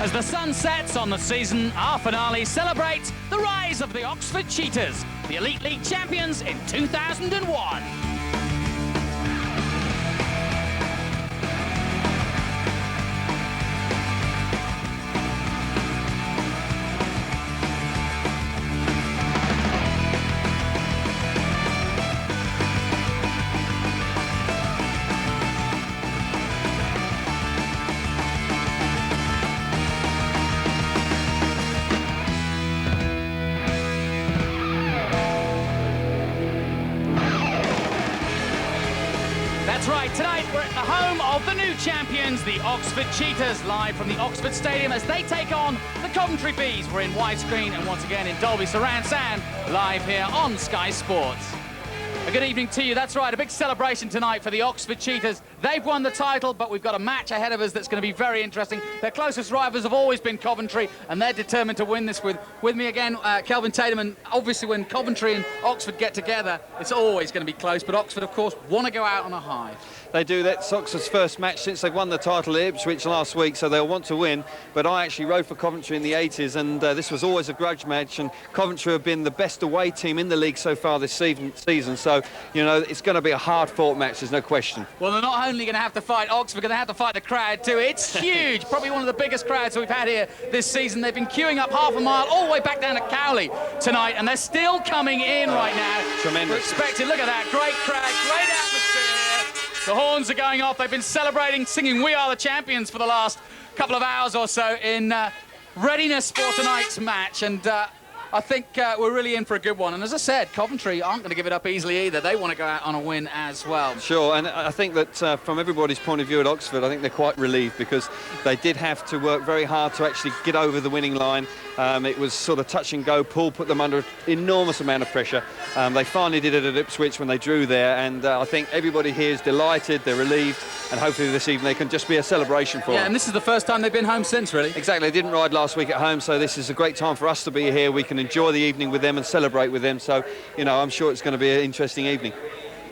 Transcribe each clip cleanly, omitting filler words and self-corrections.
As the sun sets on the season, our finale celebrates the rise of the Oxford Cheetahs, the Elite League champions in 2001. That's right, tonight we're at the home of the new champions, the Oxford Cheetahs, live from the Oxford Stadium as they take on the Coventry Bees. We're in widescreen and once again in Dolby Surround Sound, live here on Sky Sports. A good evening to you. That's right, a big celebration tonight for the Oxford Cheetahs. They've won the title, but we've got a match ahead of us that's going to be very interesting. Their closest rivals have always been Coventry, and they're determined to win this. With me again, Kelvin Tatum, and obviously when Coventry and Oxford get together, it's always going to be close, but Oxford, of course, want to go out on a high. They do. That's Oxford's first match since they've won the title at Ipswich last week, so they'll want to win. But I actually rode for Coventry in the 80s, and this was always a grudge match, and Coventry have been the best away team in the league so far this season. So, you know, it's going to be a hard-fought match, there's no question. Well, they're not only going to have to fight Oxford, they're going to have to fight the crowd too. It's huge, probably one of the biggest crowds we've had here this season. They've been queuing up half a mile all the way back down to Cowley tonight, and they're still coming in right now. Tremendous. We're expecting, look at that, great crowd, great atmosphere here. The horns are going off. They've been celebrating, singing "We Are the Champions" for the last couple of hours or so in readiness for tonight's match, and I think we're really in for a good one. And as I said, Coventry aren't going to give it up easily either. They want to go out on a win as well. Sure, and I think that from everybody's point of view at Oxford, I think they're quite relieved because they did have to work very hard to actually get over the winning line. It was sort of touch and go. Paul put them under an enormous amount of pressure. They finally did it at Ipswich when they drew there, and I think everybody here is delighted, they're relieved, and hopefully this evening they can just be a celebration for them. Yeah, and this is the first time they've been home since, really. Exactly, they didn't ride last week at home, so this is a great time for us to be here. We can enjoy the evening with them and celebrate with them, so, you know, I'm sure it's going to be an interesting evening.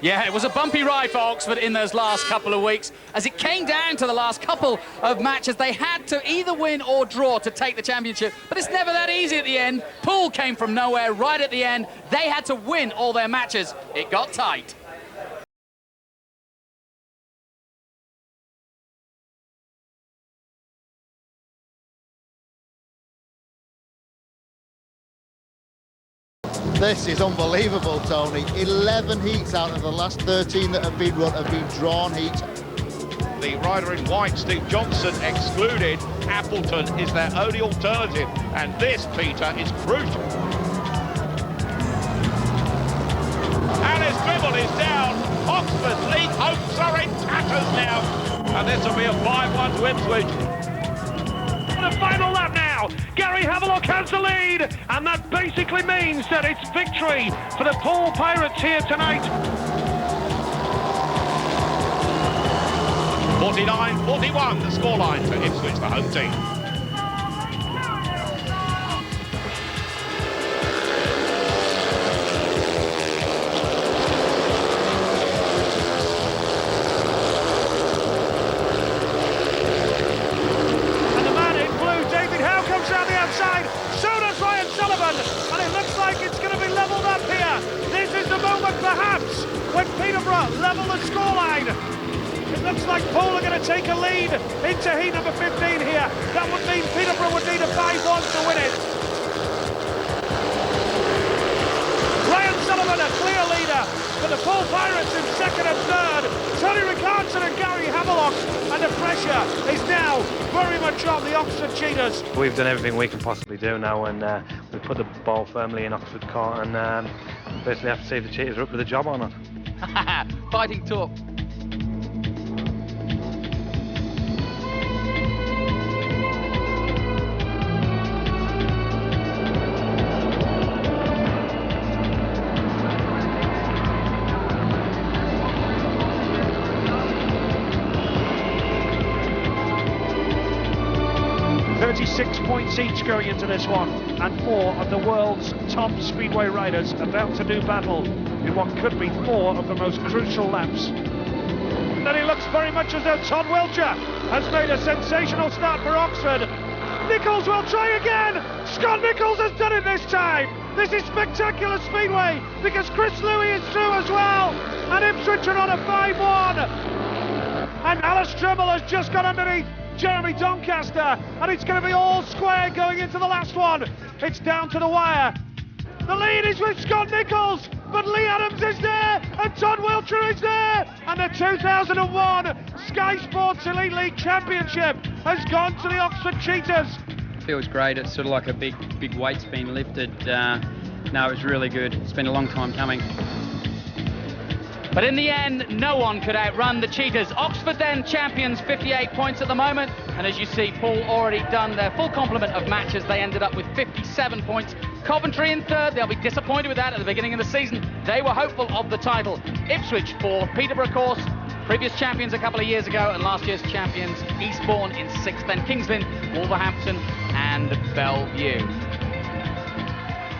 Yeah, it was a bumpy ride for Oxford in those last couple of weeks. As it came down to the last couple of matches, they had to either win or draw to take the championship. But it's never that easy at the end. Poole came from nowhere right at the end. They had to win all their matches. It got tight. This is unbelievable, Tony. 11 heats out of the last 13 that have been run have been drawn heats. The rider in white, Steve Johnson, excluded. Appleton is their only alternative, and this, Peter, is crucial. Alice Gribble is down. Oxford's league hopes are in tatters now, and this will be a 5-1 to Ipswich. The final lap now. Gary Havelock has the lead, and that basically means that it's victory for the Poole Pirates here tonight. 49-41 the scoreline for Ipswich, the home team. Down the outside, so does Ryan Sullivan, and it looks like it's going to be levelled up here. This is the moment, perhaps, when Peterborough level the scoreline. It looks like Poole are going to take a lead into heat number 15 here. That would mean Peterborough would need a 5-1 to win it. Ryan Sullivan, a clear leader, for the Poole Pirates in second and third. Tony Rickardson and Gary Havelock, and the pressure is now very much on the Oxford Cheetahs. We've done everything we can possibly do now, and we put the ball firmly in Oxford court, and basically have to see if the Cheetahs are up to the job or not. Fighting talk. Points each going into this one, and 4 of the world's top speedway riders about to do battle in what could be 4 of the most crucial laps. Then it looks very much as though Todd Wiltshire has made a sensational start for Oxford. Nichols will try again. Scott Nichols has done it this time. This is spectacular speedway because Chris Louis is through as well. And Ipswich are on a 5-1. And Alice Trimble has just got underneath Jeremy Doncaster. And it's going to be all square going into the last one. It's down to the wire. The lead is with Scott Nichols, but Lee Adams is there, and Todd Wiltshire is there, and the 2001 Sky Sports Elite League Championship has gone to the Oxford Cheetahs. Feels great. It's sort of like a big weight's been lifted. No, it's really good. It's been a long time coming. But in the end, no one could outrun the Cheetahs. Oxford then champions, 58 points at the moment. And as you see, Paul already done their full complement of matches. They ended up with 57 points. Coventry in third. They'll be disappointed with that at the beginning of the season. They were hopeful of the title. Ipswich fourth. Peterborough, of course, previous champions a couple of years ago, and last year's champions, Eastbourne in sixth. Then Kingsland, Wolverhampton and Bellevue.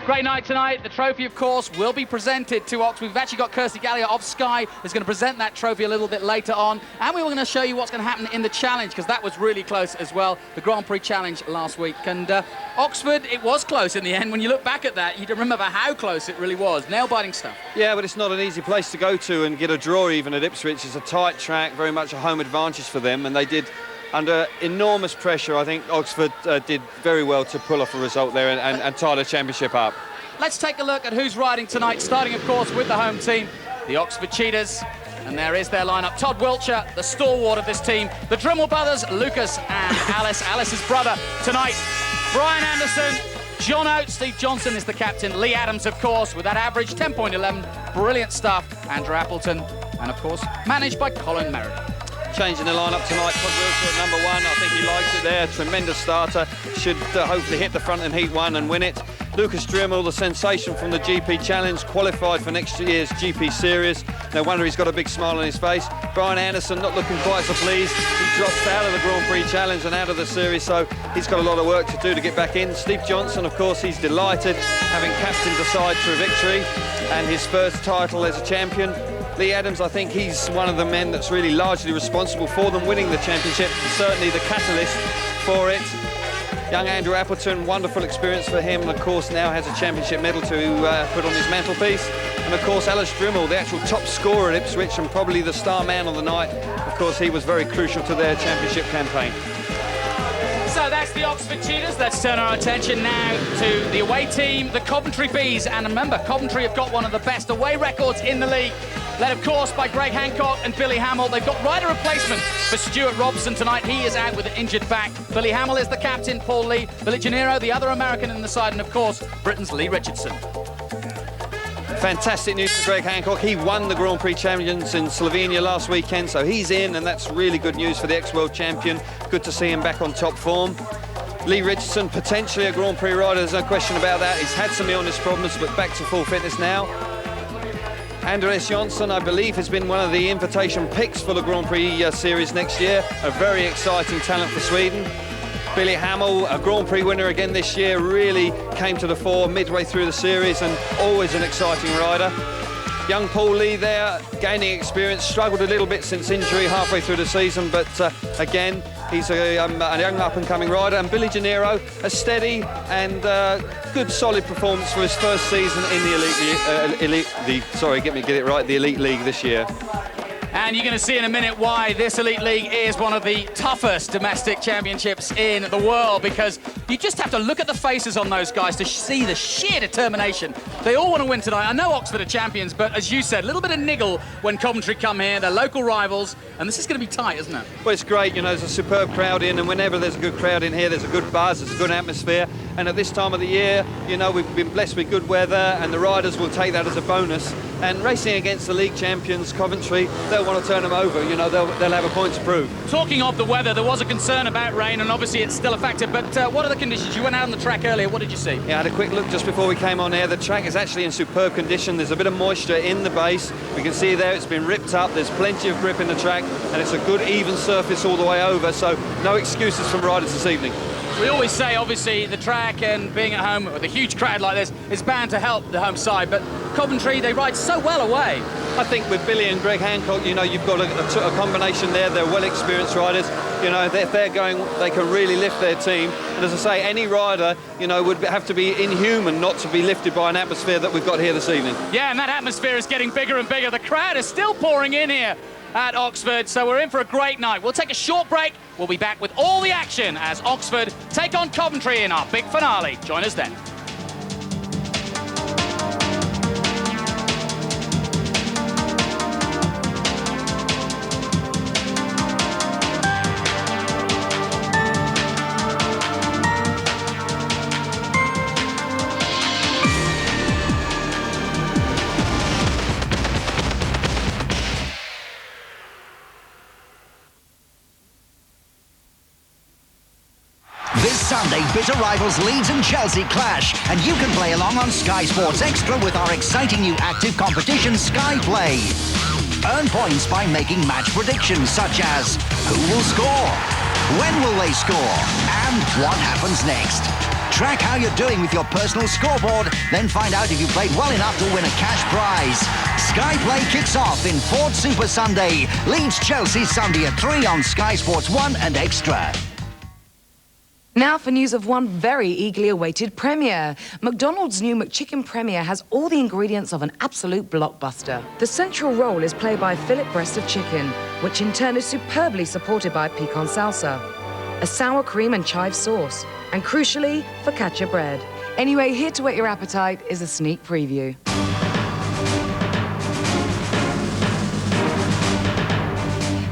Great night tonight. The trophy, of course, will be presented to Oxford. We've actually got Kirsty Gallier of Sky who's going to present that trophy a little bit later on. And we were going to show you what's going to happen in the challenge, because that was really close as well, the Grand Prix challenge last week. And Oxford, it was close in the end. When you look back at that, you remember how close it really was. Nail-biting stuff. Yeah, but it's not an easy place to go to and get a draw even at Ipswich. It's a tight track, very much a home advantage for them, and they did, under enormous pressure, I think Oxford did very well to pull off a result there and tie the championship up. Let's take a look at who's riding tonight, starting, of course, with the home team, the Oxford Cheetahs. And there is their lineup. Todd Wiltshire, the stalwart of this team. The Dremel brothers, Lucas and Alice. Alice's brother tonight, Brian Anderson. John Oates, Steve Johnson is the captain. Lee Adams, of course, with that average 10.11. Brilliant stuff. Andrew Appleton. And, of course, managed by Colin Merritt. Changing the lineup tonight, Todd Wiltshire at number 1. I think he likes it there. Tremendous starter. Should hopefully hit the front in Heat 1 and win it. Lucas Dremel, the sensation from the GP Challenge, qualified for next year's GP Series. No wonder he's got a big smile on his face. Brian Anderson not looking quite so pleased. He dropped out of the Grand Prix Challenge and out of the series, so he's got a lot of work to do to get back in. Steve Johnson, of course, he's delighted, having captained the side to a victory and his first title as a champion. Lee Adams, I think he's one of the men that's really largely responsible for them winning the championship, certainly the catalyst for it. Young Andrew Appleton, wonderful experience for him, and of course now has a championship medal to put on his mantelpiece. And of course Alice Dremel, the actual top scorer at Ipswich and probably the star man on the night. Of course he was very crucial to their championship campaign. So that's the Oxford Cheetahs. Let's turn our attention now to the away team, the Coventry Bees. And remember, Coventry have got one of the best away records in the league, led of course by Greg Hancock and Billy Hamill. They've got rider replacement for Stuart Robson tonight. He is out with an injured back. Billy Hamill is the captain, Paul Lee. Billy Gennaro, the other American in the side, and of course Britain's Lee Richardson. Fantastic news for Greg Hancock. He won the Grand Prix Champions in Slovenia last weekend, so he's in, and that's really good news for the ex-world champion. Good to see him back on top form. Lee Richardson, potentially a Grand Prix rider, there's no question about that. He's had some illness problems, but back to full fitness now. Andreas Jonsson, I believe, has been one of the invitation picks for the Grand Prix series next year. A very exciting talent for Sweden. Billy Hamill, a Grand Prix winner again this year, really came to the fore midway through the series and always an exciting rider. Young Paul Lee there, gaining experience, struggled a little bit since injury halfway through the season, but again, he's a young up-and-coming rider. And Billy Gennaro, a steady and good, solid performance for his first season in the the Elite League this year. And you're going to see in a minute why this Elite League is one of the toughest domestic championships in the world, because you just have to look at the faces on those guys to see the sheer determination. They all want to win tonight. I know Oxford are champions, but as you said, a little bit of niggle when Coventry come here. They're local rivals, and this is going to be tight, isn't it? Well, it's great. You know, there's a superb crowd in, and whenever there's a good crowd in here, there's a good buzz, there's a good atmosphere. And at this time of the year, you know, we've been blessed with good weather, and the riders will take that as a bonus. And racing against the league champions, Coventry, they'll want to turn them over. You know, they'll have a point to prove. Talking of the weather, there was a concern about rain, and obviously it's still a factor. But what are the conditions? You went out on the track earlier. What did you see? Yeah, I had a quick look just before we came on air. The track is actually in superb condition. There's a bit of moisture in the base. We can see there it's been ripped up. There's plenty of grip in the track, and it's a good even surface all the way over. So no excuses from riders this evening. We always say, obviously, the track and being at home with a huge crowd like this is bound to help the home side, but Coventry, they ride so well away. I think with Billy and Greg Hancock, you know, you've got a combination there. They're well-experienced riders. You know, if they're going, they can really lift their team. And as I say, any rider, you know, would have to be inhuman not to be lifted by an atmosphere that we've got here this evening. Yeah, and that atmosphere is getting bigger and bigger. The crowd is still pouring in here at Oxford, so we're in for a great night. We'll take a short break. We'll be back with all the action as Oxford take on Coventry in our big finale. Join us then. This Sunday, bitter rivals Leeds and Chelsea clash, and you can play along on Sky Sports Extra with our exciting new active competition, Sky Play. Earn points by making match predictions such as who will score, when will they score, and what happens next. Track how you're doing with your personal scoreboard, then find out if you played well enough to win a cash prize. Sky Play kicks off in Ford Super Sunday. Leeds Chelsea Sunday at 3 on Sky Sports 1 and Extra. Now for news of one very eagerly awaited premiere. McDonald's new McChicken Premiere has all the ingredients of an absolute blockbuster. The central role is played by fillet breast of chicken, which in turn is superbly supported by pecan salsa, a sour cream and chive sauce, and crucially, focaccia bread. Anyway, here to whet your appetite is a sneak preview.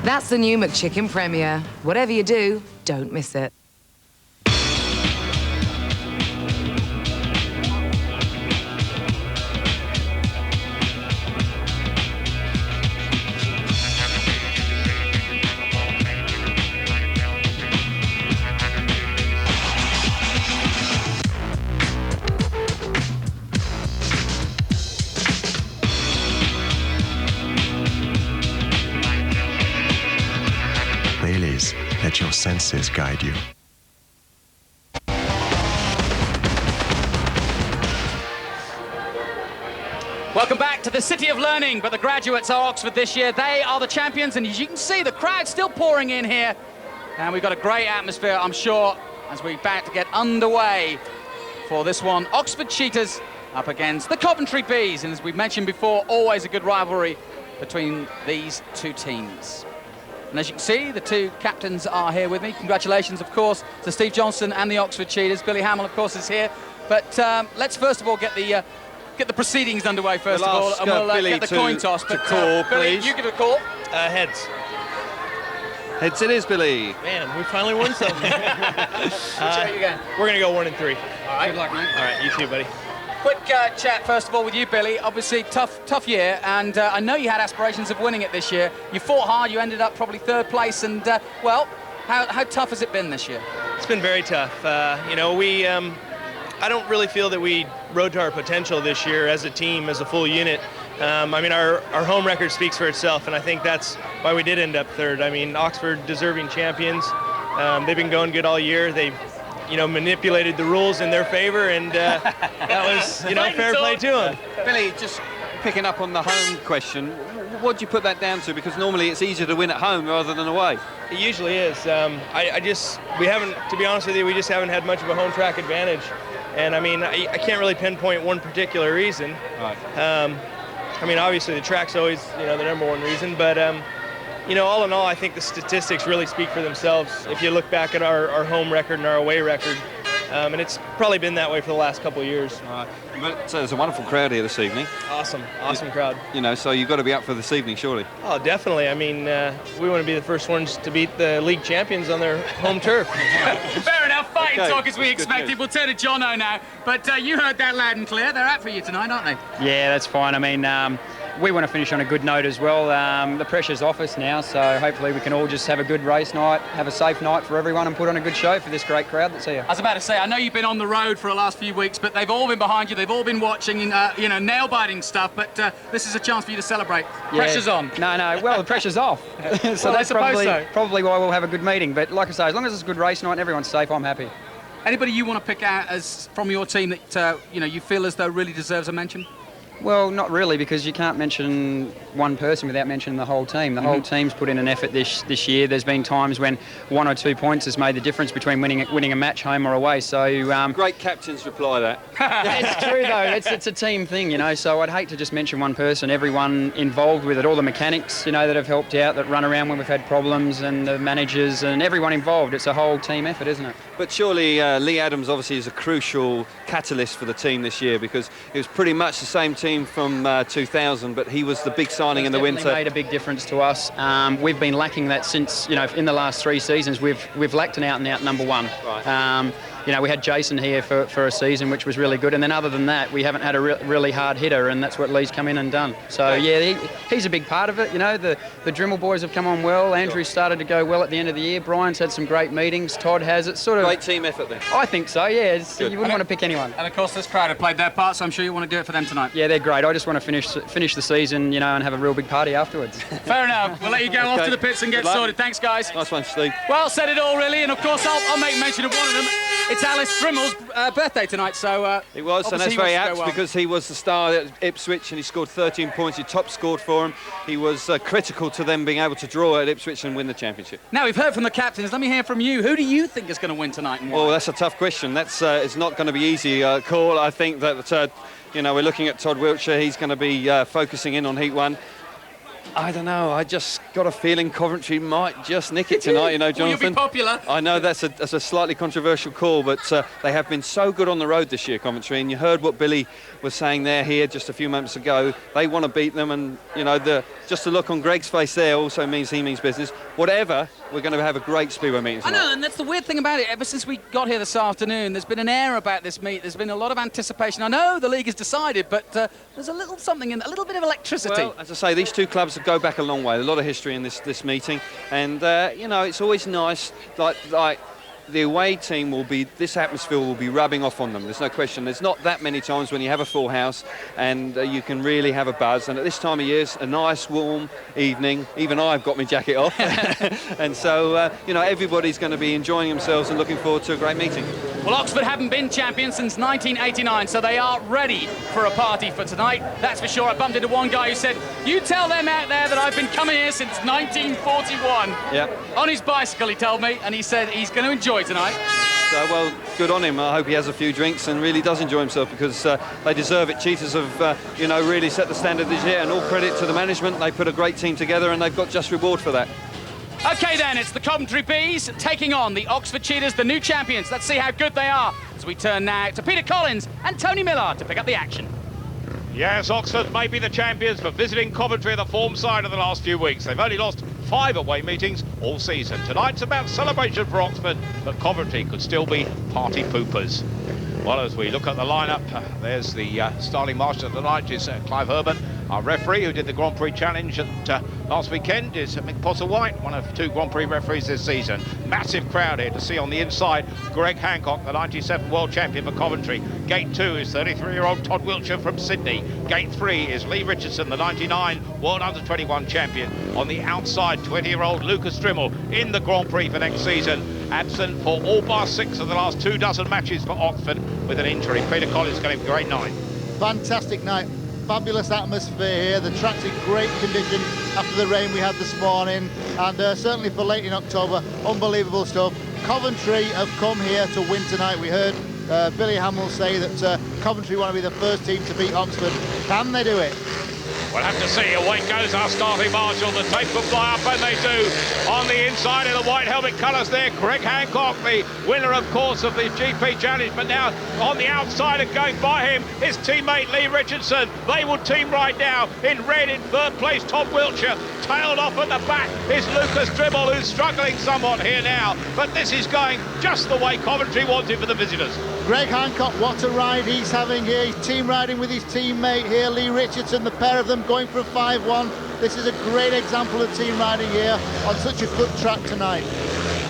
That's the new McChicken Premiere. Whatever you do, don't miss it. Ladies, let your senses guide you. Welcome back to the City of Learning, but the graduates are Oxford this year. They are the champions, and as you can see, the crowd's still pouring in here. And we've got a great atmosphere, I'm sure, as we're about to get underway for this one. Oxford Cheetahs up against the Coventry Bees, and as we've mentioned before, always a good rivalry between these two teams. And as you can see, the two captains are here with me. Congratulations, of course, to Steve Johnson and the Oxford Cheetahs. Billy Hamill, of course, is here. But let's first of all get the proceedings underway first of all, and we'll get the coin toss. To call, Billy, please. you give a call. Heads. Heads it is, Billy. Man, we finally won something. Which way are you going? We're going to go 1 and 3. All right. Good luck, mate. All right, you too, buddy. Quick chat, first of all, with you, Billy. Obviously, tough year, and I know you had aspirations of winning it this year. You fought hard, you ended up probably 3rd place, and, well, how tough has it been this year? It's been very tough. You know, I don't really feel that we rode to our potential this year as a team, as a full unit. I mean, our home record speaks for itself, and I think that's why we did end up 3rd. I mean, Oxford, deserving champions. They've been going good all year. They've, you know, manipulated the rules in their favor, and that was, you know, fair play to them. Billy, just picking up on the home question, what do you put that down to? Because normally it's easier to win at home rather than away. It usually is. We haven't, to be honest with you, we just haven't had much of a home track advantage. And I mean, I can't really pinpoint one particular reason. Right. I mean, obviously the track's always, you know, the #1 reason, but you know, all in all, I think the statistics really speak for themselves. If you look back at our home record and our away record, and it's probably been that way for the last couple of years. Right. But so there's a wonderful crowd here this evening. Awesome crowd. You know, so you've got to be up for this evening, surely. Oh, definitely. I mean, we want to be the first ones to beat the league champions on their home turf. Fair enough, fighting talk as we That's good expected. news. We'll turn to Jono now. But you heard that loud and clear. They're out for you tonight, aren't they? Yeah, that's fine. I mean, we want to finish on a good note as well. The pressure's off us now, so hopefully we can all just have a good race night, have a safe night for everyone, and put on a good show for this great crowd that's here. I was about to say, I know you've been on the road for the last few weeks, but they've all been behind you. They've all been watching, you know, nail-biting stuff. But this is a chance for you to celebrate. Yeah. Pressure's on. No. Well, the pressure's off. So Well, I that's suppose so. probably why we'll have a good meeting. But like I say, as long as it's a good race night and everyone's safe, I'm happy. Anybody you want to pick out as from your team that you know you feel as though really deserves a mention? Well, not really, because you can't mention one person without mentioning the whole team. The whole team's put in an effort this year. There's been times when 1 or 2 points has made the difference between winning a match home or away. So great captains reply that. It's true though. It's a team thing, you know. So I'd hate to just mention one person. Everyone involved with it, all the mechanics, you know, that have helped out, that run around when we've had problems, and the managers and everyone involved. It's a whole team effort, isn't it? But surely Lee Adams obviously is a crucial catalyst for the team this year, because it was pretty much the same team from 2000, but he was the big signing in the winter. Made a big difference to us. We've been lacking that since, you know, in the last 3 seasons. We've lacked an out-and-out number one. Right. You know, we had Jason here for a season, which was really good, and then other than that, we haven't had a really hard hitter, and that's what Lee's come in and done. So yeah, he's a big part of it. You know, the Dremel boys have come on well. Andrew's started to go well at the end of the year. Brian's had some great meetings. Todd has. It's sort of great team effort then. I think so. Yeah, you wouldn't want to pick anyone. And of course, this crowd have played their part, so I'm sure you want to do it for them tonight. Yeah, they're great. I just want to finish the season, you know, and have a real big party afterwards. Fair enough. We'll let you go off to the pits and get sorted. Thanks, guys. Nice one, Steve. Well, said it all, really. And of course, I'll make mention of one of them. It's Alice Drimel's birthday tonight, so it was, and that's very apt because he was the star at Ipswich and he scored 13 points. He top scored for him. He was critical to them being able to draw at Ipswich and win the championship. Now we've heard from the captains. Let me hear from you. Who do you think is going to win tonight? And why? Well, that's a tough question. That's it's not going to be easy call. I think that you know, we're looking at Todd Wiltshire. He's going to be focusing in on Heat 1. I don't know. I just got a feeling Coventry might just nick it tonight, you know, Jonathan. Well, you'll be popular. I know that's a slightly controversial call, but they have been so good on the road this year, Coventry, and you heard what Billy was saying there here just a few moments ago. They want to beat them, and, you know, just the look on Greg's face there also means he means business. Whatever, we're going to have a great Speedway meeting tonight. I know, and that's the weird thing about it. Ever since we got here this afternoon, there's been an air about this meet. There's been a lot of anticipation. I know the league has decided, but there's a little something in a little bit of electricity. Well, as I say, these two clubs go back a long way. A lot of history in this meeting, and you know, it's always nice. Like the away team this atmosphere will be rubbing off on them. There's no question. There's not that many times when you have a full house and you can really have a buzz. And at this time of year, a nice warm evening. Even I've got my jacket off, and so you know, everybody's going to be enjoying themselves and looking forward to a great meeting. Well, Oxford haven't been champions since 1989, so they are ready for a party for tonight. That's for sure. I bumped into one guy who said, "You tell them out there that I've been coming here since 1941." Yeah. On his bicycle, he told me, and he said he's going to enjoy tonight. So, well, good on him. I hope he has a few drinks and really does enjoy himself, because they deserve it. Cheetahs have, you know, really set the standard this year, and all credit to the management. They put a great team together, and they've got just reward for that. OK, then, it's the Coventry Bees taking on the Oxford Cheetahs, the new champions. Let's see how good they are as we turn now to Peter Collins and Tony Miller to pick up the action. Yes, Oxford may be the champions, but visiting Coventry are the form side of the last few weeks. They've only lost 5 away meetings all season. Tonight's about celebration for Oxford, but Coventry could still be party poopers. Well, as we look at the lineup, there's the starting master of the night is Clive Herman. Our referee, who did the Grand Prix Challenge last weekend, is Mick Potter-White, one of 2 Grand Prix referees this season. Massive crowd here to see on the inside Greg Hancock, the 97 world champion for Coventry. Gate 2 is 33-year-old Todd Wiltshire from Sydney. Gate 3 is Lee Richardson, the 99 world under-21 champion. On the outside, 20-year-old Lucas Dremel in the Grand Prix for next season. Absent for all bar 6 of the last 2 dozen matches for Oxford with an injury. Peter Collins going to have a great night. Fantastic night. Fabulous atmosphere here. The track's in great condition after the rain we had this morning, and certainly for late in October, unbelievable stuff. Coventry have come here to win tonight. We heard Billy Hamill say that Coventry want to be the first team to beat Oxford. Can they do it? We'll have to see. Away goes our starting marshal. The tape will fly up, and they do. On the inside in the white helmet colours there, Greg Hancock, the winner, of course, of the GP Challenge. But now on the outside and going by him, his teammate Lee Richardson. They will team right now. In red, in third place, Todd Wiltshire. Tailed off at the back is Lucas Dremel, who's struggling somewhat here now. But this is going just the way Coventry wanted for the visitors. Greg Hancock, what a ride he's having here. He's team riding with his teammate here, Lee Richardson, the pair of them going for a 5-1. This is a great example of team riding here on such a good track tonight.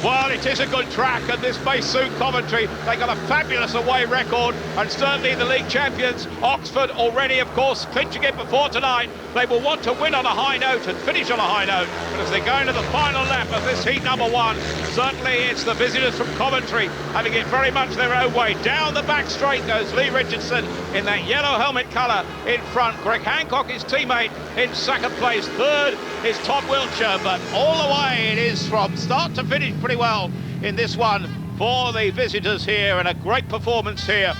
Well, it is a good track, and this may suit Coventry. They got a fabulous away record, and certainly the league champions, Oxford, already, of course, clinching it before tonight. They will want to win on a high note and finish on a high note. But as they go into the final lap of this heat number 1, certainly it's the visitors from Coventry having it very much their own way. Down the back straight goes Lee Richardson in that yellow helmet colour in front. Greg Hancock, his teammate, in second place. Third is Todd Wiltshire, but all the way it is from start to finish pretty well in this one for the visitors here, and a great performance here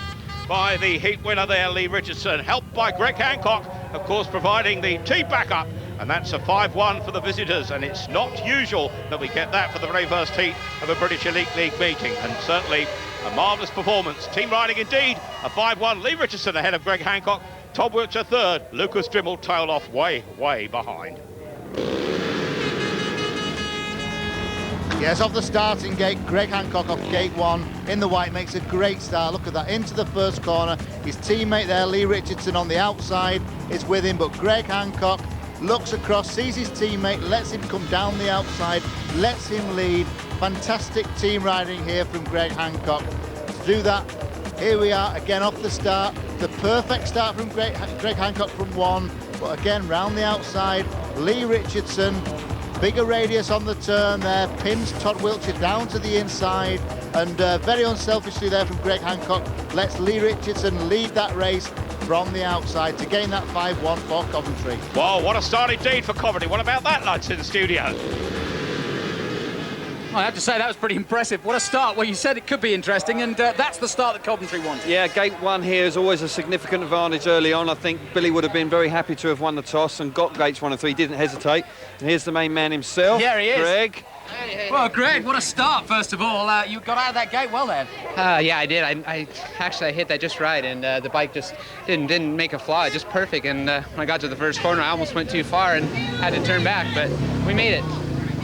by the heat winner there, Lee Richardson, helped by Greg Hancock, of course, providing the team backup, and that's a 5-1 for the visitors, and it's not usual that we get that for the very first heat of a British Elite League meeting, and certainly a marvellous performance. Team riding indeed, a 5-1, Lee Richardson ahead of Greg Hancock, Todd Wiltshire third, Lucas Drimmel tailed off way behind. Yes, off the starting gate, Greg Hancock off gate 1 in the white makes a great start. Look at that, into the first corner. His teammate there, Lee Richardson, on the outside is with him, but Greg Hancock looks across, sees his teammate, lets him come down the outside, lets him lead. Fantastic team riding here from Greg Hancock. To do that, here we are again off the start. The perfect start from Greg Hancock from 1, but again round the outside, Lee Richardson. Bigger radius on the turn there, pins Todd Wiltshire down to the inside, and very unselfishly there from Greg Hancock, lets Lee Richardson lead that race from the outside to gain that 5-1 for Coventry. Well, what a start indeed for Coventry. What about that, lads, in the studio? I have to say that was pretty impressive. What a start. Well, you said it could be interesting, and that's the start that Coventry wanted. Yeah, gate 1 here is always a significant advantage early on. I think Billy would have been very happy to have won the toss and got gates 1 and 3. Didn't hesitate. And here's the main man himself. Yeah, he is. Greg. Well, Greg, what a start, first of all. You got out of that gate well there. Yeah, I did. I actually hit that just right, and the bike just didn't make a flaw, just perfect. And when I got to the first corner, I almost went too far and had to turn back, but we made it.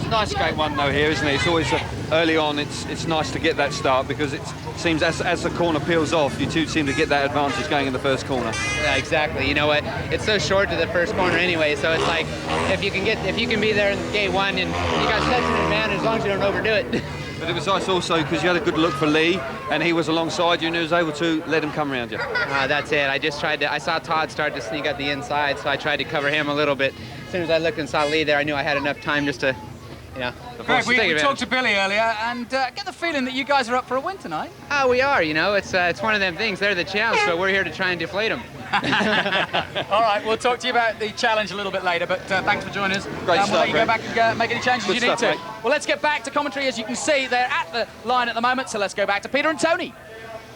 Nice gate 1 though here, isn't it? It's always early on. It's nice to get that start, because it seems as the corner peels off, you two seem to get that advantage going in the first corner. Yeah, exactly. You know what? It's so short to the first corner anyway, so it's like if you can be there in gate 1, and you got such an advantage as long as you don't overdo it. But it was nice also because you had a good look for Lee, and he was alongside you and he was able to let him come around you. That's it. I just tried to. I saw Todd start to sneak out the inside, so I tried to cover him a little bit. As soon as I looked and saw Lee there, I knew I had enough time just to. Yeah. Greg, we talked to Billy earlier, and get the feeling that you guys are up for a win tonight. Oh, we are, you know. It's one of them things. They're the champs, but we're here to try and deflate them. All right, we'll talk to you about the challenge a little bit later, but thanks for joining us. Great stuff, we'll let you go back and make any changes you need to. Mate. Well, let's get back to commentary. As you can see, they're at the line at the moment, so let's go back to Peter and Tony.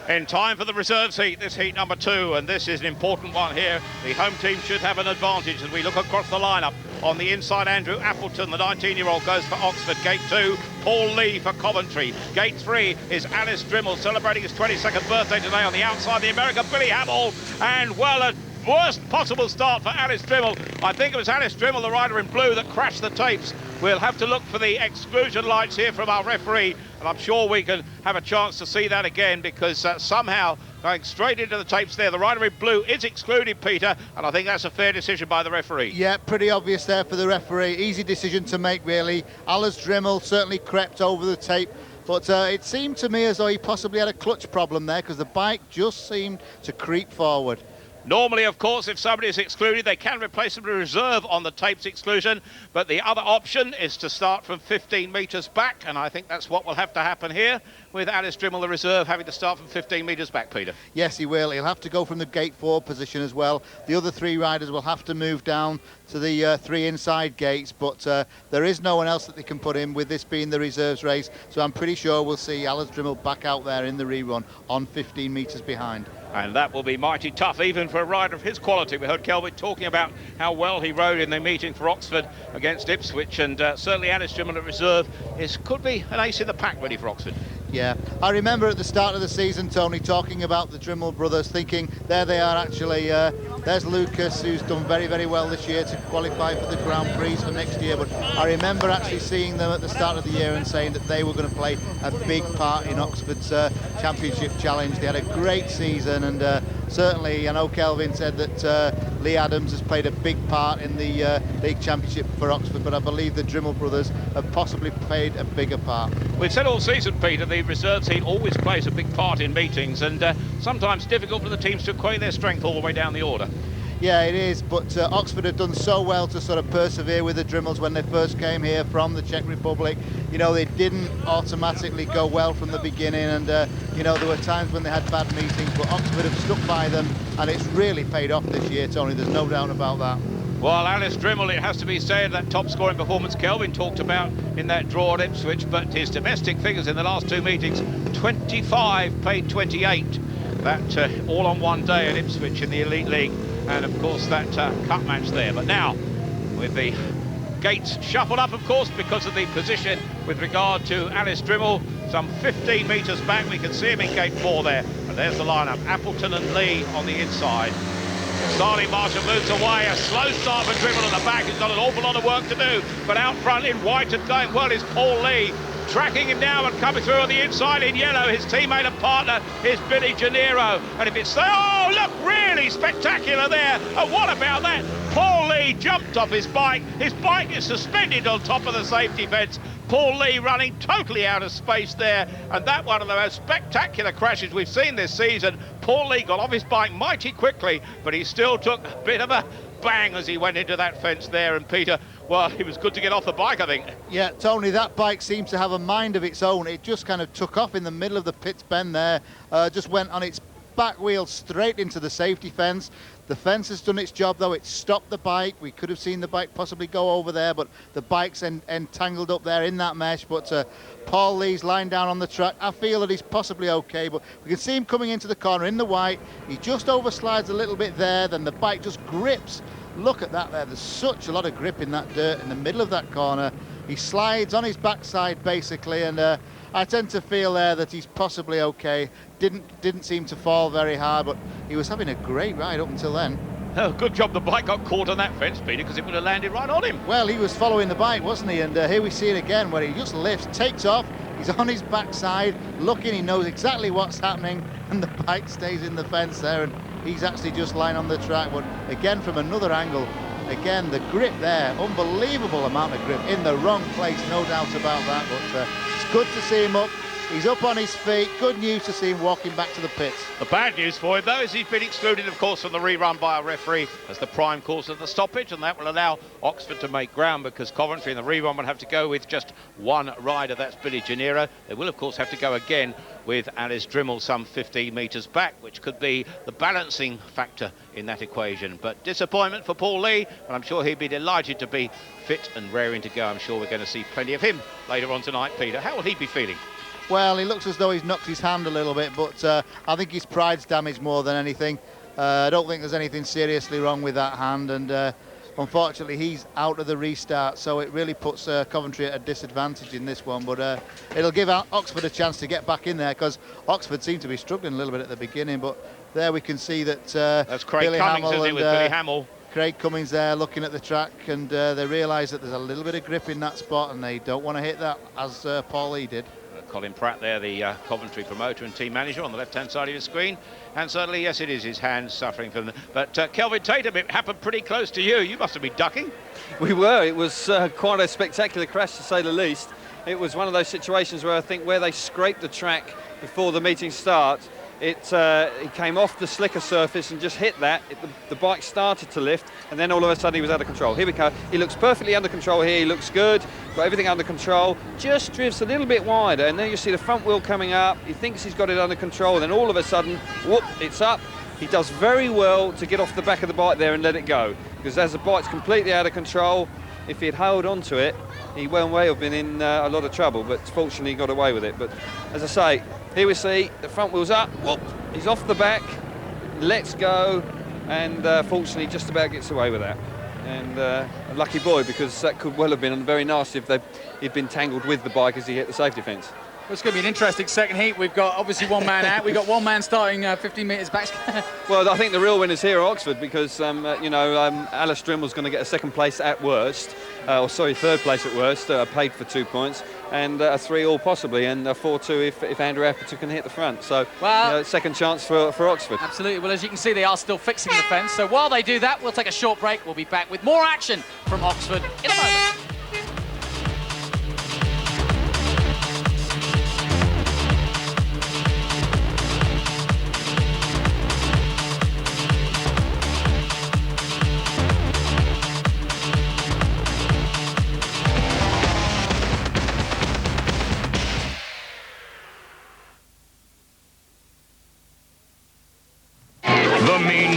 In time for the reserves heat, this heat number 2, and this is an important one here. The home team should have an advantage as we look across the lineup. On the inside, Andrew Appleton, the 19-year-old, goes for Oxford. Gate 2, Paul Lee for Coventry. Gate 3 is Alice Drimmel, celebrating his 22nd birthday today. On the outside, the American Billy Hamill, and well, a worst possible start for Alice Drimmel. I think it was Alice Drimmel, the rider in blue, that crashed the tapes. We'll have to look for the exclusion lights here from our referee, and I'm sure we can have a chance to see that again, because somehow going straight into the tapes there, the rider in blue is excluded, Peter, and I think that's a fair decision by the referee. Yeah, pretty obvious there for the referee. Easy decision to make, really. Alice Drimmel certainly crept over the tape, but it seemed to me as though he possibly had a clutch problem there, because the bike just seemed to creep forward. Normally, of course, if somebody is excluded, they can replace them to reserve on the tapes exclusion, but the other option is to start from 15 metres back, and I think that's what will have to happen here, with Alice Drimmel, the reserve, having to start from 15 metres back, Peter. Yes, he will. He'll have to go from the gate 4 position as well. The other 3 riders will have to move down to the 3 inside gates, but there is no one else that they can put in, with this being the reserves race, so I'm pretty sure we'll see Alice Drimmel back out there in the rerun on 15 metres behind. And that will be mighty tough, even for a rider of his quality. We heard Kelvin talking about how well he rode in the meeting for Oxford against Ipswich, and certainly Alice Drimmel at reserve could be an ace in the pack ready for Oxford. Yeah, I remember at the start of the season, Tony, talking about the Drimmel brothers, thinking there they are actually. There's Lucas, who's done very, very well this year to qualify for the Grand Prix for next year, but I remember actually seeing them at the start of the year and saying that they were going to play a big part in Oxford's Championship Challenge. They had a great season, and certainly I know Kelvin said that Lee Adams has played a big part in the League Championship for Oxford, but I believe the Dryml brothers have possibly played a bigger part. We've said all season, Peter, the reserve team always plays a big part in meetings, and sometimes difficult for the teams to equate their strength all the way down the order. Yeah, it is, but Oxford have done so well to sort of persevere with the Drymls when they first came here from the Czech Republic. You know, they didn't automatically go well from the beginning, and you know, there were times when they had bad meetings, but Oxford have stuck by them, and it's really paid off this year, Tony. There's no doubt about that. Well, Alice Dryml, it has to be said, that top-scoring performance Kelvin talked about in that draw at Ipswich, but his domestic figures in the last 2 meetings, 25, paid 28. That all on one day at Ipswich in the Elite League, and of course that cup match there. But now, with the gates shuffled up, of course, because of the position with regard to Alice Dryml, some 15 metres back, we can see him in gate 4 there. And there's the lineup, Appleton and Lee on the inside. Starling Marshall moves away, a slow start for Dryml at the back. He's got an awful lot of work to do, but out front in white and going well is Paul Lee. Tracking him now and coming through on the inside in yellow, his teammate and partner is Billy Gennaro. And if it's there, oh look, really spectacular there. And what about that? Paul Lee jumped off his bike is suspended on top of the safety fence. Paul Lee running totally out of space there, and that one of the most spectacular crashes we've seen this season. Paul Lee got off his bike mighty quickly, but he still took a bit of a bang as he went into that fence there. And Peter, well, it was good to get off the bike, I think. Yeah, Tony, that bike seems to have a mind of its own. It just kind of took off in the middle of the pits bend there, just went on its back wheel straight into the safety fence. The fence has done its job, though. It stopped the bike. We could have seen the bike possibly go over there, but the bike's entangled up there in that mesh. But Paul Lee's lying down on the track. I feel that he's possibly okay, but we can see him coming into the corner in the white. He just overslides a little bit there, then the bike just grips. Look at that there. There's such a lot of grip in that dirt in the middle of that corner. He slides on his backside, basically, and I tend to feel there that he's possibly okay. Didn't seem to fall very hard, but he was having a great ride up until then. Oh, good job the bike got caught on that fence, Peter, because it would have landed right on him. Well, he was following the bike, wasn't he? And here we see it again, where he just lifts, takes off. He's on his backside, looking. He knows exactly what's happening, and the bike stays in the fence there, and he's actually just lying on the track. But again, from another angle, again, the grip there, unbelievable amount of grip in the wrong place, no doubt about that. But it's good to see him up. He's up on his feet. Good news to see him walking back to the pits. The bad news for him, though, is he's been excluded, of course, from the rerun by a referee as the prime cause of the stoppage, and that will allow Oxford to make ground, because Coventry in the rerun will have to go with just one rider. That's Billy Gennaro. They will, of course, have to go again with Alice Dryml some 15 metres back, which could be the balancing factor in that equation. But disappointment for Paul Lee, and I'm sure he'd be delighted to be fit and raring to go. I'm sure we're going to see plenty of him later on tonight, Peter. How will he be feeling? Well, he looks as though he's knocked his hand a little bit, but I think his pride's damaged more than anything. I don't think there's anything seriously wrong with that hand, and unfortunately he's out of the restart, so it really puts Coventry at a disadvantage in this one. But it'll give Oxford a chance to get back in there, because Oxford seemed to be struggling a little bit at the beginning, but there we can see that that's Craig Billy Cummings, Hamill isn't it, with Billy Hamill. Craig Cummings there looking at the track, and they realise that there's a little bit of grip in that spot, and they don't want to hit that as Paul Lee did. Colin Pratt there, the Coventry promoter and team manager, on the left-hand side of your screen. And certainly, yes, it is his hand suffering from the... But Kelvin Tatum, it happened pretty close to you. You must have been ducking. We were. It was quite a spectacular crash, to say the least. It was one of those situations where I think where they scraped the track before the meeting starts, it came off the slicker surface and just hit that. The bike started to lift, and then all of a sudden he was out of control. Here we go. He looks perfectly under control here. He looks good. Got everything under control. Just drifts a little bit wider, and then you see the front wheel coming up. He thinks he's got it under control, and then all of a sudden, whoop, it's up. He does very well to get off the back of the bike there and let it go, because as the bike's completely out of control, if he had held onto it, he well may have been in a lot of trouble, but fortunately he got away with it. But as I say, here we see the front wheel's up, whoop, he's off the back, lets go, and fortunately just about gets away with that. And a lucky boy, because that could well have been very nasty if he'd been tangled with the bike as he hit the safety fence. Well, it's going to be an interesting second heat. We've got obviously one man out. We've got one man starting 15 metres back. Well, I think the real winners here are Oxford because, Alice Drimmell's going to get a second place at worst, third place at worst, paid for 2 points, and a 3-all possibly, and a 4-2 if Andrew Appleton can hit the front. So, second chance for Oxford. Absolutely. Well, as you can see, they are still fixing the fence. So while they do that, we'll take a short break. We'll be back with more action from Oxford in a moment.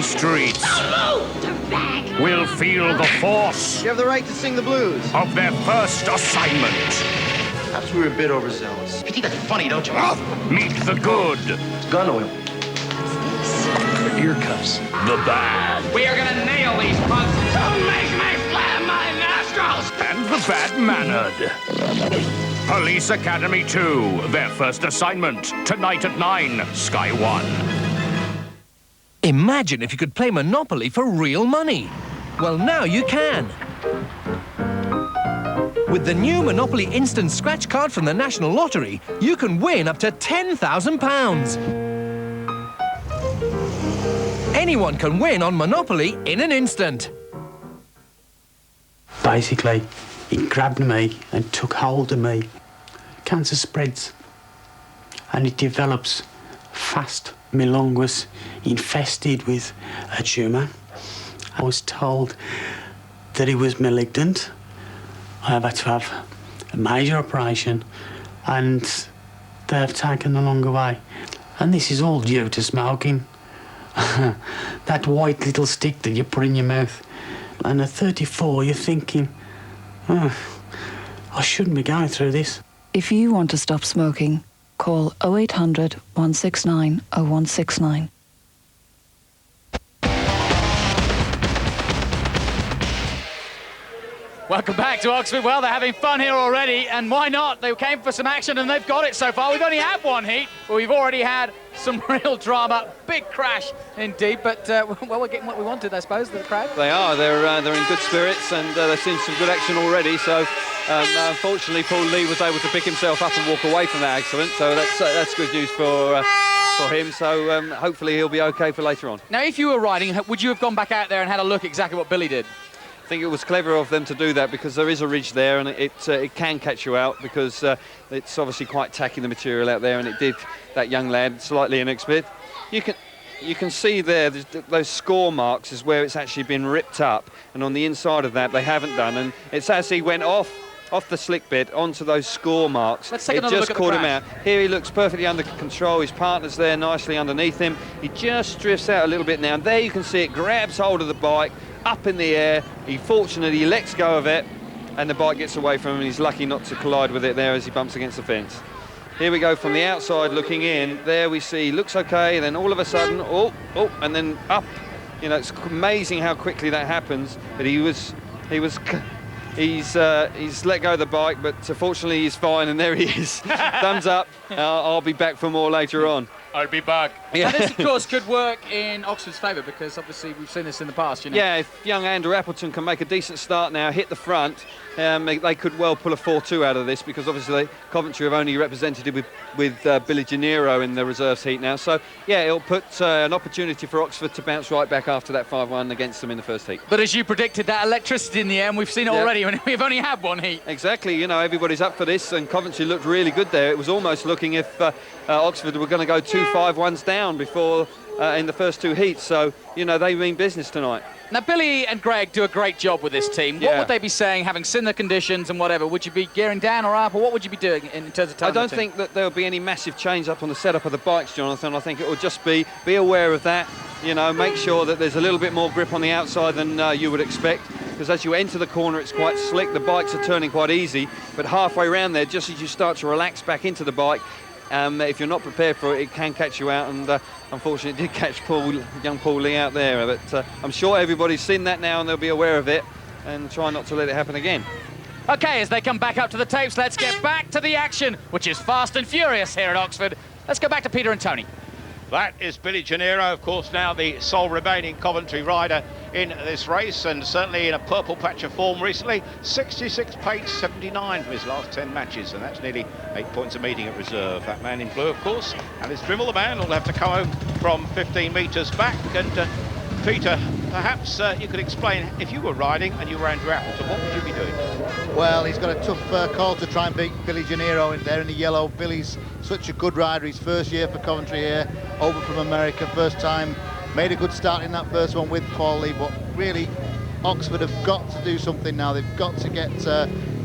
Streets will feel the force. You have the right to sing the blues. Of their first assignment. Perhaps we were a bit overzealous. You think that's funny, don't you? Meet the good. It's gun oil. The ear cuffs. The bad. We are gonna nail these punks to make me flare my nostrils. And the bad-mannered. Police Academy 2. Their first assignment. Tonight at 9. Sky 1. Imagine if you could play Monopoly for real money. Well, now you can. With the new Monopoly Instant Scratch card from the National Lottery, you can win up to £10,000. Anyone can win on Monopoly in an instant. Basically, it grabbed me and took hold of me. Cancer spreads and it develops fast. My lung was infested with a tumour. I was told that it was malignant. I have had to have a major operation and they have taken the lung away. And this is all due to smoking. That white little stick that you put in your mouth. And at 34, you're thinking, I shouldn't be going through this. If you want to stop smoking, call 0800 169 0169. Welcome back to Oxford. Well, they're having fun here already, and why not? They came for some action, and they've got it so far. We've only had one heat, but we've already had some real drama. Big crash indeed, but, well, we're getting what we wanted, I suppose, the crowd. They are. They're in good spirits, and they've seen some good action already, so unfortunately, Paul Lee was able to pick himself up and walk away from that accident, so that's good news for him, so hopefully he'll be okay for later on. Now, if you were riding, would you have gone back out there and had a look exactly what Billy did? I think it was clever of them to do that because there is a ridge there and it can catch you out because it's obviously quite tacky, the material out there, and it did that young lad slightly inexperienced. You can see there those score marks is where it's actually been ripped up, and on the inside of that they haven't done, and it's as he went off the slick bit onto those score marks. Let's take it another just look at caught the him out. Here he looks perfectly under control. His partner's there nicely underneath him. He just drifts out a little bit now, and there you can see it grabs hold of the bike up in the air. Fortunately lets go of it, and the bike gets away from him, and he's lucky not to collide with it there as he bumps against the fence. Here we go from the outside looking in. There we see, looks okay, then all of a sudden, and then up. You know, it's amazing how quickly that happens. But he's let go of the bike, but fortunately he's fine, and there he is. Thumbs up. I'll be back for more later on. I'll be back. Yeah. And this, of course, could work in Oxford's favour because obviously we've seen this in the past, you know. Yeah, if young Andrew Appleton can make a decent start now, hit the front, they could well pull a 4-2 out of this because obviously Coventry have only represented with Billy Gennaro in the reserves heat now. So, yeah, it'll put an opportunity for Oxford to bounce right back after that 5-1 against them in the first heat. But as you predicted, that electricity in the air, and we've seen it already when we've only had one heat. Exactly, you know, everybody's up for this, and Coventry looked really good there. It was almost looking if Oxford were going to go 2 5-1s down before in the first 2 heats, so you know they mean business tonight. Now Billy and Greg do a great job with this team. What would they be saying, having seen the conditions and whatever? Would you be gearing down or up, or what would you be doing in terms of time? I don't think that there'll be any massive change up on the setup of the bikes, Jonathan. I think it will just be aware of that, you know, make sure that there's a little bit more grip on the outside than you would expect, because as you enter the corner it's quite slick, the bikes are turning quite easy, but halfway around there, just as you start to relax back into the bike, if you're not prepared for it, it can catch you out, and unfortunately it did catch young Paul Lee out there, but I'm sure everybody's seen that now and they'll be aware of it and try not to let it happen again. Okay, as they come back up to the tapes, let's get back to the action, which is fast and furious here at Oxford. Let's go back to Peter and Tony. That is Billy Gennaro, of course, now the sole remaining Coventry rider in this race, and certainly in a purple patch of form recently. 66 pace, 79 from his last 10 matches, and that's nearly 8 points a meeting at reserve. That man in blue, of course, and his Dribble, the man, will have to come home from 15 metres back. And Peter, perhaps you could explain, if you were riding and you were Andrew Appleton, what would you be doing? Well, he's got a tough call to try and beat Billy Gennaro in there in the yellow. Billy's such a good rider. His first year for Coventry here, over from America, first time. Made a good start in that first one with Paul Lee, but really Oxford have got to do something now. They've got to get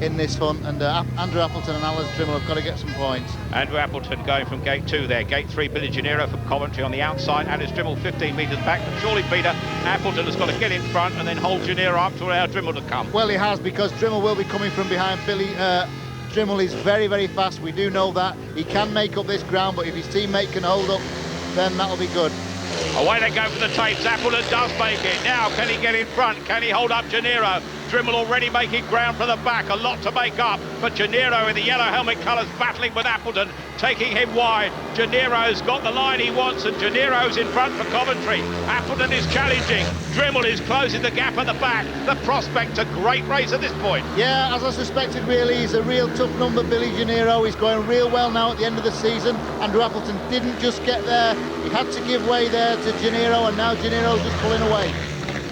in this hunt, and Andrew Appleton and Alice Dribble have got to get some points. Andrew Appleton going from gate 2 there. Gate 3, Billy Gennaro from Coventry on the outside. Alice Dribble 15 metres back. But surely, Peter, Appleton has got to get in front and then hold Gennaro up to allow Dribble to come. Well, he has, because Dribble will be coming from behind Billy. Dribble is very, very fast. We do know that. He can make up this ground, but if his teammate can hold up, then that'll be good. Away they go for the tapes. Appleton does make it. Now, can he get in front? Can he hold up Gennaro? Dribble already making ground for the back. A lot to make up. But Gennaro in the yellow helmet colours battling with Appleton, taking him wide. Gennaro's got the line he wants, and Gennaro's in front for Coventry. Appleton is challenging. Dribble is closing the gap at the back. The prospect a great race at this point. Yeah, as I suspected, really, he's a real tough number, Billy Gennaro. He's going real well now at the end of the season. Andrew Appleton didn't just get there. He had to give way there to Gennaro, and now Gennaro's just pulling away.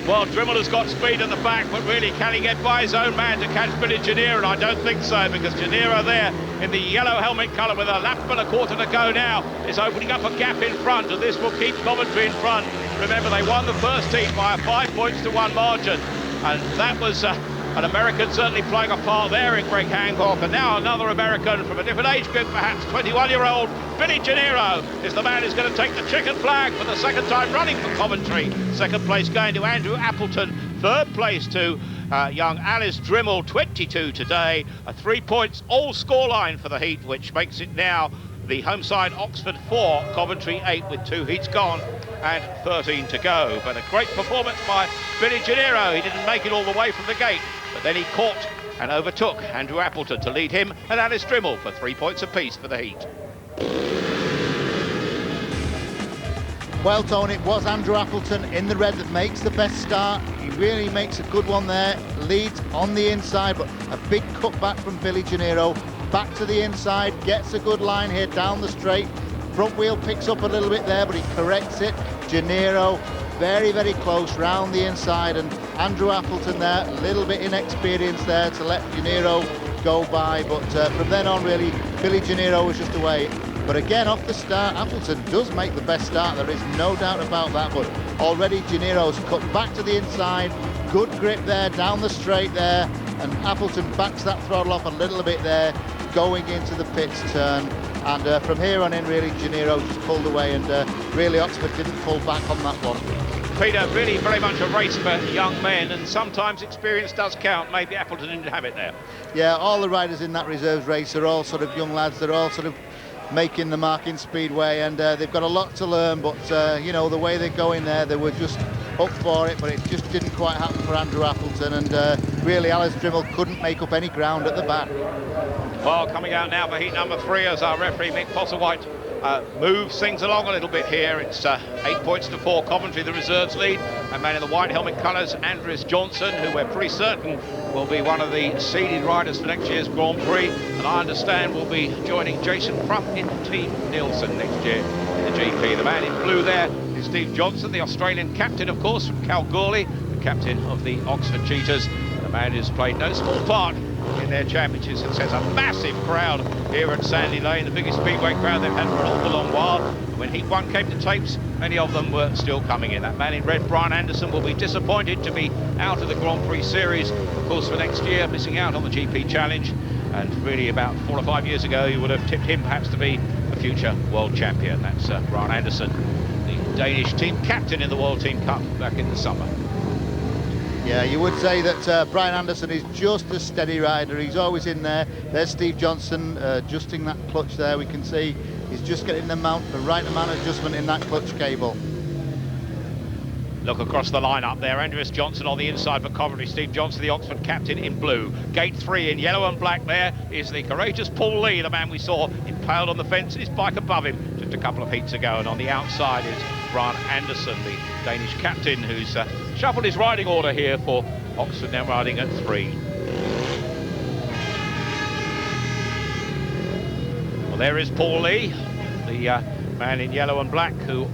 Well, Dribble has got speed at the back, but really, can he get by his own man to catch Billy Gennaro? And I don't think so, because Gennaro there in the yellow helmet colour with a lap and a quarter to go now is opening up a gap in front, and this will keep Coventry in front. Remember, they won the first heat by a 5 points to 1 margin, and that was an American certainly playing a part there in Greg Hancock, and now another American from a different age group, perhaps 21-year-old Billy Gennaro is the man who's going to take the chicken flag for the second time running for Coventry. Second place going to Andrew Appleton. Third place to young Alice Dribble, 22 today. 3 points all scoreline for the heat, which makes it now the home side Oxford 4, Coventry 8, with 2 heats gone and 13 to go. But a great performance by Billy Gennaro. He didn't make it all the way from the gate, but then he caught and overtook Andrew Appleton to lead him and Alice Dribble for 3 points apiece for the heat. Well, Tony, it was Andrew Appleton in the red that makes the best start. He really makes a good one there, leads on the inside, but a big cutback from Billy Gennaro. Back to the inside, gets a good line here down the straight. Front wheel picks up a little bit there, but he corrects it. Gennaro very, very close round the inside, and Andrew Appleton there, a little bit inexperienced there to let Gennaro go by, but from then on, really, Billy Gennaro was just away. But again, off the start, Appleton does make the best start, there is no doubt about that, but already Gennaro's cut back to the inside, good grip there, down the straight there, and Appleton backs that throttle off a little bit there, going into the pits turn. And from here on in, really, Gennaro just pulled away, and really Oxford didn't pull back on that one. Peter, really very much a race for young men, and sometimes experience does count. Maybe Appleton didn't have it there. Yeah, all the riders in that reserves race are all sort of young lads. They're all sort of making the mark in Speedway, and they've got a lot to learn, but you know, the way they're going there, they were just up for it, but it just didn't quite happen for Andrew Appleton, and really Alice Dribble couldn't make up any ground at the back. Well, coming out now for heat number 3 as our referee Mick Postlethwaite moves things along a little bit here. It's 8 points to 4, Coventry the reserves lead. A man in the white helmet colours, Andreas Johnson, who we're pretty certain will be one of the seeded riders for next year's Grand Prix, and I understand will be joining Jason Crump in Team Nielsen next year in the GP. The man in blue there is Steve Johnson, the Australian captain, of course, from Kalgoorlie, the captain of the Oxford Cheetahs. The man who's played no small part in their championships and sets a massive crowd here at Sandy Lane, the biggest speedway crowd they've had for an awful long while. When Heat 1 came to tapes, many of them were still coming in. That man in red, Brian Anderson, will be disappointed to be out of the Grand Prix Series, of course, for next year, missing out on the GP Challenge. And really about 4 or 5 years ago, you would have tipped him perhaps to be a future world champion. That's Brian Anderson, the Danish team captain in the World Team Cup back in the summer. Yeah, you would say that Brian Anderson is just a steady rider. He's always in there. There's Steve Johnson adjusting that clutch there. We can see he's just getting the right amount of adjustment in that clutch cable. Look across the lineup there. Andreas Johnson on the inside for Coventry. Steve Johnson, the Oxford captain, in blue. Gate 3 in yellow and black there is the courageous Paul Lee, the man we saw impaled on the fence, his bike above him just a couple of heats ago. And on the outside is Brian Anderson, the Danish captain, who's shuffled his riding order here for Oxford, now riding at 3. Well, there is Paul Lee, the man in yellow and black, who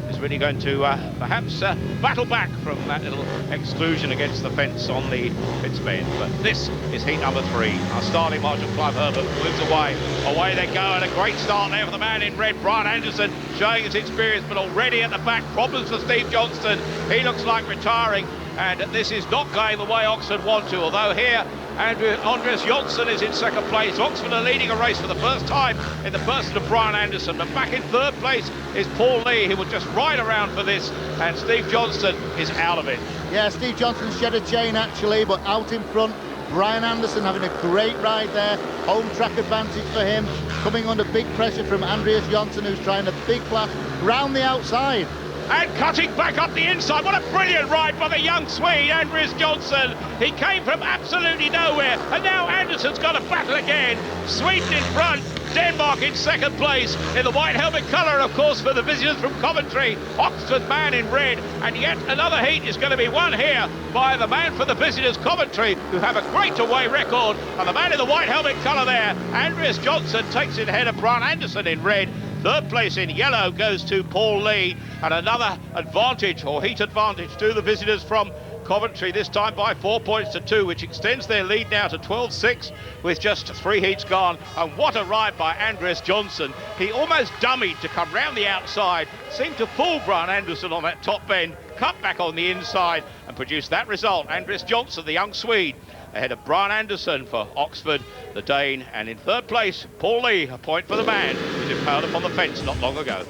is really going to perhaps battle back from that little exclusion against the fence on the fence bend. But this is heat number 3. Our starting marshal, Clive Herbert, moves away. Away they go, and a great start there for the man in red, Brian Anderson, showing his experience, but already at the back, problems for Steve Johnston. He looks like retiring, and this is not going the way Oxford want to, although here Andreas Johnson is in second place. Oxford are leading a race for the first time in the person of Brian Anderson. But back in third place is Paul Lee, who will just ride around for this, and Steve Johnston is out of it. Yeah, Steve Johnson shed a chain actually, but out in front, Brian Anderson having a great ride there. Home track advantage for him, coming under big pressure from Andreas Johnson, who's trying a big blast round the outside. And cutting back up the inside. What a brilliant ride by the young Swede, Andreas Johnson. He came from absolutely nowhere, and now Anderson's got a battle again. Sweden in front, Denmark in second place in the white helmet colour, of course, for the visitors from Coventry. Oxford man in red, and yet another heat is going to be won here by the man for the visitors, Coventry, who have a great away record. And the man in the white helmet colour there, Andreas Johnson, takes it ahead of Brian Anderson in red. Third place in yellow goes to Paul Lee, and another advantage, or heat advantage, to the visitors from Coventry, this time by 4 points to 2, which extends their lead now to 12-6 with just 3 heats gone. And what a ride by Andreas Johnson. He almost dummied to come round the outside, seemed to fool Brian Anderson on that top bend, cut back on the inside and produce that result. Andreas Johnson, the young Swede, ahead of Brian Anderson for Oxford, the Dane, and in third place, Paul Lee, a point for the man who was impaled upon the fence not long ago.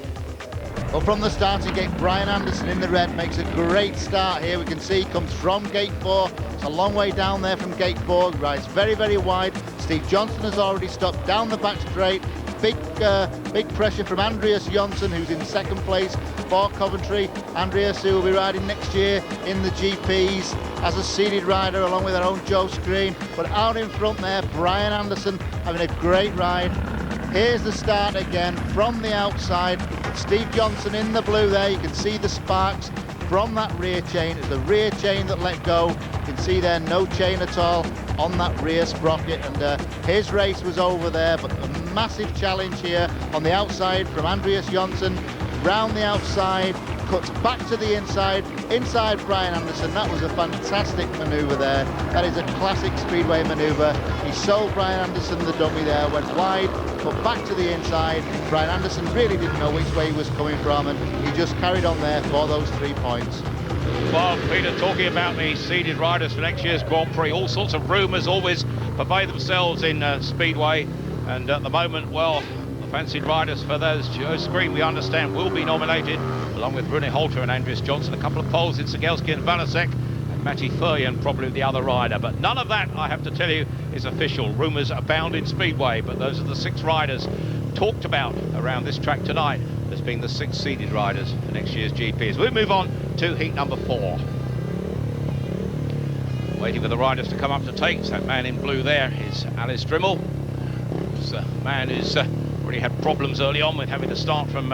Well, from the starting gate, Brian Anderson in the red makes a great start here. We can see he comes from gate 4. It's a long way down there from gate 4. Rides very, very wide. Steve Johnson has already stopped down the back straight. Big pressure from Andreas Johnson, who's in second place for Coventry. Andreas, who will be riding next year in the GPs as a seeded rider along with our own Joe Screen. But out in front there, Brian Anderson having a great ride. Here's the start again from the outside. Steve Johnson in the blue there. You can see the sparks from that rear chain. It's the rear chain that let go. You can see there no chain at all on that rear sprocket, and his race was over there, but a massive challenge here on the outside from Andreas Johnson. Round the outside, cuts back to the inside Brian Anderson. That was a fantastic manoeuvre there. That is a classic speedway manoeuvre. He sold Brian Anderson the dummy there, went wide, cut back to the inside. Brian Anderson really didn't know which way he was coming from, and he just carried on there for those 3 points. Well, Peter, talking about the seeded riders for next year's Grand Prix, all sorts of rumours always pervade themselves in Speedway, and at the moment, well, the fancied riders for those Joe Screen, we understand, will be nominated, along with Rune Holter and Andreas Johnson, a couple of poles in Cegelski and Valasek, and Matty Furrian, probably the other rider. But none of that, I have to tell you, is official. Rumours abound in Speedway, but those are the 6 riders talked about around this track tonight as being the 6 seeded riders for next year's GP. As we move on to heat number 4. Waiting for the riders to come up to takes. That man in blue there is Alice Drimmel. This man who's already had problems early on with having to start from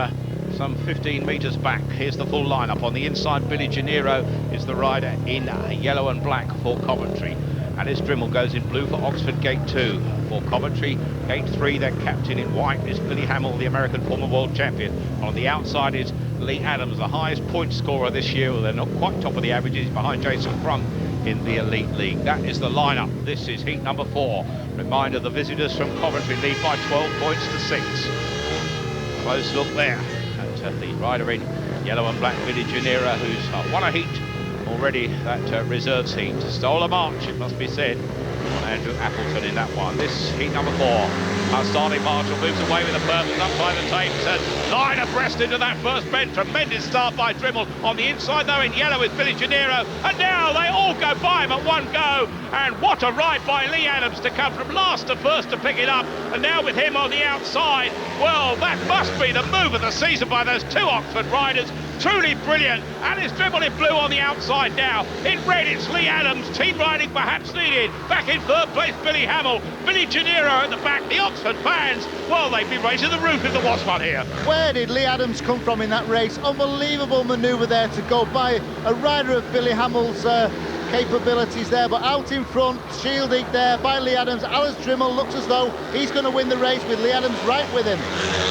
some 15 metres back. Here's the full lineup. On the inside, Billy Gennaro is the rider in yellow and black for Coventry. Alice Drimmel goes in blue for Oxford, gate 2. For Coventry, gate 3, their captain in white is Billy Hamill, the American former world champion. On the outside is Lee Adams, the highest point scorer this year. Well, they're not quite top of the averages, behind Jason Crump in the Elite League. That is the lineup. This is heat number 4. Reminder, the visitors from Coventry lead by 12 points to 6. Close look there at the rider in yellow and black, Billy Gennaro, who's won a heat already, that reserves heat. Stole a march, it must be said, on Andrew Appleton in that one. This heat number 4. Our starting marshal moves away with a purpose up by the tapes and 9 abreast into that first bend. Tremendous start by Drimmel. On the inside though in yellow is Billy Gennaro, and now they all go by him at one go. And what a ride by Lee Adams to come from last to first to pick it up, and now with him on the outside, well, that must be the move of the season by those 2 Oxford riders. truly brilliant. Alice Dribble in blue on the outside now. In red, it's Lee Adams. Team riding perhaps needed. Back in third place, Billy Hamill. Billy Gennaro at the back. The Oxford fans, well, they'd be raising the roof if there was one here. Where did Lee Adams come from in that race? Unbelievable manoeuvre there to go by a rider of Billy Hamill's capabilities there, but out in front, shielding there by Lee Adams. Alice Dribble looks as though he's going to win the race with Lee Adams right with him.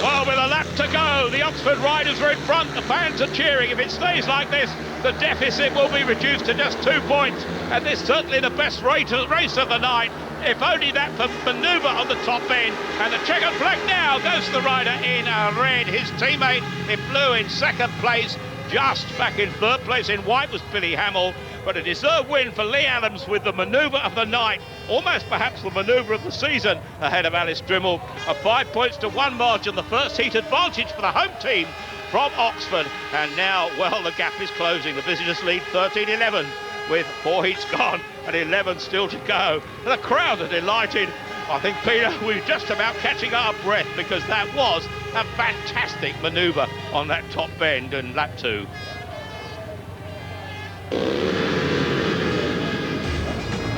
Well, with a lap to go, the Oxford riders are in front. The fans are cheering. If it stays like this, the deficit will be reduced to just 2 points, and this is certainly the best race of the night. If only that for manoeuvre on the top end. And the checkered flag now goes to the rider in red. His teammate in blue in second place. Just back in third place in white was Billy Hamill. But a deserved win for Lee Adams with the manoeuvre of the night, almost perhaps the manoeuvre of the season, ahead of Alice Dribble. A 5 points to 1 margin, the first heat advantage for the home team from Oxford. And now, well, the gap is closing. The visitors lead 13-11 with 4 heats gone and 11 still to go. The crowd are delighted. I think, Peter, we're just about catching our breath because that was a fantastic manoeuvre on that top bend in lap 2.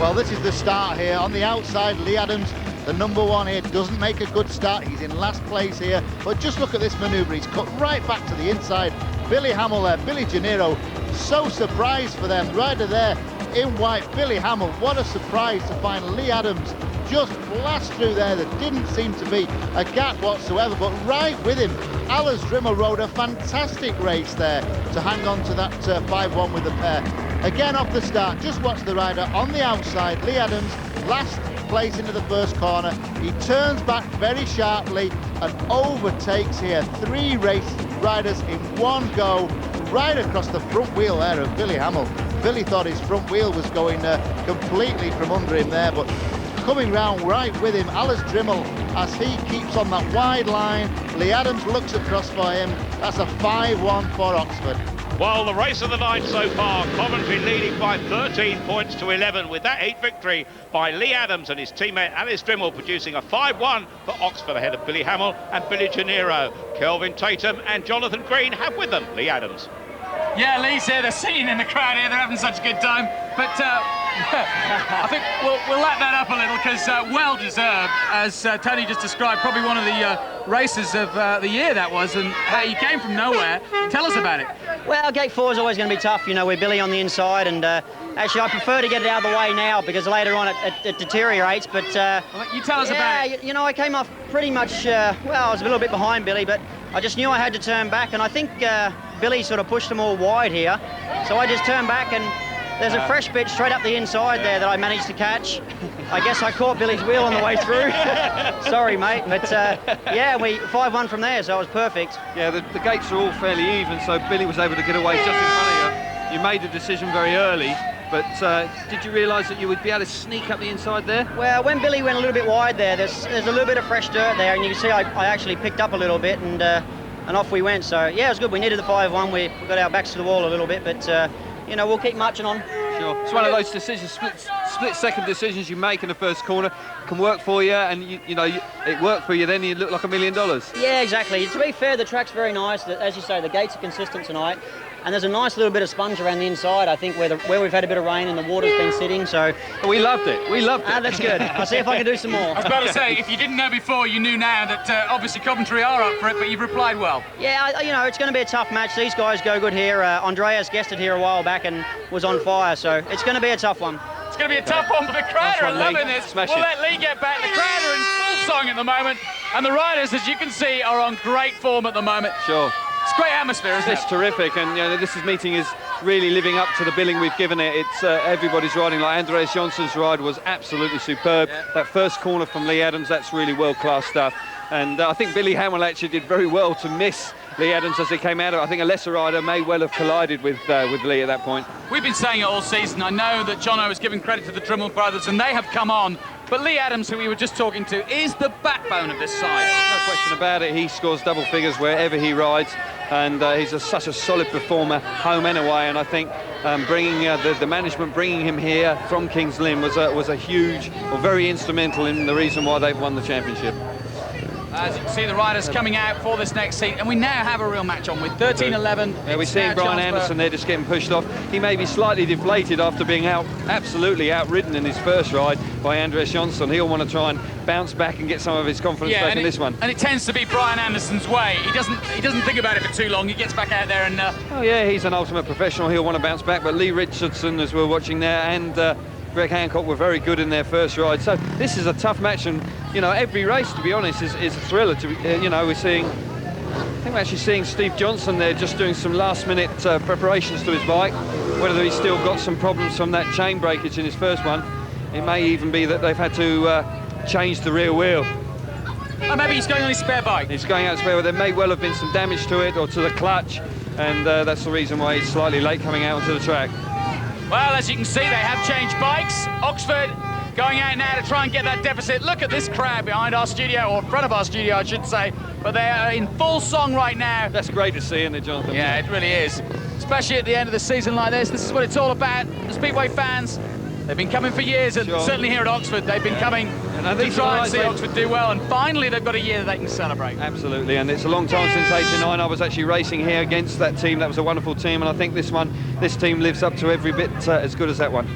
Well, this is the start here. On the outside, Lee Adams, the number 1 here, doesn't make a good start. He's in last place here. But just look at this manoeuvre. He's cut right back to the inside. Billy Hamill there, Billy Gennaro, so surprised for them. Rider there in white, Billy Hamill. What a surprise to find Lee Adams just blast through there. There didn't seem to be a gap whatsoever, but right with him, Alice Dribble rode a fantastic race there to hang on to that 5-1 with the pair. Again off the start, just watch the rider on the outside, Lee Adams, last place into the first corner. He turns back very sharply and overtakes here 3 race riders in one go, right across the front wheel there of Billy Hamill. Billy thought his front wheel was going completely from under him there, but coming round right with him, Alice Dribble, as he keeps on that wide line. Lee Adams looks across for him. That's a 5-1 for Oxford. Well, the race of the night so far, Coventry leading by 13 points to 11 with that heat victory by Lee Adams and his teammate Alice Dribble, producing a 5-1 for Oxford ahead of Billy Hamill and Billy Gennaro. Kelvin Tatum and Jonathan Green have with them Lee Adams. Yeah, Lee's here. They're singing in the crowd here. They're having such a good time. But I think we'll let that up a little because well deserved, as Tony just described, probably one of the races of the year that was, and you came from nowhere. Tell us about it. Well, gate 4 is always going to be tough, you know, with Billy on the inside, and actually I prefer to get it out of the way now because later on it deteriorates, but... well, you tell us about it. You know, I came off pretty much, well, I was a little bit behind Billy, but I just knew I had to turn back, and I think Billy sort of pushed them all wide here, so I just turned back, and there's a fresh bit straight up the inside there that I managed to catch. I guess I caught Billy's wheel on the way through. Sorry, mate, but yeah, we 5-1 from there, so it was perfect. Yeah, the gates are all fairly even, so Billy was able to get away just in front of you. You made the decision very early, but did you realise that you would be able to sneak up the inside there? Well, when Billy went a little bit wide there, there's a little bit of fresh dirt there, and you can see I actually picked up a little bit, and off we went. So yeah, it was good. We needed the 5-1. We got our backs to the wall a little bit, but you know, we'll keep marching on. Sure. It's one of those decisions, split-second decisions you make in the first corner can work for you, and you know it worked for you. Then you look like $1 million. Yeah, exactly. To be fair, the track's very nice. As you say, the gates are consistent tonight. And there's a nice little bit of sponge around the inside, I think, where we've had a bit of rain and the water's been sitting, so... We loved it. We loved it. Ah, that's good. I'll see if I can do some more. I was about to say, if you didn't know before, you knew now that obviously Coventry are up for it, but you've replied well. Yeah, you know, it's going to be a tough match. These guys go good here. Andreas guested here a while back and was on fire, so it's going to be a tough one. It's going to be a tough one for the crowd. I'm loving this. We'll let Lee get back. The crowd are in full song at the moment, and the riders, as you can see, are on great form at the moment. Sure. It's great atmosphere, isn't it? It's terrific, and you know, this meeting is really living up to the billing we've given it. It's everybody's riding. Like Andreas Jonsson's ride was absolutely superb. Yeah. That first corner from Lee Adams, that's really world-class stuff. And I think Billy Hamill actually did very well to miss Lee Adams as they came out of it. I think a lesser rider may well have collided with Lee at that point. We've been saying it all season. I know that Jono was giving credit to the Dribble brothers, and they have come on. But Lee Adams, who we were just talking to, is the backbone of this side. No question about it. He scores double figures wherever he rides, and he's such a solid performer, home and away. And I think bringing the management, bringing him here from King's Lynn was a huge, or very instrumental in the reason why they've won the championship. As you can see, the riders coming out for this next seat, and we now have a real match on with 13-11. Yeah, we're seeing Brian Anderson there just getting pushed off. He may be slightly deflated after being absolutely outridden in his first ride by Andreas Johnson. He'll want to try and bounce back and get some of his confidence back in this one. And it tends to be Brian Anderson's way. He doesn't think about it for too long. He gets back out there and... Oh yeah, he's an ultimate professional. He'll want to bounce back. But Lee Richardson, as we're watching there, and Greg Hancock were very good in their first ride. So this is a tough match, and you know, every race, to be honest, is a thriller. You know, I think we're actually seeing Steve Johnson there just doing some last-minute preparations to his bike. Whether he's still got some problems from that chain breakage in his first one, it may even be that they've had to change the rear wheel. Oh, maybe he's going on his spare bike. He's going out spare, but there may well have been some damage to it or to the clutch, and that's the reason why he's slightly late coming out onto the track. Well, as you can see, they have changed bikes. Oxford going out now to try and get that deficit. Look at this crowd behind our studio, or in front of our studio, I should say. But they are in full song right now. That's great to see, isn't it, Jonathan? Yeah, it really is. Especially at the end of the season like this. This is what it's all about. The Speedway fans, they've been coming for years, and certainly here at Oxford, they've been coming to try and see Oxford do well, and finally they've got a year that they can celebrate. Absolutely, and it's a long time since '89. I was actually racing here against that team. That was a wonderful team, and I think this team lives up to every bit as good as that one.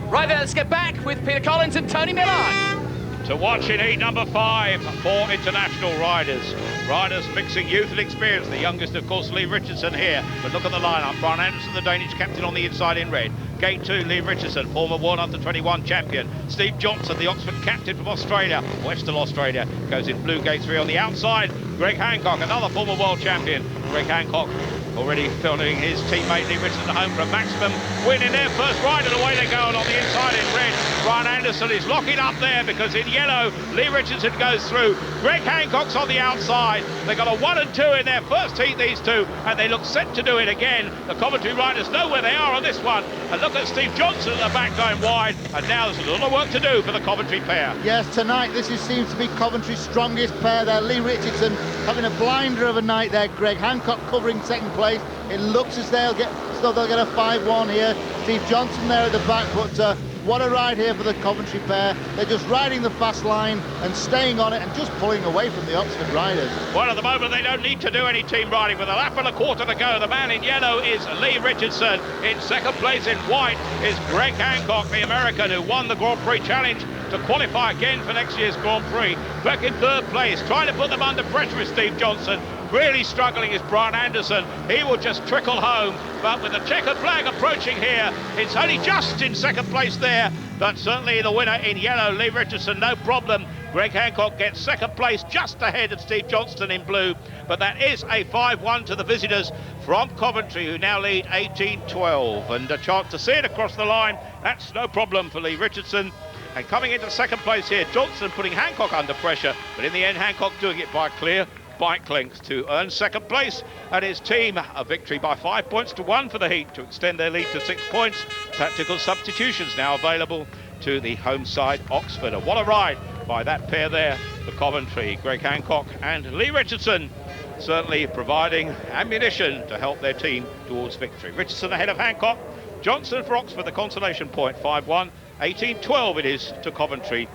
Right there, let's get back with Peter Collins and Tony Millard. To watch in heat number 5, 4 international riders. Riders mixing youth and experience. The youngest, of course, Lee Richardson here. But look at the lineup. Brian Anderson, the Danish captain, on the inside in red. Gate 2, Lee Richardson, former World Under-21 champion. Steve Johnson, the Oxford captain from Australia, Western Australia, goes in blue. Gate 3 on the outside. Greg Hancock, another former world champion. Greg Hancock already filming his teammate Lee Richardson home for a maximum win in their first ride, and away they go. And on the inside in red, Brian Anderson is locking up there, because in yellow, Lee Richardson goes through. Greg Hancock's on the outside. They got a 1 and 2 in their first heat, these two, and they look set to do it again. The Coventry riders know where they are on this one, and look at Steve Johnson at the back going wide, and now there's a lot of work to do for the Coventry pair. Yes, tonight seems to be Coventry's strongest pair there. Lee Richardson having a blinder of a night there. Greg Hancock covering second place. It looks as they'll get a 5-1 here. Steve Johnson there at the back, but what a ride here for the Coventry pair. They're just riding the fast line and staying on it and just pulling away from the Oxford riders. Well, at the moment they don't need to do any team riding. With a lap and a quarter to go, the man in yellow is Lee Richardson. In second place in white is Greg Hancock, the American who won the Grand Prix Challenge to qualify again for next year's Grand Prix. Back in third place, trying to put them under pressure is Steve Johnson. Really struggling is Brian Anderson. He will just trickle home, but with the checkered flag approaching here, it's only just in second place there, but certainly the winner in yellow, Lee Richardson, no problem. Greg Hancock gets second place just ahead of Steve Johnston in blue, but that is a 5-1 to the visitors from Coventry, who now lead 18-12, and a chance to see it across the line. That's no problem for Lee Richardson. And coming into second place here, Johnson putting Hancock under pressure, but in the end Hancock doing it by clear bike length to earn second place, and his team a victory by 5 points to 1 for the heat to extend their lead to 6 points. Tactical substitutions now available to the home side Oxford. And what a ride by that pair there for Coventry, Greg Hancock and Lee Richardson, certainly providing ammunition to help their team towards victory. Richardson ahead of Hancock. Johnson for Oxford, the consolation point, 5-1. 18-12 it is to Coventry,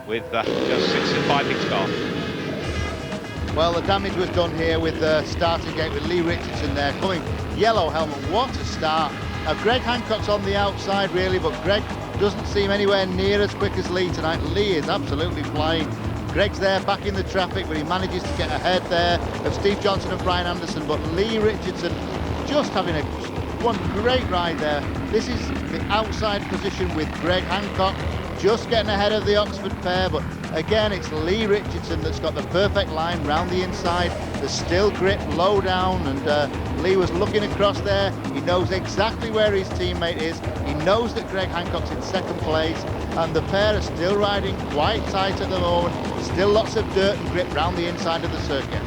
with just 6 and 5 each car. Well, the damage was done here with the starting gate with Lee Richardson there coming. Yellow helmet, what a start. Now, Greg Hancock's on the outside really, but Greg doesn't seem anywhere near as quick as Lee tonight. Lee is absolutely flying. Greg's there back in the traffic, but he manages to get ahead there of Steve Johnson and Brian Anderson. But Lee Richardson just having one great ride there. This is the outside position with Greg Hancock just getting ahead of the Oxford pair, but again it's Lee Richardson that's got the perfect line round the inside. There's still grip low down, and Lee was looking across there. He knows exactly where his teammate is. He knows that Greg Hancock's in second place, and the pair are still riding quite tight at the moment. Still lots of dirt and grip round the inside of the circuit.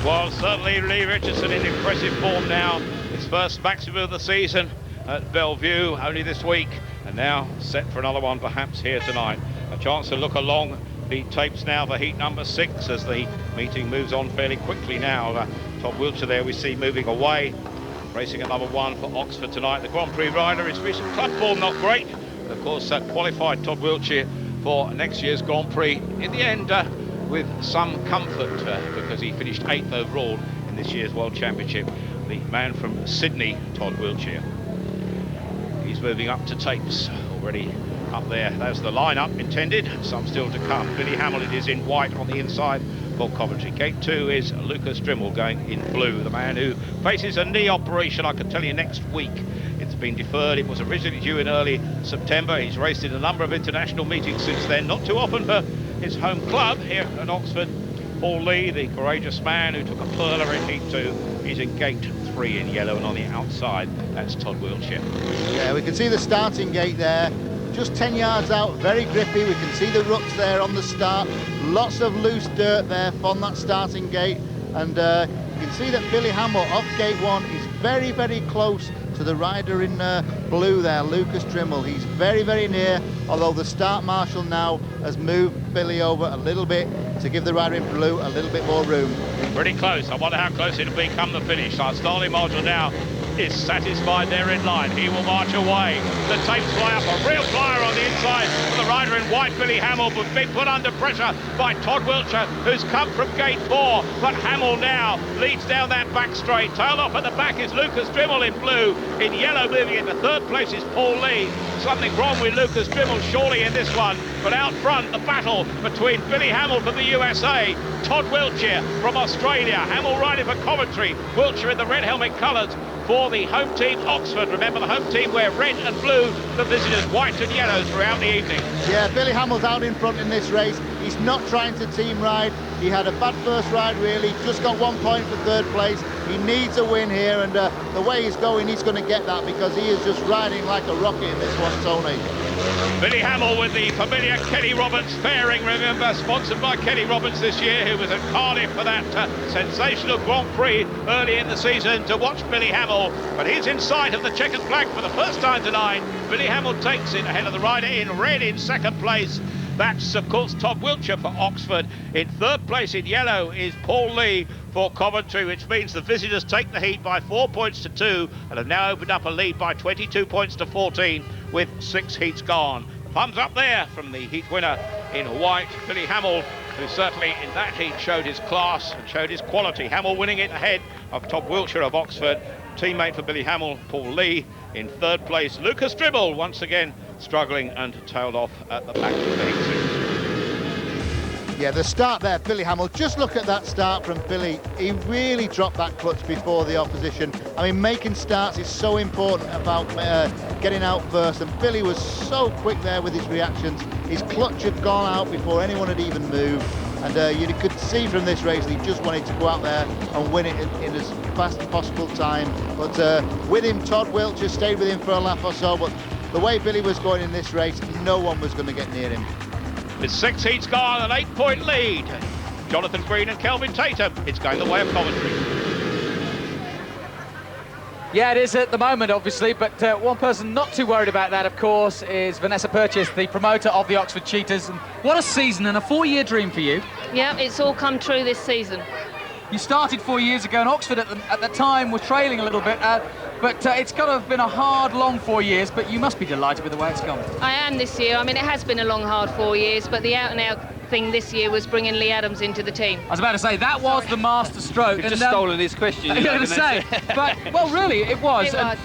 Well, certainly Lee Richardson in impressive form now. His first maximum of the season at Bellevue only this week, and now set for another one perhaps here tonight. A chance to look along the tapes now for heat number 6 as the meeting moves on fairly quickly now. Todd Wiltshire there we see moving away, racing at number 1 for Oxford tonight. The Grand Prix rider, his recent club form not great. Of course, qualified Todd Wiltshire for next year's Grand Prix. In the end, with some comfort because he finished 8th overall in this year's World Championship. The man from Sydney, Todd Wiltshire. He's moving up to tapes, already up there. There's the lineup intended, some still to come. Billy Hamilton is in white on the inside for Coventry. Gate 2 is Lucas Drimmel going in blue, the man who faces a knee operation, I can tell you, next week. It's been deferred. It was originally due in early September. He's raced in a number of international meetings since then, not too often for his home club here at Oxford. Paul Lee, the courageous man who took a pearler in Heat 2, he's in gate 3 in yellow, and on the outside, that's Todd Wiltshire. Yeah, we can see the starting gate there, just 10 yards out, very grippy. We can see the ruts there on the start, lots of loose dirt there from that starting gate, and you can see that Billy Hamill off gate 1 is very, very close to the rider in blue there, Lucas Drimmel. He's very, very near, although the start marshal now has moved Billy over a little bit to give the rider in blue a little bit more room. Pretty close. I wonder how close it'll be come the finish. Our starting marshal now is satisfied they're in line. He will march away. The tapes fly up, a real flyer on the inside for the rider in white, Billy Hamill, but being put under pressure by Todd Wiltshire, who's come from gate 4. But Hamill now leads down that back straight. Tailed off at the back is Lucas Drimmel in blue. In yellow, moving into 3rd place is Paul Lee. Something wrong with Lucas Drimmel surely in this one. But out front, the battle between Billy Hamill from the USA, Todd Wiltshire from Australia. Hamill riding for Coventry, Wiltshire in the red helmet colours for the home team Oxford. Remember, the home team wear red and blue, the visitors white and yellow throughout the evening. Yeah, Billy Hamill's out in front in this race. He's not trying to team ride. He had a bad first ride, really. Just got 1 point for 3rd place. He needs a win here, and the way he's going, he's going to get that because he is just riding like a rocket in this one, Tony. Billy Hamill with the familiar Kenny Roberts fairing, remember, sponsored by Kenny Roberts this year, who was at Cardiff for that sensational Grand Prix early in the season to watch Billy Hamill. But he's in sight of the checkered flag for the first time tonight. Billy Hamill takes it ahead of the rider in red in 2nd place. That's, of course, Todd Wiltshire for Oxford. In 3rd place in yellow is Paul Lee for Coventry, which means the visitors take the heat by 4 points to 2 and have now opened up a lead by 22 points to 14 with 6 heats gone. Thumbs up there from the heat winner in white, Billy Hamill, who certainly in that heat showed his class and showed his quality. Hamill winning it ahead of Todd Wiltshire of Oxford. Teammate for Billy Hamill, Paul Lee. In 3rd place, Lucas Drimmel, once again struggling and tailed off at the back of the heat. Yeah, the start there, Billy Hamill, just look at that start from Billy. He really dropped that clutch before the opposition. I mean, making starts is so important about getting out first, and Billy was so quick there with his reactions. His clutch had gone out before anyone had even moved, and you could see from this race that he just wanted to go out there and win it in as fast as possible time. But with him, Todd Wiltshire stayed with him for a lap or so, but the way Billy was going in this race, no one was going to get near him. With 6 heats gone, an 8-point lead. Jonathan Green and Kelvin Tatum. It's going the way of Coventry. Yeah, it is at the moment, obviously, but one person not too worried about that, of course, is Vanessa Purchase, the promoter of the Oxford Cheetahs. And what a season and a 4-year dream for you. Yeah, it's all come true this season. You started 4 years ago, and Oxford at the time were trailing a little bit, but it's kind of been a hard, long 4 years, but you must be delighted with the way it's gone. I am this year. I mean, it has been a long, hard 4 years, but the out-and-out thing this year was bringing Lee Adams into the team. I was about to say, that was the master stroke. You've just stolen his question. I was going to say, but, well, really, it was. And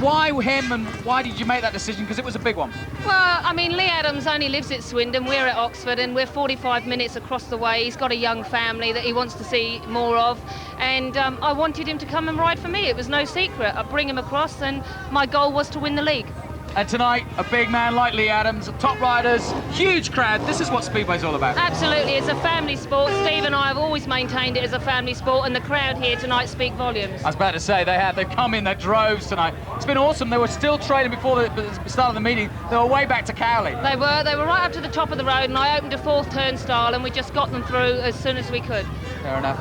why him, and why did you make that decision? Because it was a big one. Well, I mean, Lee Adams only lives at Swindon. We're at Oxford, and we're 45 minutes across the way. He's got a young family that he wants to see more of, and I wanted him to come and ride for me. It was no secret. I'd bring him across, and my goal was to win the league. And tonight, a big man like Lee Adams, top riders, huge crowd. This is what Speedway's all about. Absolutely, it's a family sport. Steve and I have always maintained it as a family sport, and the crowd here tonight speak volumes. I was about to say, they've come in their droves tonight. It's been awesome. They were still training before the start of the meeting. They were way back to Cowley. They were right up to the top of the road, and I opened a 4th turnstile, and we just got them through as soon as we could. Fair enough.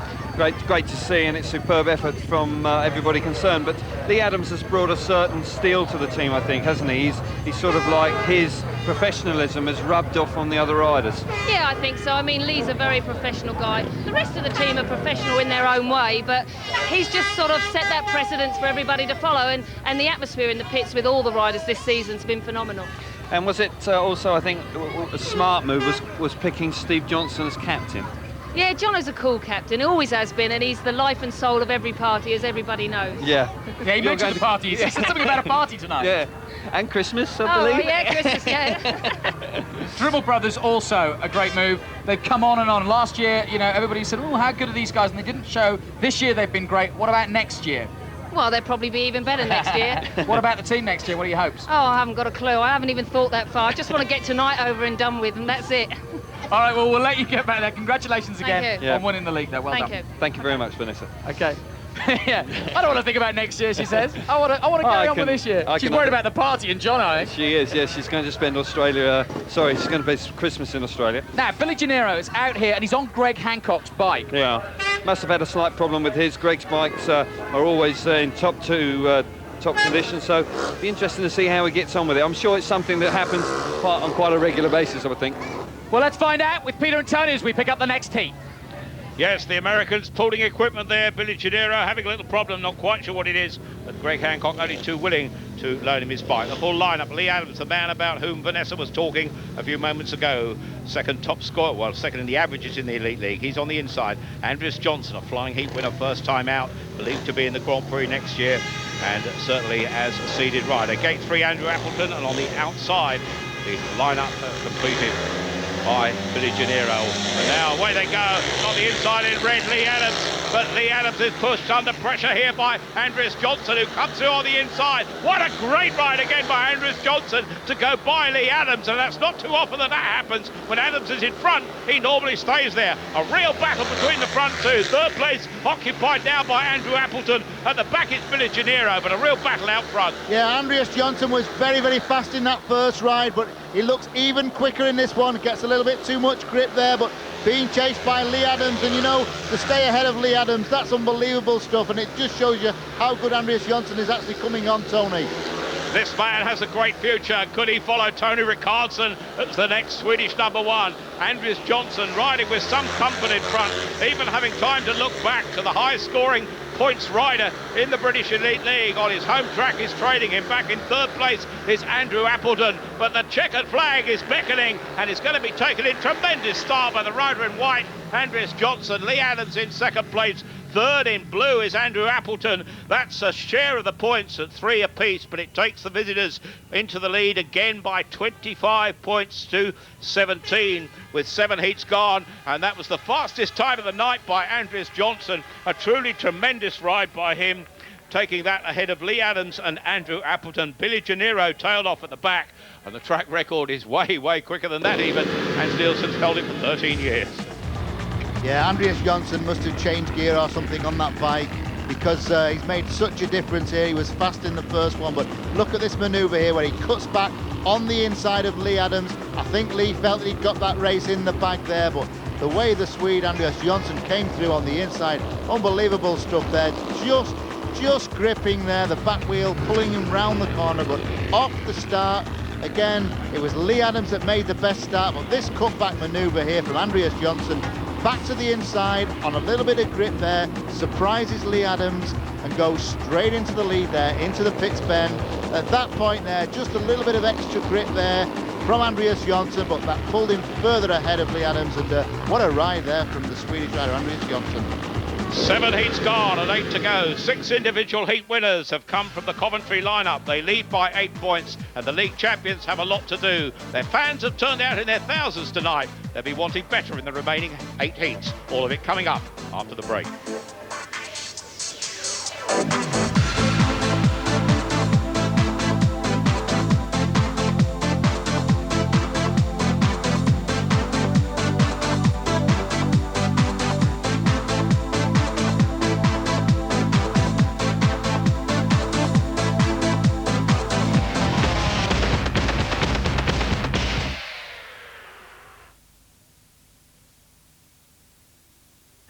Great to see, and it's superb effort from everybody concerned. But Lee Adams has brought a certain steel to the team, I think, hasn't he? He's sort of like his professionalism has rubbed off on the other riders. Yeah, I think so. I mean, Lee's a very professional guy. The rest of the team are professional in their own way, but he's just sort of set that precedence for everybody to follow, and the atmosphere in the pits with all the riders this season's been phenomenal. And was it also, I think, a smart move was picking Steve Johnson as captain? Yeah, Jono's a cool captain, he always has been, and he's the life and soul of every party, as everybody knows. Yeah. Yeah, he mentioned the party. He said something about a party tonight. Yeah, and Christmas, I Oh, believe. yeah, Christmas, yeah. Dribble Brothers also a great move. They've come on and on. Last year, you know, everybody said, oh, how good are these guys? And they didn't show. This year they've been great. What about next year? Well, they'll probably be even better next year. What about the team next year? What are your hopes? Oh, I haven't got a clue. I haven't even thought that far. I just want to get tonight over and done with, and that's it. All right, well, we'll let you get back there. Congratulations again you. on winning the league, though. Well Thank done. you. Thank you very much, Vanessa. Okay. Yeah, I don't want to think about next year, she says. I want to carry on with this year. She's worried about the party and John, I think. She is, yes. She's going to spend she's going to spend Christmas in Australia. Now, Billy Gennaro is out here and he's on Greg Hancock's bike. Yeah. Must have had a slight problem with his. Greg's bikes are always in top condition, so it'll be interesting to see how he gets on with it. I'm sure it's something that happens on quite a regular basis, I would think. Well, let's find out with Peter and Tony as we pick up the next heat. Yes, the Americans pulling equipment there. Billy Gennaro having a little problem, not quite sure what it is, but Greg Hancock only too willing to loan him his bike. The full lineup: Lee Adams, the man about whom Vanessa was talking a few moments ago. Second top scorer, well, second in the averages in the Elite League. He's on the inside. Andreas Johnson, a flying heat winner, first time out, believed to be in the Grand Prix next year, and certainly as a seeded rider. Gate 3, Andrew Appleton, and on the outside, the lineup completed by Billy Gennaro. And now away they go on the inside in red, Lee Adams, but Lee Adams is pushed under pressure here by Andreas Johnson, who comes through on the inside. What a great ride again by Andreas Johnson to go by Lee Adams, and that's not too often that happens. When Adams is in front, he normally stays there. A real battle between the front two. Third place occupied now by Andrew Appleton. At the back it's Billy Gennaro, but a real battle out front. Yeah, Andreas Johnson was very, very fast in that first ride, but he looks even quicker in this one. Gets a little bit too much grip there, but being chased by Lee Adams, and you know, to stay ahead of Lee Adams, that's unbelievable stuff, and it just shows you how good Andreas Johnson is actually coming on, Tony. This man has a great future. Could he follow Tony Rickardsson as the next Swedish #1? Andreas Johnson riding with some comfort in front, even having time to look back to the high-scoring points rider in the British Elite League. On his home track is trading him. Back in third place is Andrew Appleton, but the checkered flag is beckoning and it's going to be taken in tremendous style by the rider in white, Andreas Johnson. Lee Adams in second place. Third in blue is Andrew Appleton. That's a share of the points at 3 apiece, but it takes the visitors into the lead again by 25 points to 17 with 7 heats gone, and that was the fastest time of the night by Andreas Johnson. A truly tremendous ride by him, taking that ahead of Lee Adams and Andrew Appleton. Billy Gennaro tailed off at the back, and the track record is way, way quicker than that even. Hans Nielsen's held it for 13 years. Yeah, Andreas Johnson must have changed gear or something on that bike, because he's made such a difference here. He was fast in the first one, but look at this manoeuvre here where he cuts back on the inside of Lee Adams. I think Lee felt that he'd got that race in the bag there, but the way the Swede Andreas Johnson came through on the inside, unbelievable stuff there. Just gripping there, the back wheel, pulling him round the corner, but off the start. Again, it was Lee Adams that made the best start, but this cutback manoeuvre here from Andreas Johnson, back to the inside on a little bit of grip there, surprises Lee Adams and goes straight into the lead there, into the pits bend. At that point there, just a little bit of extra grip there from Andreas Johnson, but that pulled him further ahead of Lee Adams, and what a ride there from the Swedish rider Andreas Johnson. 7 heats gone and 8 to go. 6 individual heat winners have come from the Coventry lineup. They lead by 8 points, and the league champions have a lot to do. Their fans have turned out in their thousands tonight. They'll be wanting better in the remaining 8 heats. All of it coming up after the break.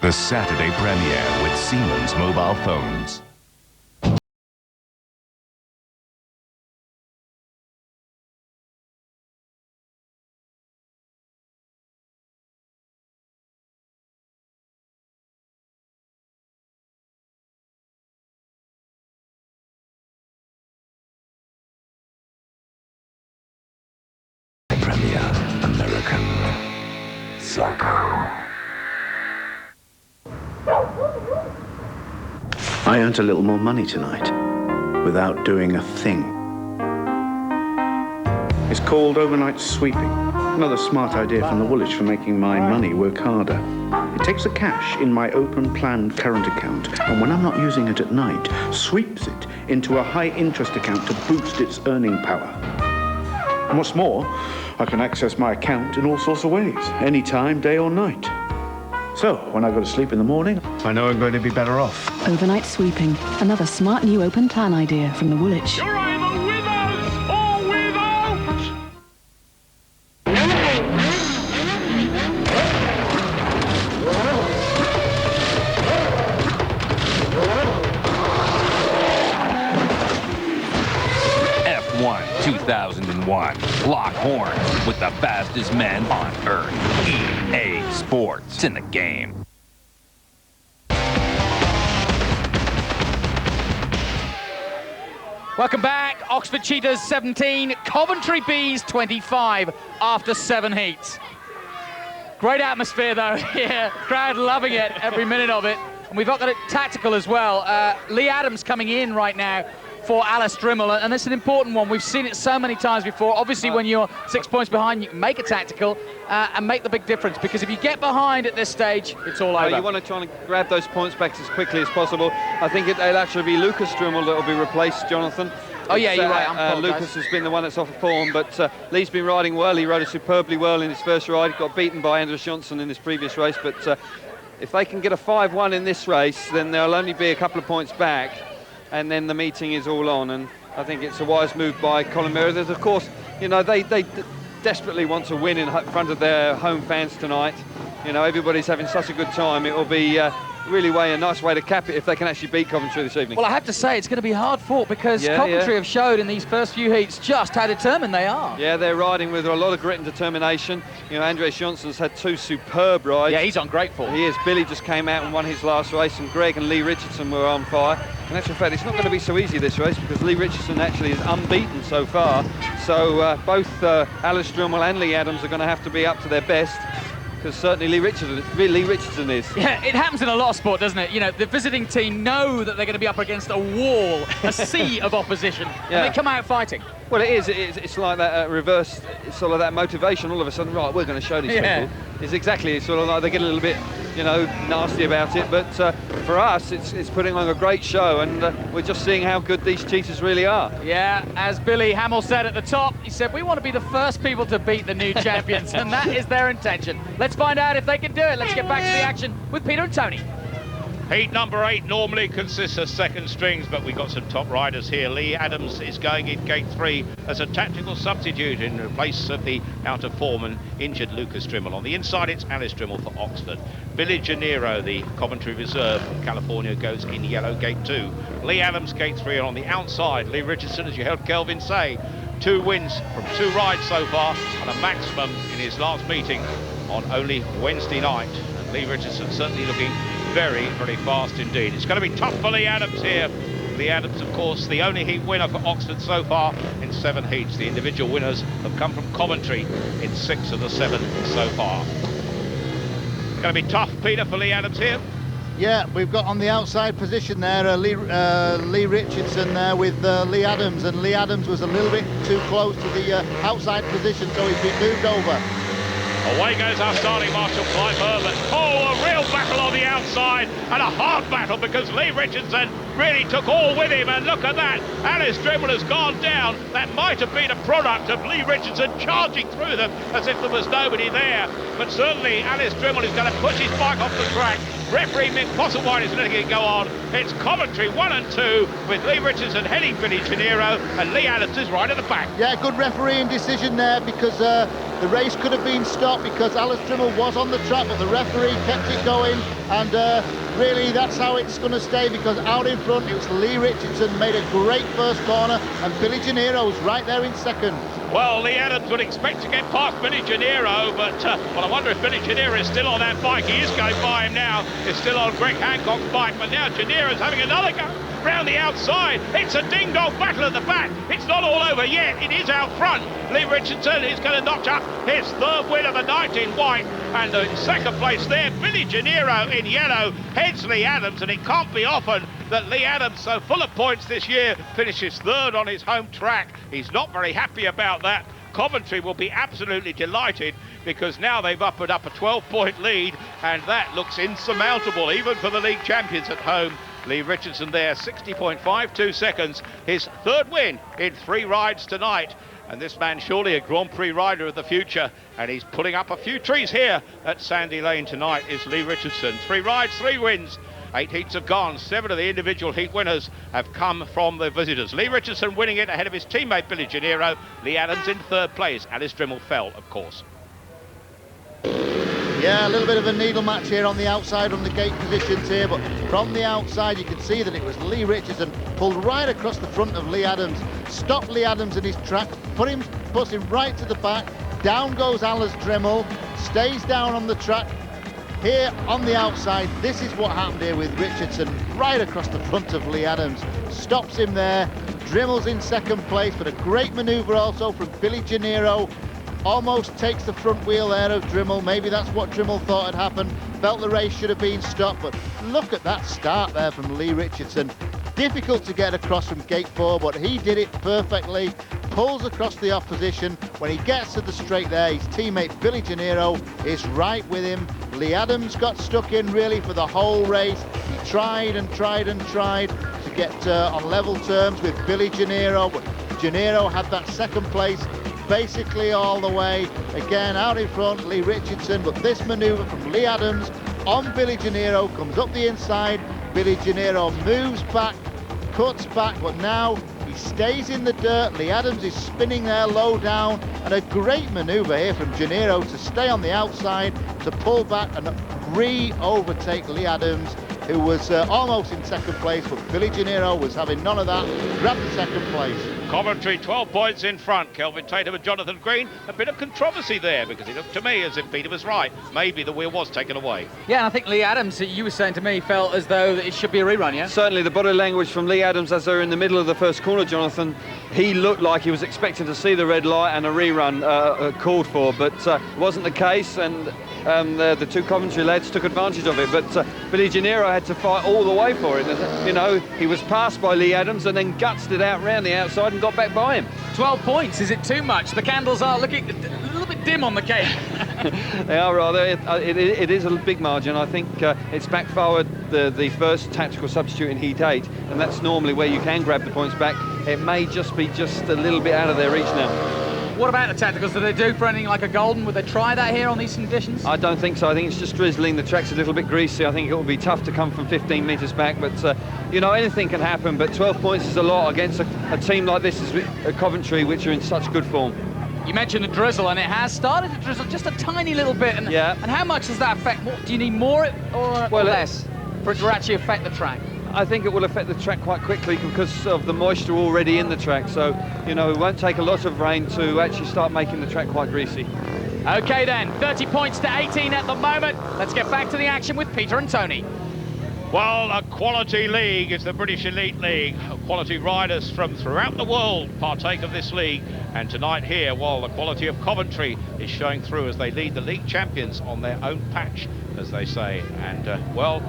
The Saturday premiere with Siemens mobile phones. I earned a little more money tonight, without doing a thing. It's called overnight sweeping. Another smart idea from the Woolwich for making my money work harder. It takes the cash in my open planned current account, and when I'm not using it at night, sweeps it into a high interest account to boost its earning power. And what's more, I can access my account in all sorts of ways, anytime, day or night. So, when I go to sleep in the morning, I know I'm going to be better off. Overnight sweeping. Another smart new open plan idea from the Woolwich. You're either with us or without! F1 2001. Lock horns with the fastest men on Earth. EA Sports. It's in the game. Welcome back. Oxford Cheetahs 17, Coventry Bees 25 after 7 heats. Great atmosphere though here. Crowd loving it, every minute of it. And we've got it tactical as well. Lee Adams coming in right now for Alice Drimmel, and it's an important one. We've seen it so many times before. Obviously, when you're 6 points behind, you can make a tactical and make the big difference, because if you get behind at this stage, it's all over. You want to try and grab those points back as quickly as possible. I think it'll actually be Lucas Drimmel that will be replaced, Jonathan. Oh, yeah, you're right. Lucas has been the one that's off of form, but Lee's been riding well. He rode superbly well in his first ride. He got beaten by Anders Johnson in his previous race, but if they can get a 5-1 in this race, then they'll only be a couple of points back, and then the meeting is all on. And I think it's a wise move by Colin Meredith. Of course, you know, they desperately want to win in front of their home fans tonight. You know, everybody's having such a good time. It will be really a nice way to cap it if they can actually beat Coventry this evening. Well, I have to say, it's going to be hard fought, because Coventry have showed in these first few heats just how determined they are. Yeah, they're riding with a lot of grit and determination. You know, Andres Johnson's had 2 superb rides. Yeah, he's on great form. He is. Billy just came out and won his last race, and Greg and Lee Richardson were on fire. In actual fact, it's not going to be so easy this race, because Lee Richardson actually is unbeaten so far. So both Alice Drimmel and Lee Adams are going to have to be up to their best, because certainly Lee Richardson is. Yeah, it happens in a lot of sport, doesn't it? You know, the visiting team know that they're going to be up against a wall, a sea of opposition, and they come out fighting. Well, it is. It's like that reverse, it's sort of that motivation. All of a sudden, right, we're going to show these people. It's exactly, it's sort of like they get a little bit, you know, nasty about it. But for us, it's putting on a great show, and we're just seeing how good these cheetahs really are. Yeah, as Billy Hamill said at the top, he said, we want to be the first people to beat the new champions, and that is their intention. Let's find out if they can do it. Let's get back to the action with Peter and Tony. Heat number 8 normally consists of second strings, but we've got some top riders here. Lee Adams is going in gate 3 as a tactical substitute in place of the out of form and injured Lucas Drimmel. On the inside, it's Alice Drimmel for Oxford. Billy Gennaro, the Coventry reserve from California, goes in yellow gate 2. Lee Adams gate 3, and on the outside, Lee Richardson, as you heard Kelvin say, 2 wins from 2 rides so far, and a maximum in his last meeting on only Wednesday night. And Lee Richardson certainly looking very, very fast indeed. It's going to be tough for Lee Adams here. Lee Adams, of course, the only heat winner for Oxford so far in 7 heats. The individual winners have come from Coventry in 6 of the 7 so far. It's going to be tough, Peter, for Lee Adams here. Yeah, we've got on the outside position there Lee Richardson there with Lee Adams, and Lee Adams was a little bit too close to the outside position, so he's been moved over. Away goes our starting marshal, Clive Herbert. Oh, a real battle on the outside, and a hard battle, because Lee Richardson really took all with him, and look at that. Alice Drimmel has gone down. That might have been a product of Lee Richardson charging through them as if there was nobody there. But certainly Alice Drimmel is going to push his bike off the track. Referee Mick Postlewhite is letting it go on. It's Coventry 1 and 2 with Lee Richardson heading Billy Gennaro, and Lee Adams is right at the back. Yeah, good refereeing decision there, because the race could have been stopped because Alice Drimmel was on the track, but the referee kept it going, and really that's how it's going to stay, because out in front it was Lee Richardson, made a great first corner, and Billy Gennaro was right there in second. Well, Lee Adams would expect to get past Billy Gennaro, but well, I wonder if Billy Gennaro is still on that bike. He is going by him now. He's still on Greg Hancock's bike, but now Gennaro's having another go round the outside. It's a ding-dong battle at the back. It's not all over yet. It is out front. Lee Richardson is going to notch up his third win of the night in white, and in second place there, Billy Gennaro in yellow heads Lee Adams, and it can't be often that Lee Adams, so full of points this year, finishes third on his home track. He's not very happy about that. Coventry will be absolutely delighted because now they've up a 12-point lead, and that looks insurmountable even for the league champions at home. Lee Richardson there, 60.52 seconds, his third win in 3 rides tonight. And this man surely a Grand Prix rider of the future, and he's pulling up a few trees here at Sandy Lane tonight is Lee Richardson. 3 rides, 3 wins. 8 heats have gone. 7 of the individual heat winners have come from the visitors. Lee Richardson winning it ahead of his teammate Billy Gennaro. Lee Adams in third place. Alice Drimmel fell, of course. Yeah, a little bit of a needle match here on the outside on the gate positions here, but from the outside you can see that it was Lee Richardson pulled right across the front of Lee Adams, stopped Lee Adams in his track, puts him right to the back. Down goes Alice Drimmel, stays down on the track. Here on the outside, this is what happened here with Richardson, right across the front of Lee Adams. Stops him there. Drimmel's in second place, but a great manoeuvre also from Billy Gennaro. Almost takes the front wheel there of Drimmel. Maybe that's what Drimmel thought had happened. Felt the race should have been stopped, but look at that start there from Lee Richardson. Difficult to get across from gate 4, but he did it perfectly. Pulls across the opposition. When he gets to the straight there, his teammate Billy Gennaro is right with him. Lee Adams got stuck in really for the whole race. He tried and tried and tried to get on level terms with Billy Gennaro, but Gennaro had that second place basically all the way. Again, out in front, Lee Richardson, but this manoeuvre from Lee Adams on Billy Gennaro comes up the inside. Billy Gennaro moves back, cuts back, but now he stays in the dirt. Lee Adams is spinning there low down, and a great manoeuvre here from Gennaro to stay on the outside, to pull back and re-overtake Lee Adams, who was almost in second place, but Billy Gennaro was having none of that, grabbed the second place. Coventry 12 points in front. Kelvin Tatum and Jonathan Green. A bit of controversy there because it looked to me as if Peter was right. Maybe the wheel was taken away. Yeah, and I think Lee Adams, you were saying to me, felt as though it should be a rerun, yeah? Certainly the body language from Lee Adams as they're in the middle of the first corner, Jonathan, he looked like he was expecting to see the red light and a rerun called for, but it wasn't the case, and the 2 Coventry lads took advantage of it, but Billy Gennaro had to fight all the way for it. You know, he was passed by Lee Adams and then gutsed it out round the outside and got back by him. 12 points, is it too much? The candles are looking a little bit dim on the cake. They are rather. It is a big margin. I think it's backfired the first tactical substitute in Heat 8, and that's normally where you can grab the points back. It may just be a little bit out of their reach now. What about the tacticals? Do they do for anything like a golden? Would they try that here on these conditions? I don't think so. I think it's just drizzling. The track's a little bit greasy. I think it will be tough to come from 15 metres back, but you know, anything can happen. But 12 points is a lot against a team like this as Coventry, which are in such good form. You mentioned the drizzle, and it has started to drizzle just a tiny little bit. And, yeah. And how much does that affect? Do you need more or less for it to actually affect the track? I think it will affect the track quite quickly because of the moisture already in the track. So, you know, it won't take a lot of rain to actually start making the track quite greasy. OK then, 30 points to 18 at the moment. Let's get back to the action with Peter and Tony. Well, a quality league is the British Elite League. Quality riders from throughout the world partake of this league. And tonight here, well, the quality of Coventry is showing through as they lead the league champions on their own patch, as they say. And, well,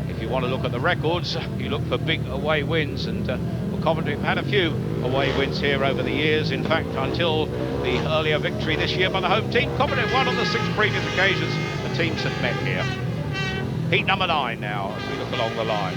if you want to look at the records, you look for big away wins. And well, Coventry have had a few away wins here over the years. In fact, until the earlier victory this year by the home team, Coventry won on the 6 previous occasions the teams had met here. Heat number 9 now, as we look along the line.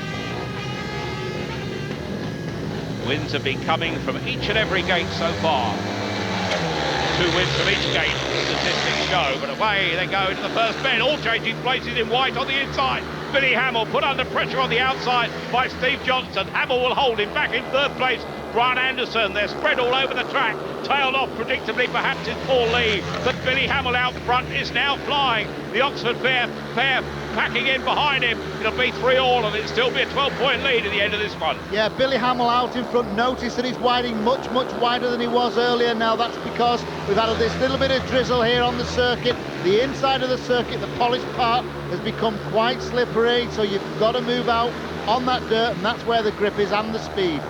Wins have been coming from each and every gate so far. 2 wins from each gate, statistics show, but away they go into the first bend, all changing places in white on the inside. Billy Hamill put under pressure on the outside by Steve Johnson. Hamill will hold him back in third place. Brian Anderson, they're spread all over the track. Tailed off predictably, perhaps it's Paul Lee. But Billy Hamill out front is now flying. The Oxford pair packing in behind him. It'll be 3-all, and it'll still be a 12-point lead at the end of this one. Yeah, Billy Hamill out in front. Notice that he's widening much wider than he was earlier. Now that's because we've had this little bit of drizzle here on the circuit. The inside of the circuit, the polished part, has become quite slippery, so you've got to move out on that dirt, and that's where the grip is and the speed.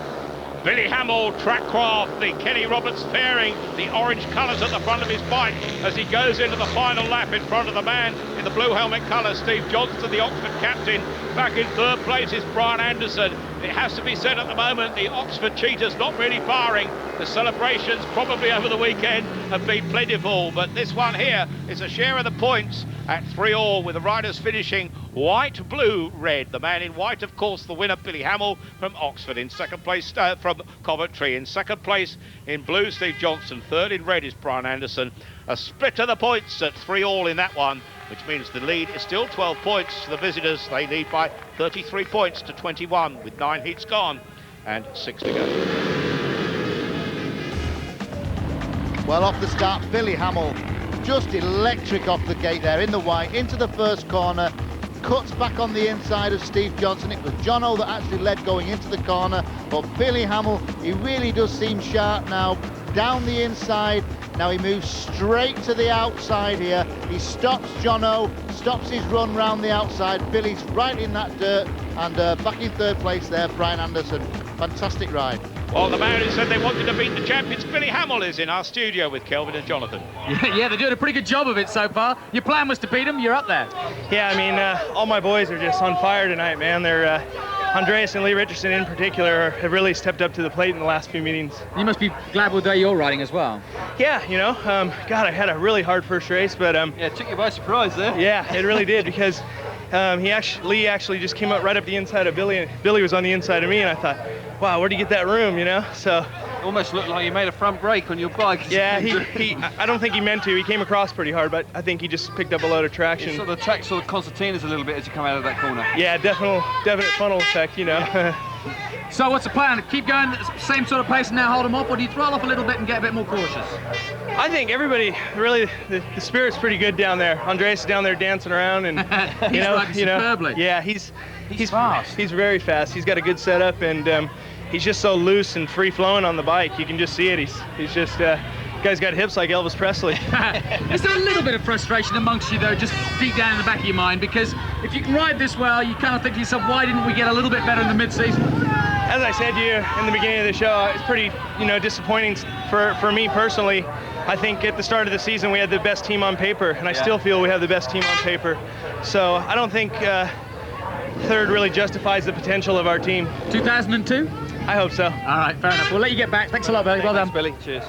Billy Hamill, Trackcraft, the Kenny Roberts fairing the orange colours at the front of his bike as he goes into the final lap in front of the man in the blue helmet colours, Steve Johnson, the Oxford captain. Back in third place is Brian Anderson. It has to be said at the moment, the Oxford Cheetahs not really firing. The celebrations probably over the weekend have been plentiful, but this one here is a share of the points at 3-all, with the riders finishing white, blue, red. The man in white, of course, the winner, Billy Hamill from Oxford. In second place from Coventry. In second place in blue, Steve Johnson. Third in red is Brian Anderson. A split of the points at 3-all in that one, which means the lead is still 12 points to the visitors. They lead by 33 points to 21 with 9 heats gone and 6 to go. Well, off the start, Billy Hamill, just electric off the gate there in the white, into the first corner, cuts back on the inside of Steve Johnson. It was Jono that actually led going into the corner, but Billy Hamill, he really does seem sharp now, down the inside. Now he moves straight to the outside here. He stops Jono, stops his run round the outside. Billy's right in that dirt, and back in third place there, Brian Anderson. Fantastic ride. Well, the man who said they wanted to beat the champions, Billy Hamill, is in our studio with Kelvin and Jonathan. Yeah, they're doing a pretty good job of it so far. Your plan was to beat them, you're up there. Yeah, I mean, all my boys are just on fire tonight, man. They're Andreas and Lee Richardson in particular have really stepped up to the plate in the last few meetings. You must be glad with the way you're riding as well. Yeah, you know, God, I had a really hard first race, but yeah, it took you by surprise there. Yeah, it really did, because Lee actually just came up right up the inside of Billy, and Billy was on the inside of me, and I thought, wow, where'd he get that room, you know? So it almost looked like you made a front brake on your bike. Yeah, I don't think he meant to. He came across pretty hard, but I think he just picked up a load of traction. So the track sort of concertinas a little bit as you come out of that corner. Yeah, definite funnel effect, you know. So what's the plan? Keep going same sort of pace and now hold them up, or do you throttle off a little bit and get a bit more cautious? I think everybody really, the spirit's pretty good down there. Andreas is down there dancing around, and he's riding superbly. Yeah, he's fast. He's very fast. He's got a good setup, and he's just so loose and free flowing on the bike. You can just see it. He's just guy's got hips like Elvis Presley. Is there a little bit of frustration amongst you though, just deep down in the back of your mind? Because if you can ride this well, you kind of think to yourself, why didn't we get a little bit better in the mid-season? As I said to you in the beginning of the show, it's pretty, disappointing for me personally. I think at the start of the season we had the best team on paper, and I still feel we have the best team on paper. So I don't think third really justifies the potential of our team. 2002? I hope so. All right, fair enough. We'll let you get back. Thanks a lot, Billy. Well done. Thanks, Billy. Cheers.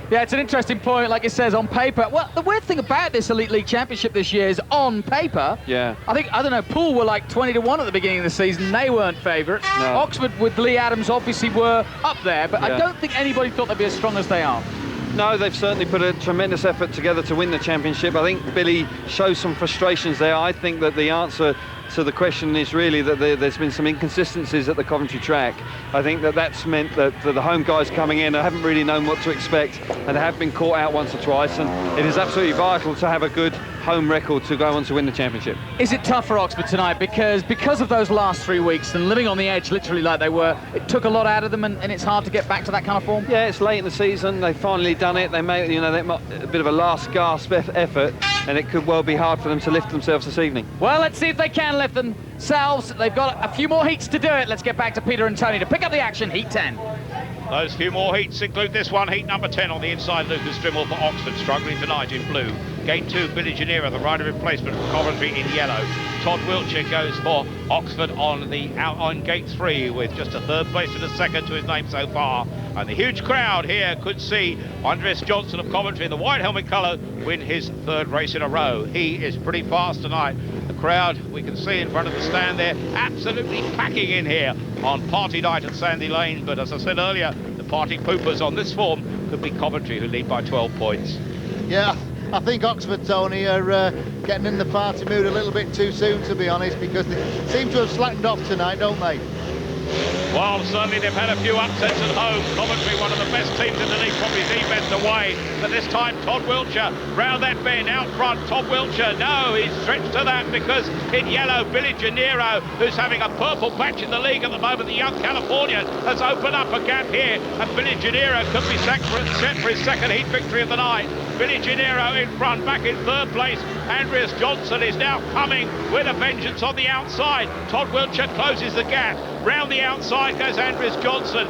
Yeah, it's an interesting point, like it says, on paper. Well, the weird thing about this Elite League Championship this year is on paper. Yeah. I don't know, Poole were like 20-1 at the beginning of the season. They weren't favourites. No. Oxford with Lee Adams obviously were up there, but Yeah. I don't think anybody thought they'd be as strong as they are. No, they've certainly put a tremendous effort together to win the championship. I think Billy shows some frustrations there. I think that the answer to the question is really that there's been some inconsistencies at the Coventry track. I think that's meant that the home guys coming in haven't really known what to expect, and they have been caught out once or twice, and it is absolutely vital to have a good home record to go on to win the championship. Is it tough for Oxford tonight because of those last 3 weeks and living on the edge literally like they were? It took a lot out of them, and it's hard to get back to that kind of form? Yeah, it's late in the season. They've finally done it. They made a bit of a last gasp effort, and it could well be hard for them to lift themselves this evening. Well, let's see if they can lift themselves. They've got a few more heats to do it. Let's get back to Peter and Tony to pick up the action. Heat 10. Those few more heats include this one, heat number 10 on the inside. Lucas Drimmel for Oxford, struggling tonight in blue. Gate 2, Billy Genera, the rider replacement for Coventry, in yellow. Todd Wiltshire goes for Oxford on gate 3 with just a third place and a second to his name so far. And the huge crowd here could see Andreas Johnson of Coventry in the white helmet colour win his third race in a row. He is pretty fast tonight. The crowd, we can see in front of the stand there, absolutely packing in here on party night at Sandy Lane. But as I said earlier, the party poopers on this form could be Coventry, who lead by 12 points. Yeah, I think Oxford, Tony, are getting in the party mood a little bit too soon, to be honest, because they seem to have slackened off tonight, don't they? Well, certainly they've had a few upsets at home. Coventry, one of the best teams in the league, probably the best away. But this time, Todd Wiltshire round that bend, out front. Todd Wiltshire, no, he's stretched to that because in yellow, Billy Gennaro, who's having a purple patch in the league at the moment, the young Californian, has opened up a gap here. And Billy Gennaro could be set for his second heat victory of the night. Billy Gennaro in front, back in third place. Andreas Johnson is now coming with a vengeance on the outside. Todd Wiltshire closes the gap. Round the outside goes Andreas Johnson.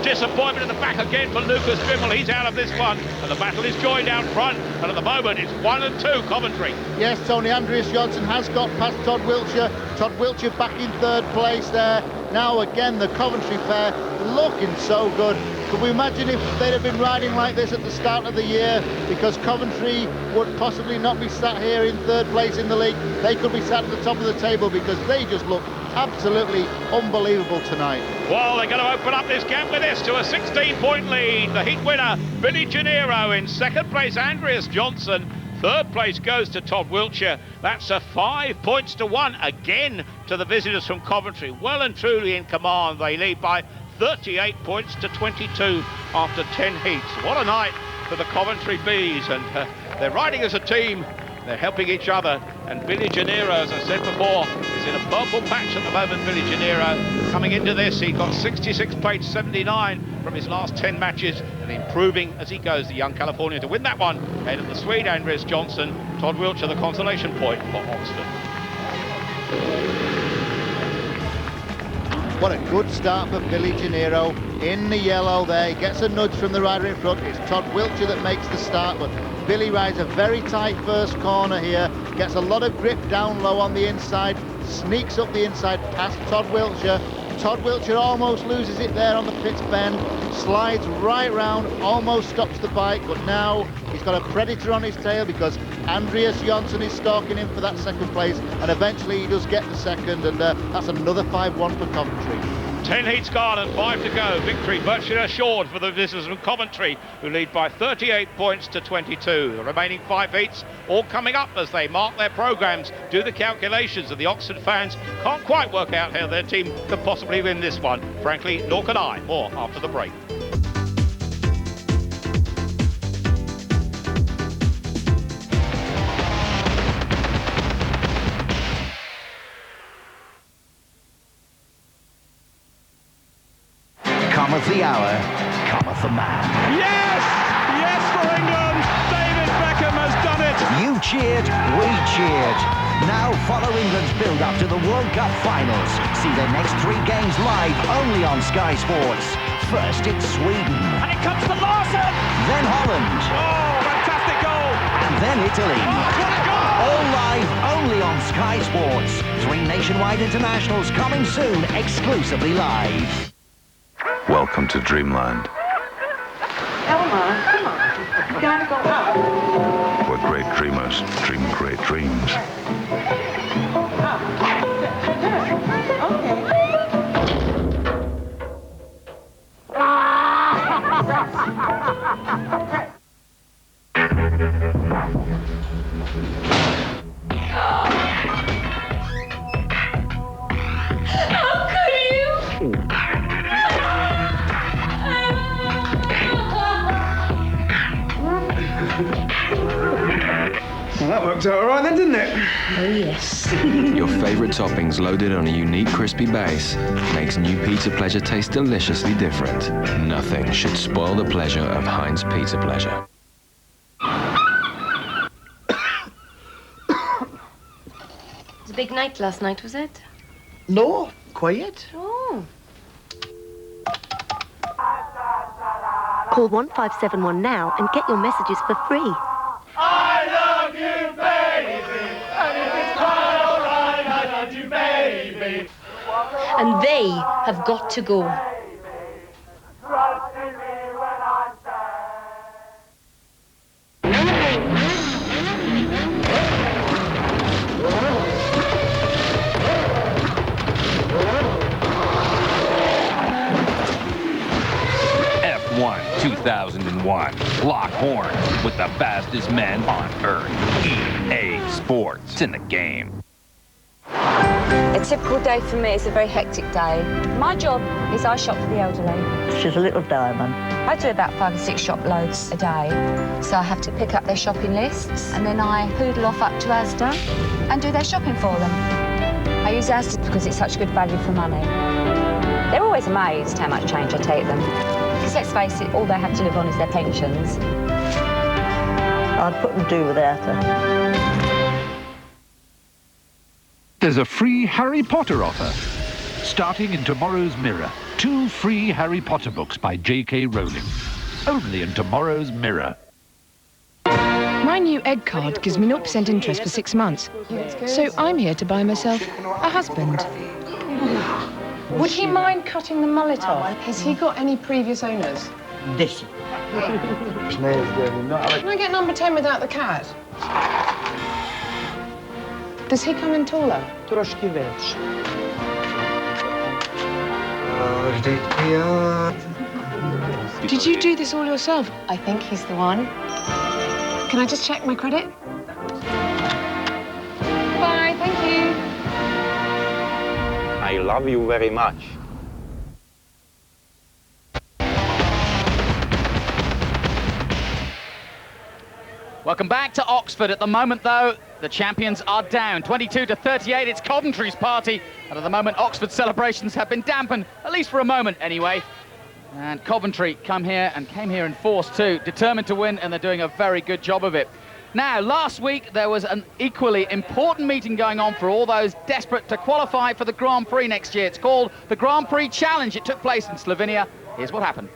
Disappointment in the back again for Lucas Drimmel. He's out of this one. And the battle is joined out front. And at the moment, it's 1 and 2, Coventry. Yes, Tony, Andreas Johnson has got past Todd Wiltshire. Todd Wiltshire back in third place there. Now again, the Coventry pair looking so good. Could we imagine if they'd have been riding like this at the start of the year? Because Coventry would possibly not be sat here in third place in the league. They could be sat at the top of the table because they just look absolutely unbelievable tonight. Well, they're going to open up this gap with this to a 16-point lead. The heat winner, Billy Gennaro. In second place, Andreas Johnson. Third place goes to Todd Wiltshire. That's a 5 points to 1 again to the visitors from Coventry. Well and truly in command. They lead by 38 points to 22 after 10 heats. What a night for the Coventry Bees, and they're riding as a team. They're helping each other, and Billy Gennaro, as I said before, is in a purple patch at the moment. Billy Gennaro coming into this, he got 66 plates, 79 from his last 10 matches, and improving as he goes, the young Californian, to win that one ahead of the Swede Andreas Johnson. Todd Wiltshire, the consolation point for Oxford. What a good start for Billy Gennaro in the yellow there. He gets a nudge from the rider in front. It's Todd Wiltshire that makes the start, but Billy rides a very tight first corner here, gets a lot of grip down low on the inside, sneaks up the inside past Todd Wiltshire. Todd Wiltshire almost loses it there on the pit's bend, slides right round, almost stops the bike, but now he's got a predator on his tail because Andreas Johnson is stalking him for that second place, and eventually he does get the second, and that's another 5-1 for Coventry. 10 heats gone and 5 to go. Victory virtually assured for the visitors from Coventry, who lead by 38 points to 22. The remaining 5 heats all coming up as they mark their programmes, do the calculations, and the Oxford fans can't quite work out how their team could possibly win this one. Frankly, nor can I. More after the break. Cometh the hour, cometh the man. Yes! Yes for England! David Beckham has done it! You cheered, we cheered. Now follow England's build-up to the World Cup finals. See their next 3 games live only on Sky Sports. First it's Sweden. And it comes to Larson! Then Holland. Oh, fantastic goal! And then Italy. Oh, what a goal! All live only on Sky Sports. 3 nationwide internationals coming soon, exclusively live. Welcome to Dreamland, Elma, come on. You gotta go up. where great dreamers dream great dreams. How could you? Well, that worked out all right then, didn't it? Oh, yes. Your favourite toppings loaded on a unique crispy base makes new Pizza Pleasure taste deliciously different. Nothing should spoil the pleasure of Heinz Pizza Pleasure. It was a big night last night, was it? No, quiet. Oh. Call 1571 now and get your messages for free. I love you, baby! And if it's quite all right, I love you, baby! And they have got to go. Trust in me when I F1 2000. 2001. Lock horns with the fastest men on Earth. EA Sports. It's in the game. A typical day for me is a very hectic day. My job is I shop for the elderly. She's a little diamond. I do about 5 or 6 shop loads a day. So I have to pick up their shopping lists and then I poodle off up to Asda and do their shopping for them. I use Asda because it's such good value for money. They're always amazed how much change I take them. Because let's face it, all they have to live on is their pensions. I'd put them do without her. There's a free Harry Potter offer. Starting in tomorrow's Mirror. 2 free Harry Potter books by J.K. Rowling. Only in tomorrow's Mirror. My new egg card gives me 0% interest for 6 months. So I'm here to buy myself a husband. Would he mind cutting the mullet off? Has he got any previous owners? This. Can I get number 10 without the cat? Does he come in taller? Troszkę większy. Did you do this all yourself? I think he's the one. Can I just check my credit? Bye, thank you. I love you very much. Welcome back to Oxford. At the moment, though, the champions are down. 22-38, it's Coventry's party. And at the moment, Oxford's celebrations have been dampened, at least for a moment anyway. And Coventry came here in force too, determined to win, and they're doing a very good job of it. Now, last week, there was an equally important meeting going on for all those desperate to qualify for the Grand Prix next year. It's called the Grand Prix Challenge. It took place in Slovenia. Here's what happened.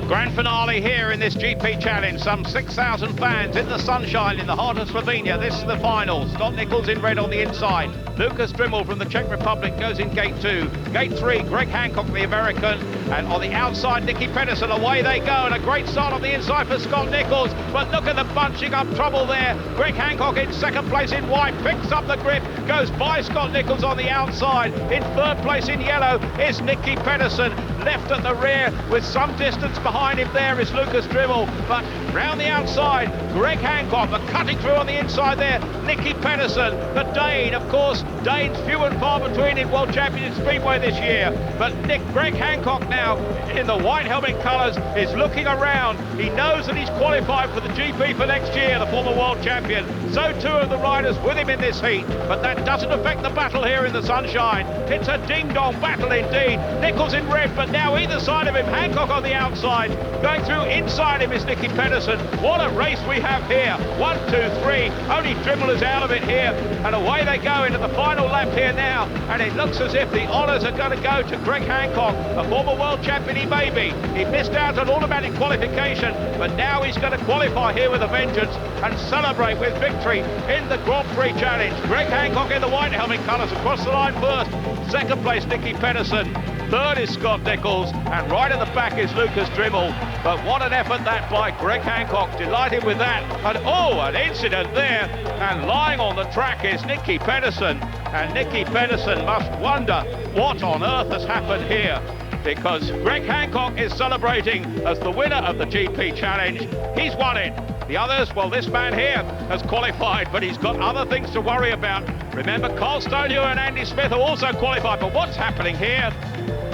Grand finale here in this GP Challenge. Some 6,000 fans in the sunshine in the heart of Slovenia. This is the final. Scott Nichols in red on the inside. Lucas Drimmel from the Czech Republic goes in gate 2. Gate 3, Greg Hancock, the American. And on the outside, Nicky Pedersen. Away they go. And a great start on the inside for Scott Nichols. But look at the bunching up trouble there. Greg Hancock in second place in white. Picks up the grip. Goes by Scott Nichols on the outside. In third place in yellow is Nicky Pedersen. Left at the rear with some distance behind him there is Lucas Drimmel, but round the outside, Greg Hancock, but cutting through on the inside there, Nicky Pedersen, the Dane, of course, Danes few and far between in World Championship Speedway this year, but Greg Hancock now, in the white helmet colours, is looking around. He knows that he's qualified for the GP for next year, the former world champion. So too are the riders with him in this heat, but that doesn't affect the battle here in the sunshine. It's a ding-dong battle indeed. Nichols in red, but now either side of him, Hancock on the outside. Going through inside him is Nicky Pedersen. What a race we have here. 1, 2, 3. Only Drimmel is out of it here. And away they go into the final lap here now. And it looks as if the honours are going to go to Greg Hancock, a former world champion he may be. He missed out on automatic qualification, but now he's going to qualify here with a vengeance and celebrate with victory in the Grand Prix Challenge. Greg Hancock in the white helmet colours across the line first. Second place, Nicky Pedersen. Third is Scott Nichols, and right at the back is Lucas Drimmel. But what an effort that by Greg Hancock, delighted with that. And oh, an incident there, and lying on the track is Nicky Pedersen. And Nicky Pedersen must wonder what on earth has happened here, because Greg Hancock is celebrating as the winner of the GP Challenge. He's won it. The others, well, this man here has qualified, but he's got other things to worry about. Remember, Carl Stonehue and Andy Smith are also qualified, but what's happening here?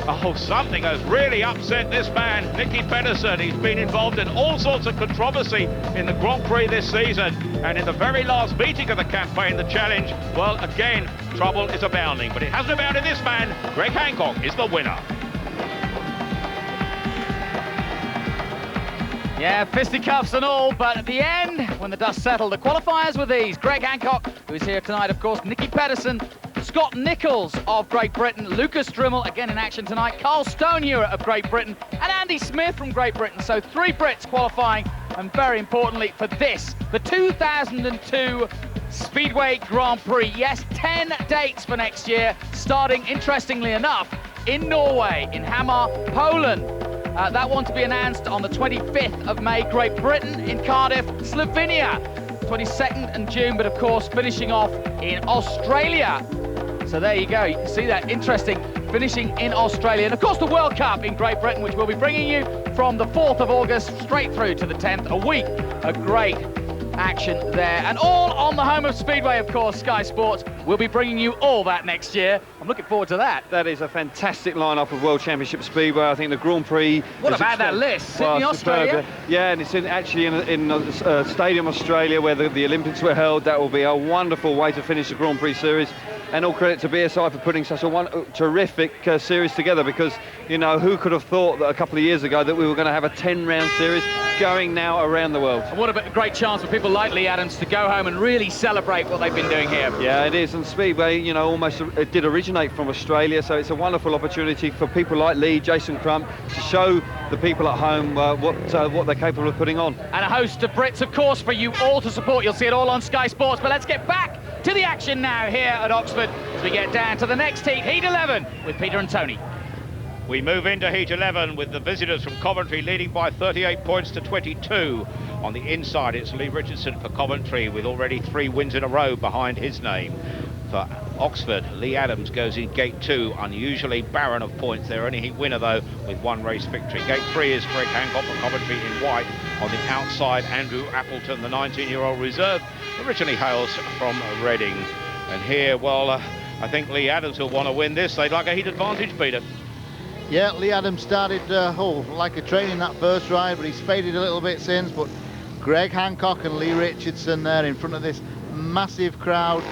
Oh, something has really upset this man, Nicky Pedersen. He's been involved in all sorts of controversy in the Grand Prix this season. And in the very last meeting of the campaign, the challenge, well, again, trouble is abounding. But it hasn't abounded this man. Greg Hancock is the winner. Yeah, fisticuffs and all, but at the end, when the dust settled, the qualifiers were these. Greg Hancock, who's here tonight, of course, Nicky Pedersen, Scott Nichols of Great Britain, Lucas Drimmel, again in action tonight, Carl Stonehue of Great Britain, and Andy Smith from Great Britain. So 3 Brits qualifying, and very importantly for this, the 2002 Speedway Grand Prix. Yes, 10 dates for next year, starting, interestingly enough, in Norway, in Hamar, Poland. That one to be announced on the 25th of May, Great Britain, in Cardiff, Slovenia, 22nd and June, but of course finishing off in Australia. So there you go, you can see that, interesting, finishing in Australia. And of course the World Cup in Great Britain, which we'll be bringing you from from the 4th of August straight through to the 10th, a week of great action there. And all on the home of Speedway, of course, Sky Sports. We'll be bringing you all that next year. I'm looking forward to that. That is a fantastic lineup of World Championship Speedway. I think the Grand Prix... What about that list? Sydney, Australia? Yeah, and it's actually in Stadium Australia where the Olympics were held. That will be a wonderful way to finish the Grand Prix series. And all credit to BSI for putting such a terrific series together, because, you know, who could have thought that a couple of years ago that we were going to have a 10-round series going now around the world. And what a great chance for people like Lee Adams to go home and really celebrate what they've been doing here. Yeah, it is. And Speedway, you know, it did originate from Australia, so it's a wonderful opportunity for people like Lee, Jason Crump, to show the people at home what they're capable of putting on. And a host of Brits, of course, for you all to support. You'll see it all on Sky Sports. But let's get back to the action now here at Oxford as we get down to the next heat, Heat 11, with Peter and Tony. We move into Heat 11 with the visitors from Coventry leading by 38 points to 22. On the inside, it's Lee Richardson for Coventry, with already 3 wins in a row behind his name. For Oxford, Lee Adams goes in gate 2, unusually barren of points. Their only heat winner, though, with 1 race victory. Gate 3 is Greg Hancock for Coventry in white. On the outside, Andrew Appleton, the 19-year-old reserve, originally hails from Reading. And here, well, I think Lee Adams will want to win this. They'd like a heat advantage, Peter. Yeah, Lee Adams started like a train in that first ride, but he's faded a little bit since. But Greg Hancock and Lee Richardson there in front of this massive crowd.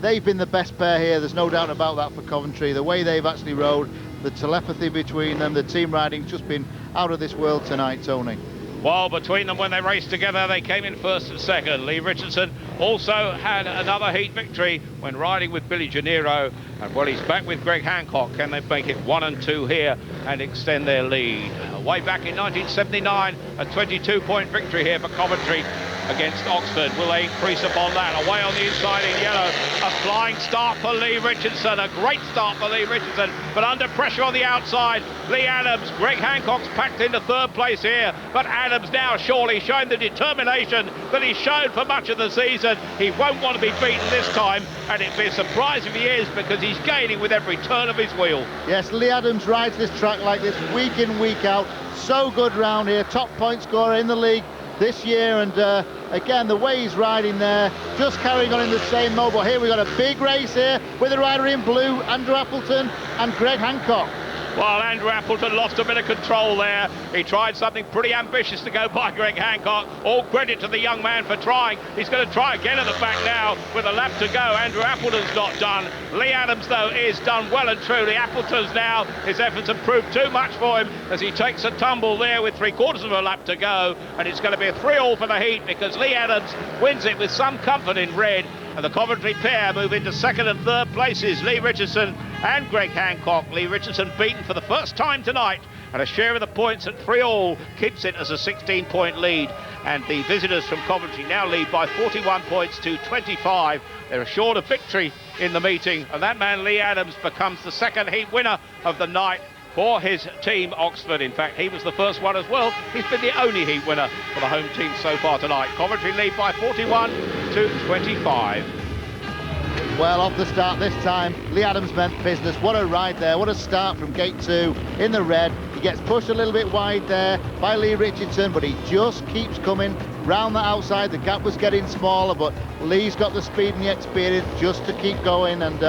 They've been the best pair here, there's no doubt about that for Coventry. The way they've actually rode, the telepathy between them, the team riding's just been out of this world tonight, Tony. Well, between them, when they raced together, they came in first and second. Lee Richardson also had another heat victory when riding with Billy Gennaro. And, well, he's back with Greg Hancock. Can they make it 1 and 2 here and extend their lead? Way back in 1979, a 22-point victory here for Coventry against Oxford. Will they increase upon that? Away on the inside in yellow. A flying start for Lee Richardson. A great start for Lee Richardson, but under pressure on the outside. Lee Adams, Greg Hancock's packed into 3rd place here, but Adams now surely showing the determination that he's shown for much of the season. He won't want to be beaten this time, and it'd be a surprise if he is, because he's gaining with every turn of his wheel. Yes, Lee Adams rides this track like this week in, week out. So good round here, top point scorer in the league this year, and again, the way he's riding there, just carrying on in the same mode. But here we've got a big race here with a rider in blue, Andrew Appleton and Greg Hancock. Well, Andrew Appleton lost a bit of control there. He tried something pretty ambitious to go by Greg Hancock. All credit to the young man for trying. He's going to try again at the back now with a lap to go. Andrew Appleton's not done. Lee Adams, though, is done well and truly. Appleton's now, his efforts have proved too much for him as he takes a tumble there with 3/4 of a lap to go. And it's going to be a 3-all for the heat, because Lee Adams wins it with some comfort in red. And the Coventry pair move into 2nd and 3rd places. Lee Richardson and Greg Hancock. Lee Richardson beaten for the first time tonight, and a share of the points at 3-all keeps it as a 16-point lead. And the visitors from Coventry now lead by 41 points to 25. They're assured of victory in the meeting, and that man Lee Adams becomes the 2nd heat winner of the night for his team, Oxford. In fact, he was the first one as well. He's been the only heat winner for the home team so far tonight. Coventry lead by 41 to 25. Well, off the start this time, Lee Adams meant business. What a ride there, what a start from gate 2 in the red. He gets pushed a little bit wide there by Lee Richardson, but he just keeps coming round the outside. The gap was getting smaller, but Lee's got the speed and the experience just to keep going, and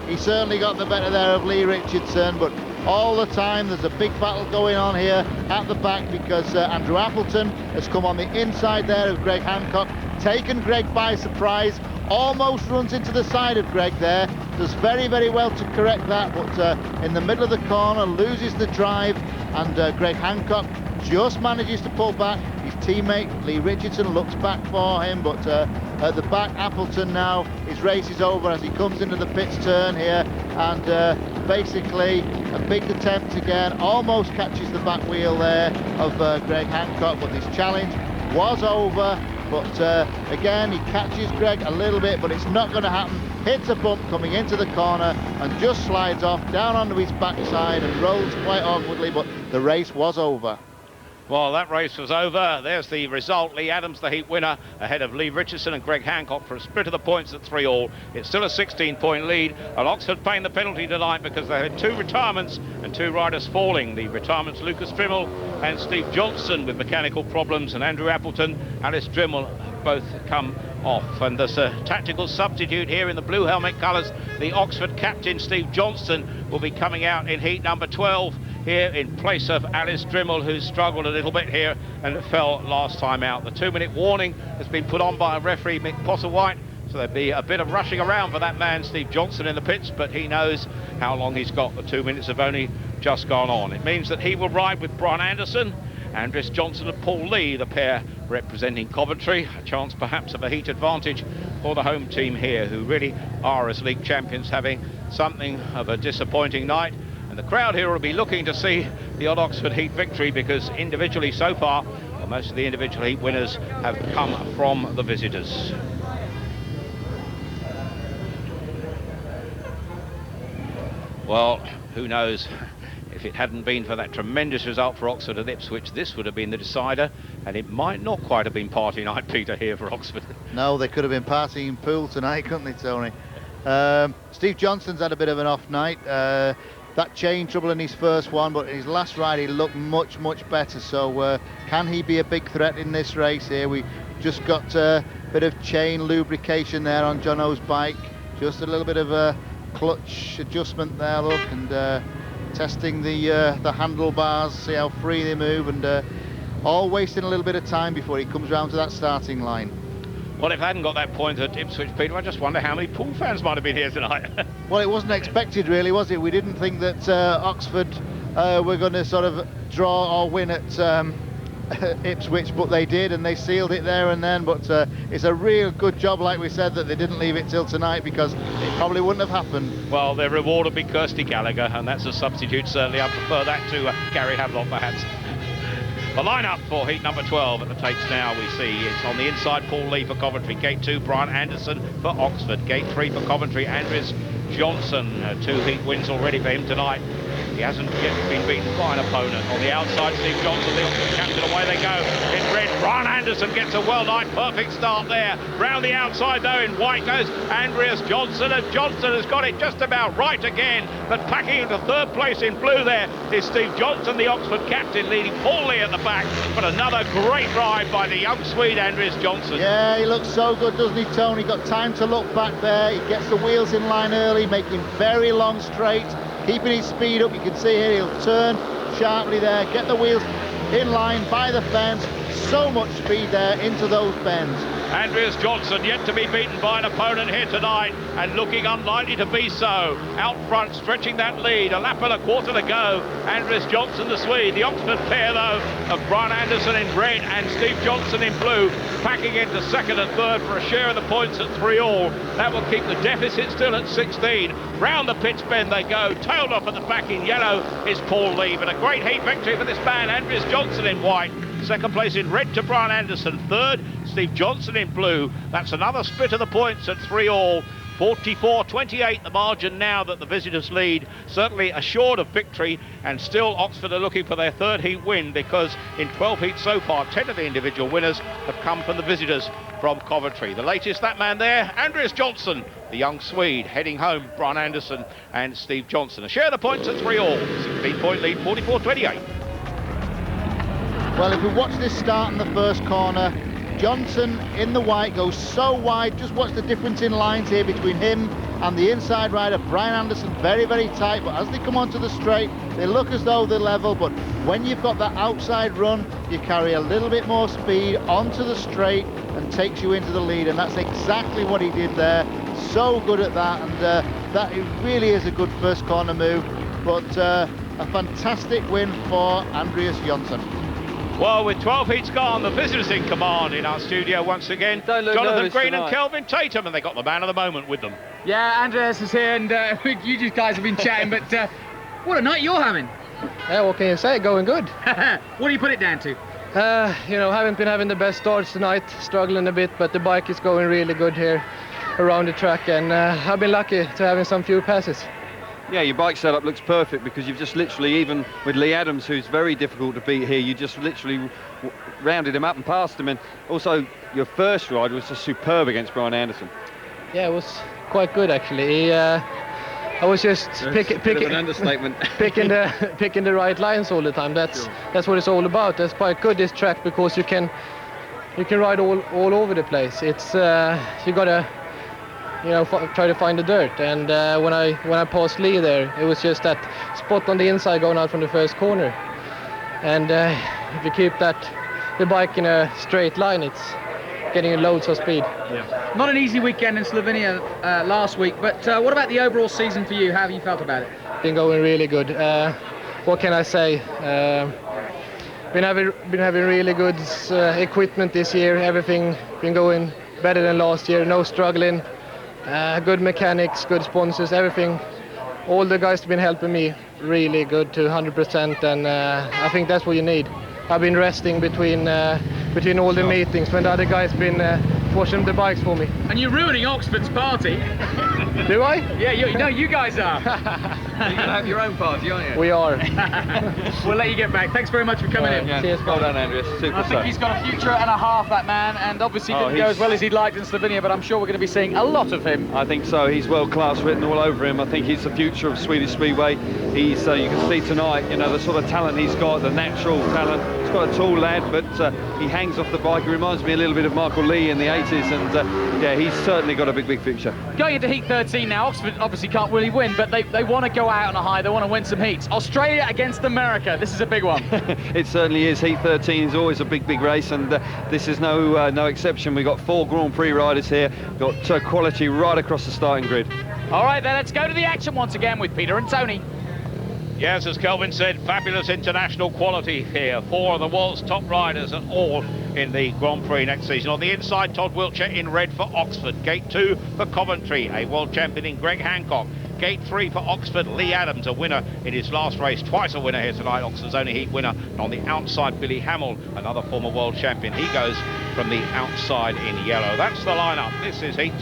he certainly got the better there of Lee Richardson. But all the time there's a big battle going on here at the back, because Andrew Appleton has come on the inside there of Greg Hancock, taken Greg by surprise, almost runs into the side of Greg there, does very, very well to correct that, but in the middle of the corner loses the drive, and Greg Hancock just manages to pull back. His teammate Lee Richardson looks back for him, but at the back, Appleton now, his race is over as he comes into the pits turn here, and basically a big attempt again, almost catches the back wheel there of Greg Hancock, but this challenge was over. But again, he catches Greg a little bit, but it's not going to happen. Hits a bump coming into the corner and just slides off down onto his backside and rolls quite awkwardly, but the race was over. Well, that race was over. There's the result. Lee Adams, the heat winner, ahead of Lee Richardson and Greg Hancock for a split of the points at 3-all. It's still a 16-point lead, and Oxford paying the penalty tonight because they had 2 retirements and 2 riders falling. The retirements, Lucas Drimmel and Steve Johnson with mechanical problems, and Andrew Appleton, Alice Drimmel, both come off. And there's a tactical substitute here in the blue helmet colours. The Oxford captain, Steve Johnson, will be coming out in heat number 12 here in place of Alice Drimmel, who struggled a little bit here and fell last time out. The 2-minute warning has been put on by referee Mick Postlethwaite, so there'll be a bit of rushing around for that man, Steve Johnson, in the pits, but he knows how long he's got. The 2 minutes have only just gone on. It means that he will ride with Brian Anderson, Andres Johnson and Paul Lee, the pair representing Coventry. A chance perhaps of a heat advantage for the home team here, who really are, as league champions, having something of a disappointing night. And the crowd here will be looking to see the odd Oxford heat victory, because individually so far, well, most of the individual heat winners have come from the visitors. Well, who knows? If it hadn't been for that tremendous result for Oxford at Ipswich, this would have been the decider, and it might not quite have been party night, Peter, here for Oxford. No, they could have been partying in pool tonight, couldn't they, Tony? Steve Johnson's had a bit of an off night. That chain trouble in his first one, but in his last ride he looked much better. So can he be a big threat in this race here? We just got a bit of chain lubrication there on Jono's bike, just a little bit of a clutch adjustment there, look, and testing the handlebars, see how free they move, and all wasting a little bit of time before he comes round to that starting line. Well, if they hadn't got that point at Ipswich, Peter, I just wonder how many pool fans might have been here tonight. Well, it wasn't expected, really, was it? We didn't think that Oxford were going to sort of draw or win at Ipswich, but they did, and they sealed it there and then. But it's a real good job, like we said, that they didn't leave it till tonight, because it probably wouldn't have happened. Well, their reward would be Kirsty Gallagher, and that's a substitute, certainly. I prefer that to Gary Hadlock, perhaps. The lineup for heat number 12 at the tapes now, we see it's on the inside, Paul Lee for Coventry. Gate 2, Brian Anderson for Oxford. Gate 3 for Coventry, Andres Johnson. 2 heat wins already for him tonight. He hasn't yet been beaten by an opponent. On the outside, Steve Johnson, the Oxford captain, away they go. In red, Brian Anderson gets a well-timed, perfect start there. Round the outside, though, in white goes Andreas Johnson, and Johnson has got it just about right again. But packing into 3rd place in blue there is Steve Johnson, the Oxford captain, leading Paul Lee at the back. But another great ride by the young Swede, Andreas Johnson. Yeah, he looks so good, doesn't he, Tony? Got time to look back there. He gets the wheels in line early, making very long straights, keeping his speed up. You can see here he'll turn sharply there, get the wheels in line by the fence. So much speed there into those bends. Andreas Johnson yet to be beaten by an opponent here tonight, and looking unlikely to be so. Out front, stretching that lead, a lap and a quarter to go. Andreas Johnson, the Swede. The Oxford pair, though, of Brian Anderson in red and Steve Johnson in blue, packing into 2nd and 3rd for a share of the points at 3-all. That will keep the deficit still at 16. Round the pitch bend they go. Tailed off at the back in yellow is Paul Lee. But a great heat victory for this man, Andreas Johnson in white. 2nd place in red to Brian Anderson. 3rd, Steve Johnson in blue. That's another split of the points at 3-all. 44-28 the margin now that the visitors lead. Certainly assured of victory, and still Oxford are looking for their 3rd heat win, because in 12 heats so far, 10 of the individual winners have come from the visitors from Coventry. The latest, that man there, Andreas Johnson, the young Swede, heading home Brian Anderson and Steve Johnson. A share of the points at 3-all. 16-point lead, 44-28. Well, if we watch this start in the first corner, Johnson in the white goes so wide. Just watch the difference in lines here between him and the inside rider, Brian Anderson. Very tight, but as they come onto the straight, they look as though they're level. But when you've got that outside run, you carry a little bit more speed onto the straight and takes you into the lead, and that's exactly what he did there. So good at that, and that it really is a good first corner move. But a fantastic win for Andreas Johnson. Well, with 12 heats gone, the visitors in command in our studio once again. Jonathan Green and Kelvin Tatum, and they got the man of the moment with them. Yeah, Andreas is here, and you guys have been chatting, but what a night you're having. Yeah, what can you say? Going good. What do you put it down to? You know, haven't been having the best starts tonight, struggling a bit, but the bike is going really good here around the track, and I've been lucky to having some few passes. Yeah, your bike setup looks perfect because you've just literally, even with Lee Adams, who's very difficult to beat here, you just literally rounded him up and passed him. And also, your first ride was just superb against Brian Anderson. Yeah, it was quite good actually. I was just picking the right lines all the time. That's what it's all about. That's quite good, this track, because you can ride all over the place. It's you gotta, you know, try to find the dirt. And when I passed Lee there, it was just that spot on the inside going out from the first corner. And if you keep the bike in a straight line, it's getting loads of speed. Yeah. Not an easy weekend in Slovenia last week, but what about the overall season for you? How have you felt about it? Been going really good. What can I say? Been having really good equipment this year. Everything been going better than last year. No struggling. Good mechanics, good sponsors, everything. All the guys have been helping me really good to 100%, and I think that's what you need. I've been resting between all the meetings when the other guys been washing the bikes for me. And you're ruining Oxford's party. Do I? Yeah, you guys are. You're going to have your own party, aren't you? We are. We'll let you get back. Thanks very much for coming in. Yeah. Cheers, well done, Andreas. Super I think he's got a future and a half, that man, and obviously didn't go as well as he'd liked in Slovenia, but I'm sure we're going to be seeing a lot of him. I think so. He's world class written all over him. I think he's the future of Swedish Speedway. He's, you can see tonight, you know, the sort of talent he's got, the natural talent. He's got a tall lad, but he hangs off the bike. He reminds me a little bit of Michael Lee in the 80s, and yeah, he's certainly got a big future. Going into Heat 13 now, Oxford obviously can't really win, but they want to go out on a high. They want to win some heats. Australia against America. This is a big one. It certainly is. Heat 13 is always a big race, and this is no exception. We've got 4 Grand Prix riders here. Got quality right across the starting grid. All right, then let's go to the action once again with Peter and Tony. Yes, as Kelvin said, fabulous international quality here. 4 of the world's top riders, and all in the Grand Prix next season. On the inside, Todd Wiltshire in red for Oxford. Gate 2 for Coventry, a world champion in Greg Hancock. Gate 3 for Oxford, Lee Adams, a winner in his last race, twice a winner here tonight, Oxford's only heat winner. And on the outside, Billy Hamill, another former world champion. He goes from the outside in yellow. That's the lineup. This is heat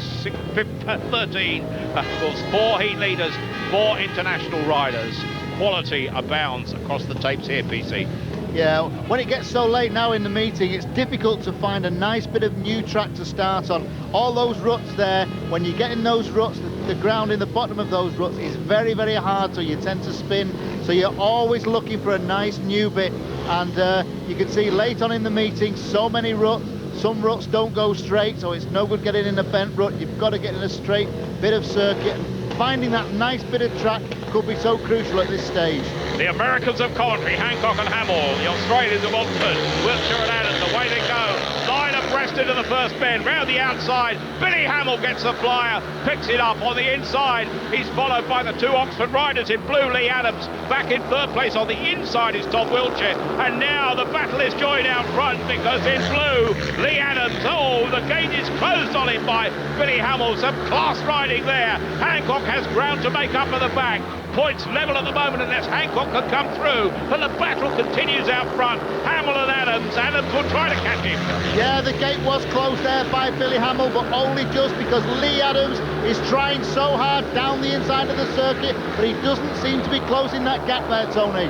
13. Of course, 4 heat leaders, 4 international riders. Quality abounds across the tapes here, PC. Yeah, when it gets so late now in the meeting, it's difficult to find a nice bit of new track to start on. All those ruts there, when you get in those ruts, the ground in the bottom of those ruts is very hard, so you tend to spin. So you're always looking for a nice new bit. And you can see late on in the meeting, so many ruts. Some ruts don't go straight, so it's no good getting in a bent rut. You've got to get in a straight bit of circuit. Finding that nice bit of track could be so crucial at this stage. The Americans of Coventry, Hancock and Hamill. The Australians of Oxford, Wiltshire and Adams. Away they go. Line abreast into the first bend. Round the outside, Billy Hamill gets the flyer, picks it up on the inside. He's followed by the 2 Oxford riders in blue. Lee Adams back in 3rd place. On the inside is Todd Wiltshire. And now the battle is joined out front, because in blue, Lee Adams. Oh, the gate is closed on him by Billy Hamill. Some class riding there. Hancock has ground to make up for the back. Points level at the moment unless Hancock can come through, but the battle continues out front. Hamill and Adams. Adams will try to catch him. Yeah, the gate was closed there by Billy Hamill, but only just because Lee Adams is trying so hard down the inside of the circuit, but he doesn't seem to be closing that gap there, Tony.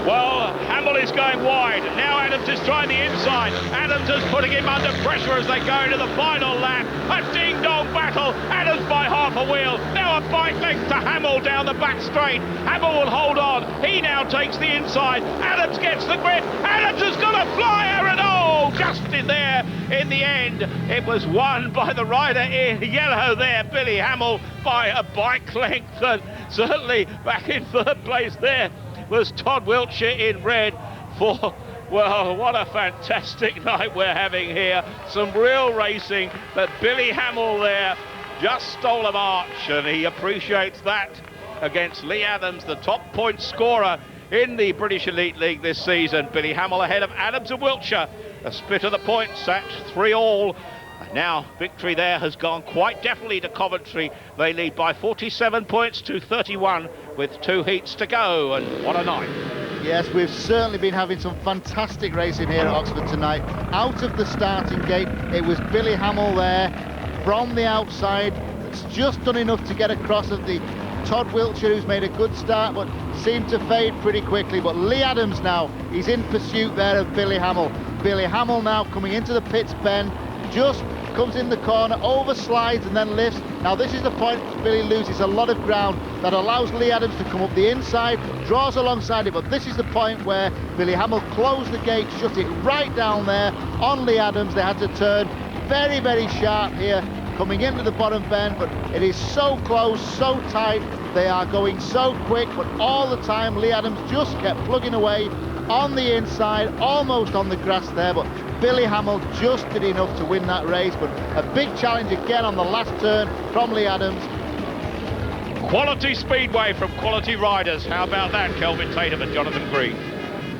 Well, Hamill is going wide. Now Adams is trying the inside. Adams is putting him under pressure as they go into the final lap. A ding-dong battle. Adams by half a wheel. Now a bike length to Hamill down the back straight. Hamill will hold on. He now takes the inside. Adams gets the grip. Adams has got a flyer, and oh, just in there in the end. It was won by the rider in yellow there, Billy Hamill, by a bike length. And certainly back in 3rd place there was Todd Wiltshire in red for, well, what a fantastic night we're having here. Some real racing, but Billy Hamill there just stole a march, and he appreciates that against Lee Adams, the top point scorer in the British Elite League this season. Billy Hamill ahead of Adams and Wiltshire. A split of the points at 3-all. Now, victory there has gone quite definitely to Coventry. They lead by 47 points to 31 with 2 heats to go, and what a night. Yes, we've certainly been having some fantastic racing here at Oxford tonight. Out of the starting gate, it was Billy Hamill there from the outside. It's just done enough to get across of the Todd Wiltshire, who's made a good start, but seemed to fade pretty quickly. But Lee Adams now, he's in pursuit there of Billy Hamill. Billy Hamill now coming into the pits bend, just comes in the corner, overslides and then lifts. Now this is the point Billy loses a lot of ground. That allows Lee Adams to come up the inside, draws alongside it, but this is the point where Billy Hamill closed the gate, shut it right down there on Lee Adams. They had to turn very, very sharp here, coming into the bottom bend, but it is so close, so tight. They are going so quick, but all the time Lee Adams just kept plugging away on the inside, almost on the grass there, but Billy Hamill just did enough to win that race. But a big challenge again on the last turn from Lee Adams. Quality speedway from quality riders. How about that, Kelvin Tatum and Jonathan Green?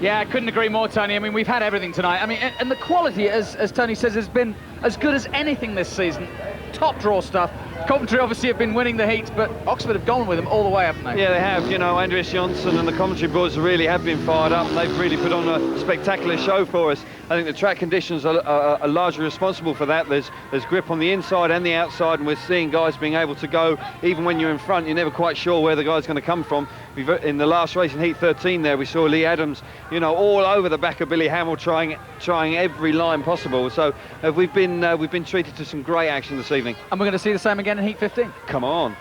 Yeah, I couldn't agree more, Tony. I mean, we've had everything tonight. I mean, and the quality, as Tony says, has been as good as anything this season. Top draw stuff. Coventry obviously have been winning the heats, but Oxford have gone with them all the way, haven't they? Yeah, they have. You know, Andreas Johnson and the Coventry boys really have been fired up, and they've really put on a spectacular show for us. I think the track conditions are largely responsible for that. There's grip on the inside and the outside, and we're seeing guys being able to go, even when you're in front, you're never quite sure where the guy's going to come from. In the last race in Heat 13 there, we saw Lee Adams, you know, all over the back of Billy Hamill, trying every line possible. So we've been treated to some great action this evening. And we're going to see the same again in Heat 15. Come on.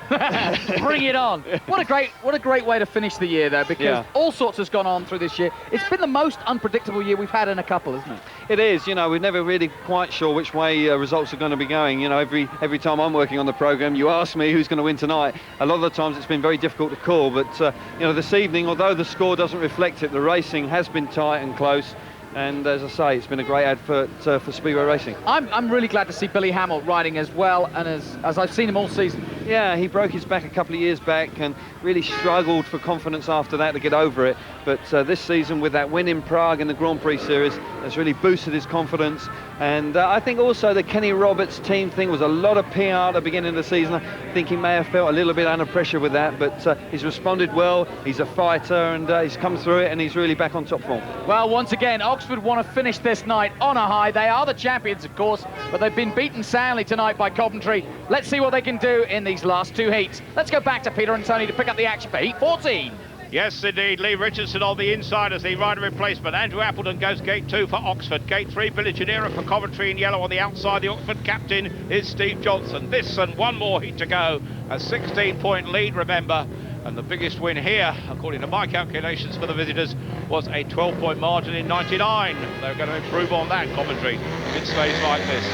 Bring it on. What a great way to finish the year, though, because all sorts has gone on through this year. It's been the most unpredictable year we've had in a couple, isn't it? It is. You know, we're never really quite sure which way results are going to be going. You know, every time I'm working on the programme, you ask me who's going to win tonight. A lot of the times it's been very difficult to call, but you know, this evening, although the score doesn't reflect it, the racing has been tight and close. And as I say, it's been a great advert for Speedway Racing. I'm really glad to see Billy Hamill riding as well and as I've seen him all season. Yeah, he broke his back a couple of years back and really struggled for confidence after that to get over it. But this season, with that win in Prague in the Grand Prix Series, has really boosted his confidence. And I think also the Kenny Roberts team thing was a lot of PR at the beginning of the season. I think he may have felt a little bit under pressure with that, but he's responded well. He's a fighter, and he's come through it, and he's really back on top form. Well, once again, Oxford want to finish this night on a high. They are the champions, of course, but they've been beaten soundly tonight by Coventry. Let's see what they can do in these last two heats. Let's go back to Peter and Tony to pick up the action for Heat 14. Yes, indeed. Lee Richardson on the inside as the rider replacement. Andrew Appleton goes gate 2 for Oxford. Gate 3, Billy Janira for Coventry in yellow on the outside. The Oxford captain is Steve Johnson. This and one more heat to go. A 16-point lead, remember. And the biggest win here, according to my calculations for the visitors, was a 12-point margin in 99. They're going to improve on that, Coventry, if it stays like this.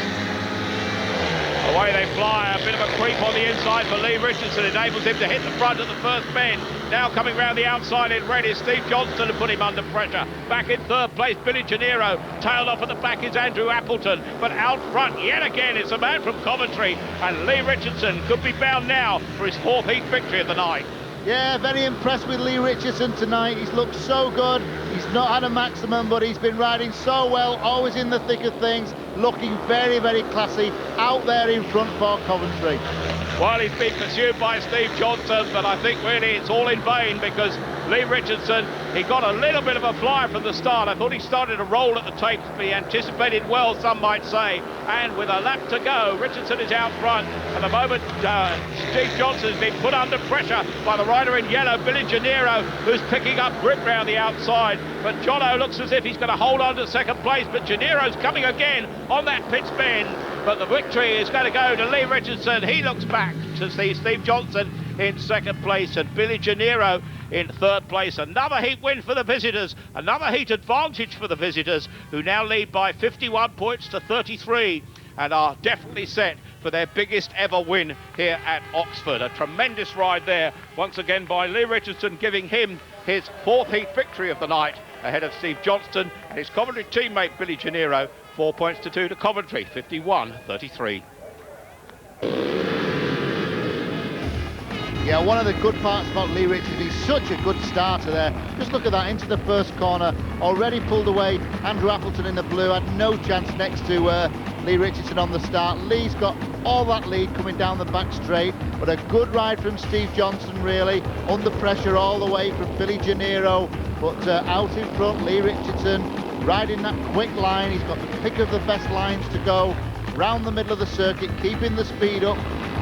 Away they fly, a bit of a creep on the inside for Lee Richardson, enables him to hit the front at the first bend. Now coming round the outside in red is Steve Johnston to put him under pressure. Back in third place, Billy Janiro. Tailed off at the back is Andrew Appleton. But out front, yet again, it's a man from Coventry. And Lee Richardson could be bound now for his fourth heat victory of the night. Yeah, very impressed with Lee Richardson tonight. He's looked so good. He's not had a maximum, but he's been riding so well, always in the thick of things, looking very, very classy out there in front for Coventry. Well, he's been pursued by Steve Johnson, but I think really it's all in vain because Lee Richardson, he got a little bit of a flyer from the start. I thought he started to roll at the tapes, but he anticipated well, some might say. And with a lap to go, Richardson is out front. At the moment, Steve Johnson has been put under pressure by the rider in yellow, Billy Janiro, who's picking up grip round the outside. But Jono looks as if he's going to hold on to second place, but Janiro's coming again on that pit's bend. But the victory is going to go to Lee Richardson. He looks back to see Steve Johnson in second place and Billy Janiro in third place. Another heat win for the visitors, another heat advantage for the visitors, who now lead by 51 points to 33 and are definitely set for their biggest ever win here at Oxford. A tremendous ride there, once again by Lee Richardson, giving him his fourth heat victory of the night ahead of Steve Johnston and his Coventry teammate Billy Janiro. 4 points to 2 to Coventry, 51-33. Yeah, one of the good parts about Lee Richardson, he's such a good starter there. Just look at that, into the first corner, already pulled away. Andrew Appleton in the blue had no chance next to Lee Richardson on the start. Lee's got all that lead coming down the back straight, but a good ride from Steve Johnson, really, under pressure all the way from Billy Janiro. But out in front, Lee Richardson riding that quick line. He's got the pick of the best lines to go round the middle of the circuit, keeping the speed up,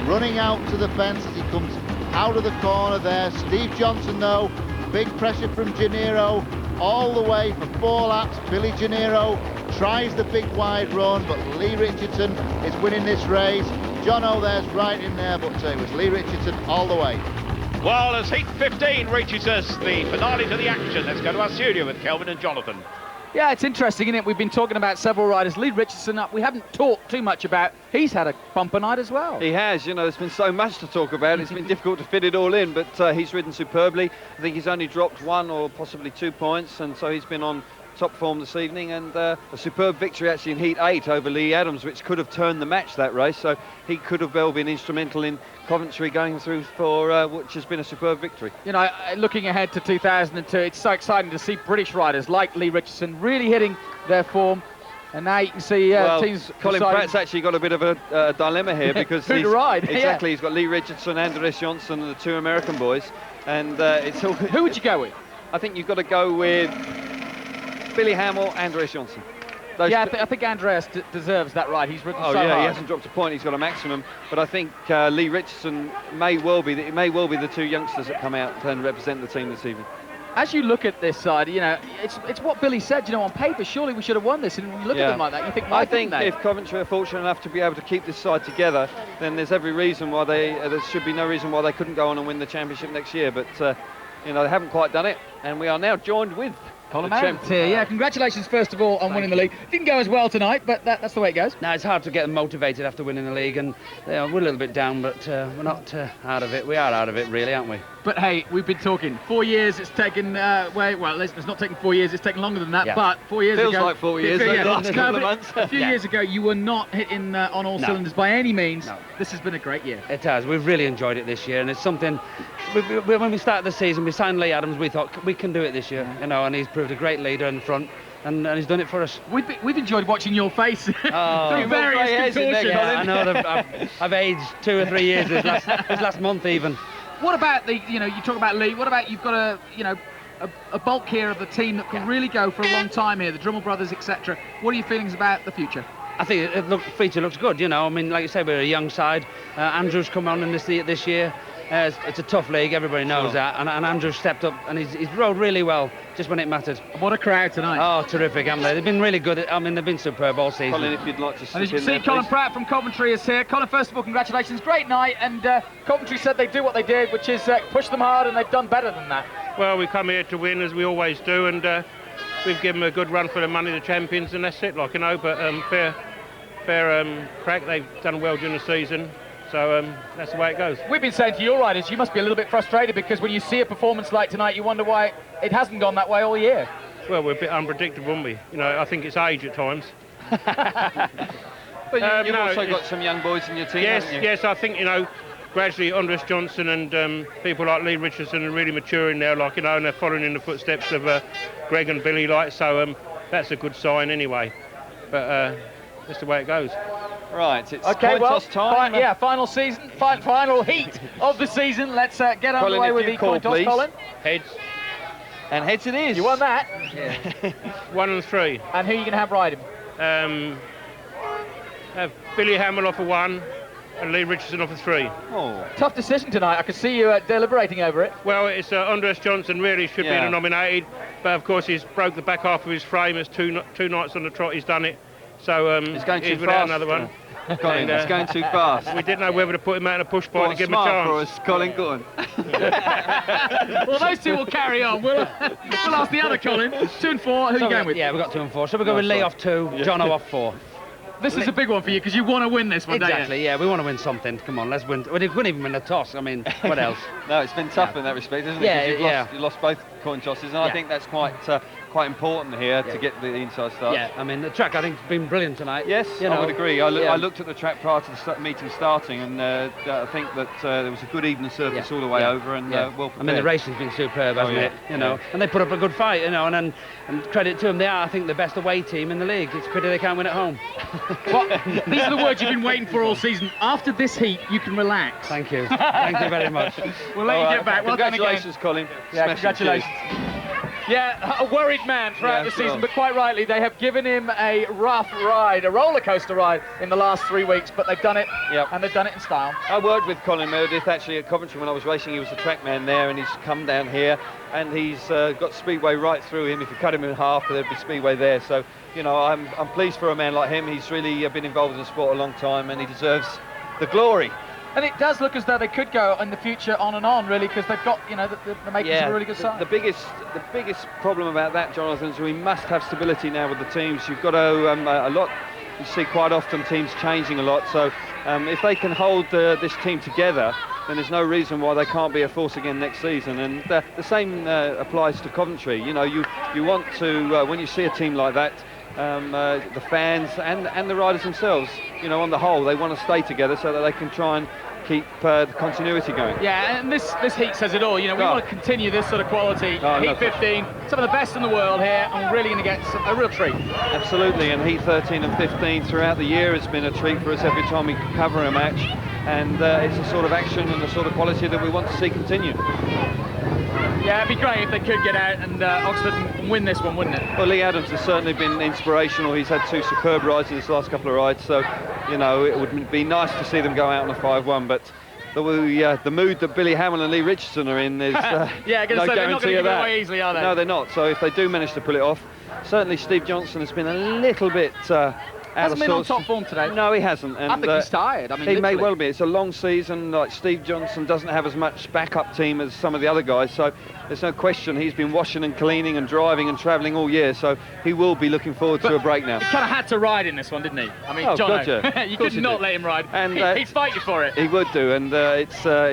running out to the fence as he comes out of the corner there. Steve Johnson, though, big pressure from Gennaro all the way for 4 laps. Billy Gennaro tries the big wide run, but Lee Richardson is winning this race. Jono there's right in there, but it was Lee Richardson all the way. Well, as heat 15 reaches us, the finale to the action, let's go to our studio with Kelvin and Jonathan. Yeah, it's interesting, isn't it? We've been talking about several riders. Lee Richardson, we haven't talked too much about. He's had a bumper night as well. He has, you know, there's been so much to talk about. It's been difficult to fit it all in, but he's ridden superbly. I think he's only dropped 1 or possibly 2 points, and so he's been on top form this evening, and a superb victory actually in Heat 8 over Lee Adams, which could have turned the match, that race, so he could have well been instrumental in Coventry going through for which has been a superb victory. You know, looking ahead to 2002, it's so exciting to see British riders like Lee Richardson really hitting their form, and now you can see teams. Colin Pratt's actually got a bit of a dilemma here because who to ride? Exactly, he's got Lee Richardson, Andres Johnson, and the 2 American boys, and it's all. Who would you go with? I think you've got to go with Billy Hamill, Andres Johnson. I think Andreas deserves that ride. He's ridden so hard. He hasn't dropped a point. He's got a maximum. But I think Lee Richardson may well be the 2 youngsters that come out and represent the team this evening. As you look at this side, you know, it's what Billy said. You know, on paper, surely we should have won this. And when you look at them like that, you think, why didn't they? If Coventry are fortunate enough to be able to keep this side together, then there's every reason why there should be no reason why they couldn't go on and win the championship next year. But you know, they haven't quite done it, and we are now joined with Colin here. Yeah, congratulations first of all on winning the league. Didn't go as well tonight, but that's the way it goes. No, it's hard to get them motivated after winning the league, and we're a little bit down, but we're not out of it. We are out of it, really, aren't we? But hey, we've been talking 4 years. It's taken it's not taken 4 years. It's taken longer than that. But 4 years feels ago, like 4 years. Last couple of months. A few years ago, you were not hitting on all cylinders by any means. No. This has been a great year. It has. We've really enjoyed it this year, and it's something. When we started the season, we signed Lee Adams. We thought we can do it this year, you know, and he's proved a great leader in front. And he's done it for us. We've enjoyed watching your face through various contortions. Yeah, I know. I've aged 2 or 3 years this last month even. What about you talk about Lee. What about you've got a bulk here of the team that can really go for a long time here, the Drummond brothers, etc. What are your feelings about the future? I think the future looks good, you know. I mean, like you say, we're a young side. Andrew's come on in this year. It's a tough league, everybody knows that, and Andrew stepped up and he's rode really well just when it mattered. What a crowd tonight. Oh, terrific, haven't they? They've been really good. I mean, they've been superb all season. Colin, if you'd like to and as you can see, Colin Pratt from Coventry is here. Colin, first of all, congratulations, great night, and Coventry said they'd do what they did, which is push them hard, and they've done better than that. Well, we come here to win, as we always do, and we've given them a good run for the money, the champions, and that's it, like, you know, but fair crack. They've done well during the season. So that's the way it goes. We've been saying to your riders, you must be a little bit frustrated because when you see a performance like tonight, you wonder why it hasn't gone that way all year. Well, we're a bit unpredictable, aren't we? You know, I think it's age at times. But you've also got some young boys in your team, haven't you? Yes, I think, you know, gradually Andres Johnson and people like Lee Richardson are really maturing now, like, you know, and they're following in the footsteps of Greg and Billy, like, so that's a good sign anyway. But that's the way it goes. Right, it's coin toss time. Final season, final heat of the season. Let's get underway with the coin toss, Colin. Heads. And heads it is. You won that. Yeah. 1 and 3. And who are you going to have riding? Have Billy Hamill off for 1 and Lee Richardson off for 3. Oh. Tough decision tonight. I could see you deliberating over it. Well, it's Andres Johnson really should be nominated, but of course he's broke the back half of his frame. It's two nights on the trot he's done it. So he's going too without fast. Another one. Colin, it's going too fast. We didn't know whether to put him out in a push bike to give him a chance. For us, Colin, go on. Well, those two will carry on. We'll ask the other Colin. 2 and 4. Who are you going with? Yeah, we've got 2 and 4. So we're going with Lee off 2, Jono off 4. This is a big one for you because you want to win this one, don't you? Exactly, yeah, we want to win something. Come on, let's win. We couldn't even win the toss. I mean, what else? No, it's been tough in that respect, isn't it? Yeah, you lost both coin tosses, and I think that's quite important here to get the inside start. Yeah, I mean, the track I think has been brilliant tonight. Yes, I would agree. I looked at the track prior to the meeting starting, and I think that there was a good even surface all the way over, and well prepared. I mean, the racing's been superb, hasn't it? You know, and they put up a good fight, you know, and credit to them, they are, I think, the best away team in the league. It's a pity they can't win at home. Well, these are the words you've been waiting for all season. After this heat, you can relax. Thank you. Thank you very much. We'll let you get back. Well done again. Congratulations, Colin. Yeah, congratulations. Yeah, a worried man throughout the season, sure. but quite rightly, they have given him a rough ride, a roller coaster ride in the last 3 weeks, but they've done it, and they've done it in style. I worked with Colin Meredith actually at Coventry when I was racing. He was a track man there, and he's come down here, and he's got speedway right through him. If you cut him in half, there'd be speedway there. So, you know, I'm pleased for a man like him. He's really been involved in the sport a long time, and he deserves the glory. And it does look as though they could go in the future on and on, really, because they've got, you know, the makings of a really good side. The biggest problem about that, Jonathan, is we must have stability now with the teams. You've got to, a lot, you see quite often teams changing a lot, so if they can hold this team together, then there's no reason why they can't be a force again next season. And the same applies to Coventry. You know, you want to, when you see a team like that, the fans and the riders themselves, you know, on the whole, they want to stay together so that they can try and keep the continuity going. Yeah, and this heat says it all. You know, we want to continue this sort of quality. Heat 15, some of the best in the world here, and we're really going to get a real treat. Absolutely, and Heat 13 and 15 throughout the year has been a treat for us every time we cover a match, and it's the sort of action and the sort of quality that we want to see continue. Yeah, it'd be great if they could get out and Oxford and win this one, wouldn't it? Well, Lee Adams has certainly been inspirational. He's had 2 superb rides in his last couple of rides, so, you know, it would be nice to see them go out on a 5-1, but the mood that Billy Hamill and Lee Richardson are in is yeah, no they're not going to give it away easily, are they? No, they're not. So if they do manage to pull it off, certainly Steve Johnson has been a little bit hasn't been on top form today. No, he hasn't. And, I think he's tired. I mean, he may well be. It's a long season. Like Steve Johnson doesn't have as much backup team as some of the other guys, so there's no question he's been washing and cleaning and driving and travelling all year. So he will be looking forward to a break now. He kind of had to ride in this one, didn't he? I mean, oh, John, gotcha. you could not let him ride. And he'd fight you for it. He would do, and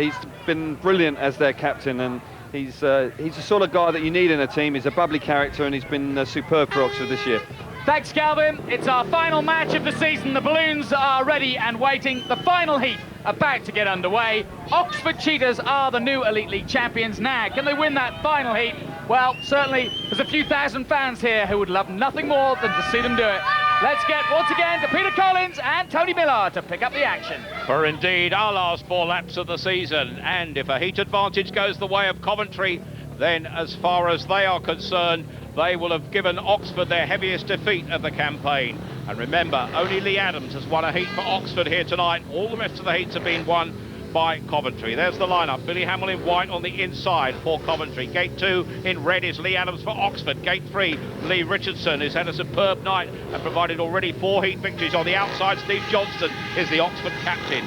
he's been brilliant as their captain, and he's the sort of guy that you need in a team. He's a bubbly character, and he's been superb for Oxford this year. Thanks, Calvin. It's our final match of the season. The balloons are ready and waiting. The final heat about to get underway. Oxford Cheetahs are the new Elite League champions. Now, can they win that final heat? Well, certainly there's a few thousand fans here who would love nothing more than to see them do it. Let's get once again to Peter Collins and Tony Miller to pick up the action. For indeed our last 4 laps of the season, and if a heat advantage goes the way of Coventry, then as far as they are concerned, they will have given Oxford their heaviest defeat of the campaign. And remember, only Lee Adams has won a heat for Oxford here tonight. All the rest of the heats have been won by Coventry. There's the lineup. Billy Hamill in white on the inside for Coventry. Gate 2 in red is Lee Adams for Oxford. Gate 3, Lee Richardson, who's had a superb night and provided already 4 heat victories. On the outside, Steve Johnston is the Oxford captain.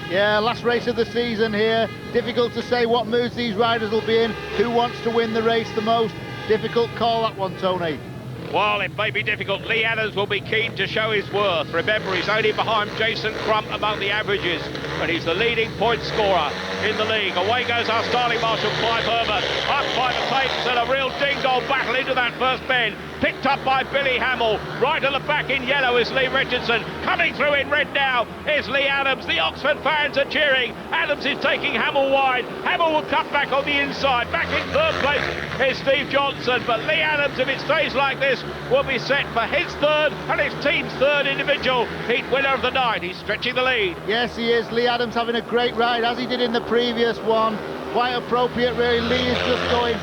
Yeah, last race of the season here. Difficult to say what moods these riders will be in. Who wants to win the race the most? Difficult call, that one, Tony. Well, it may be difficult. Lee Adams will be keen to show his worth. Remember, he's only behind Jason Crump among the averages, but he's the leading point scorer in the league. Away goes our starting marshal, Clive Herbert, up by the tapes, and a real ding-dong battle into that first bend. Picked up by Billy Hamill. Right at the back in yellow is Lee Richardson. Coming through in red now is Lee Adams. The Oxford fans are cheering. Adams is taking Hamill wide. Hamill will cut back on the inside. Back in 3rd place is Steve Johnson. But Lee Adams, if it stays like this, will be set for his 3rd and his team's 3rd individual heat winner of the night. He's stretching the lead. Yes, he is. Lee Adams having a great ride, as he did in the previous one. Quite appropriate, really. Lee is just going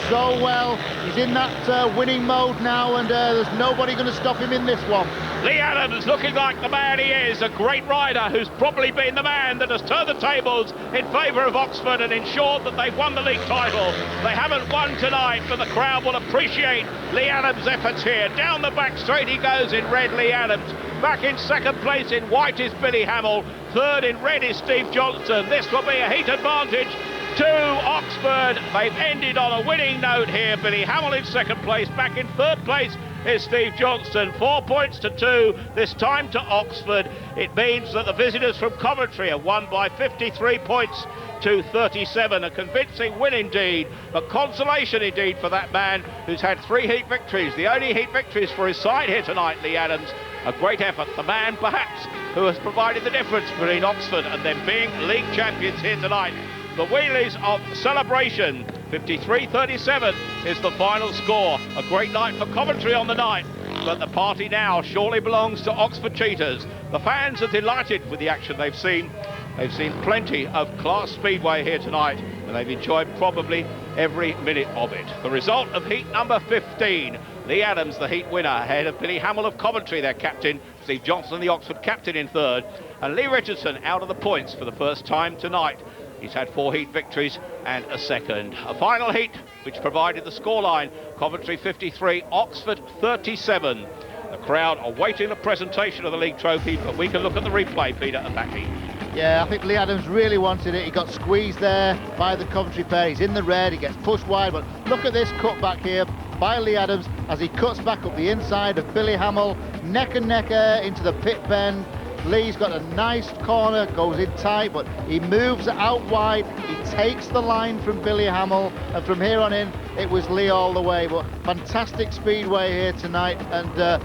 so well. He's in that winning mode now, and there's nobody going to stop him in this one. Lee Adams looking like the man he is, a great rider who's probably been the man that has turned the tables in favour of Oxford and ensured that they've won the league title. They haven't won tonight, but the crowd will appreciate Lee Adams' efforts here. Down the back straight he goes in red, Lee Adams. Back in 2nd place in white is Billy Hamill. 3rd in red is Steve Johnson. This will be a heat advantage to Oxford. They've ended on a winning note here. Billy Hamill in 2nd place. Back in 3rd place is Steve Johnston. 4 points to 2, this time to Oxford. It means that the visitors from Coventry have won by 53 points to 37. A convincing win indeed, but consolation indeed for that man who's had 3 heat victories. The only heat victories for his side here tonight, Lee Adams. A great effort. The man, perhaps, who has provided the difference between Oxford and them being league champions here tonight. The wheelies of celebration. 53-37 is the final score. A great night for Coventry on the night, but the party now surely belongs to Oxford Cheetahs. The fans are delighted with the action they've seen. They've seen plenty of class speedway here tonight, and they've enjoyed probably every minute of it. The result of heat number 15, Lee Adams, the heat winner, ahead of Billy Hamill of Coventry, their captain, Steve Johnson, the Oxford captain, in third, and Lee Richardson out of the points for the first time tonight. He's had 4 heat victories and a second. A final heat which provided the scoreline: Coventry 53, Oxford 37. The crowd are waiting the presentation of the league trophy, but we can look at the replay, Peter, of that heat. Yeah, I think Lee Adams really wanted it. He got squeezed there by the Coventry pair. He's in the red, he gets pushed wide, but look at this cut back here by Lee Adams as he cuts back up the inside of Billy Hamill, neck and neck into the pit bend. Lee's got a nice corner, goes in tight, but he moves out wide. He takes the line from Billy Hamill, and from here on in, it was Lee all the way. But fantastic speedway here tonight, and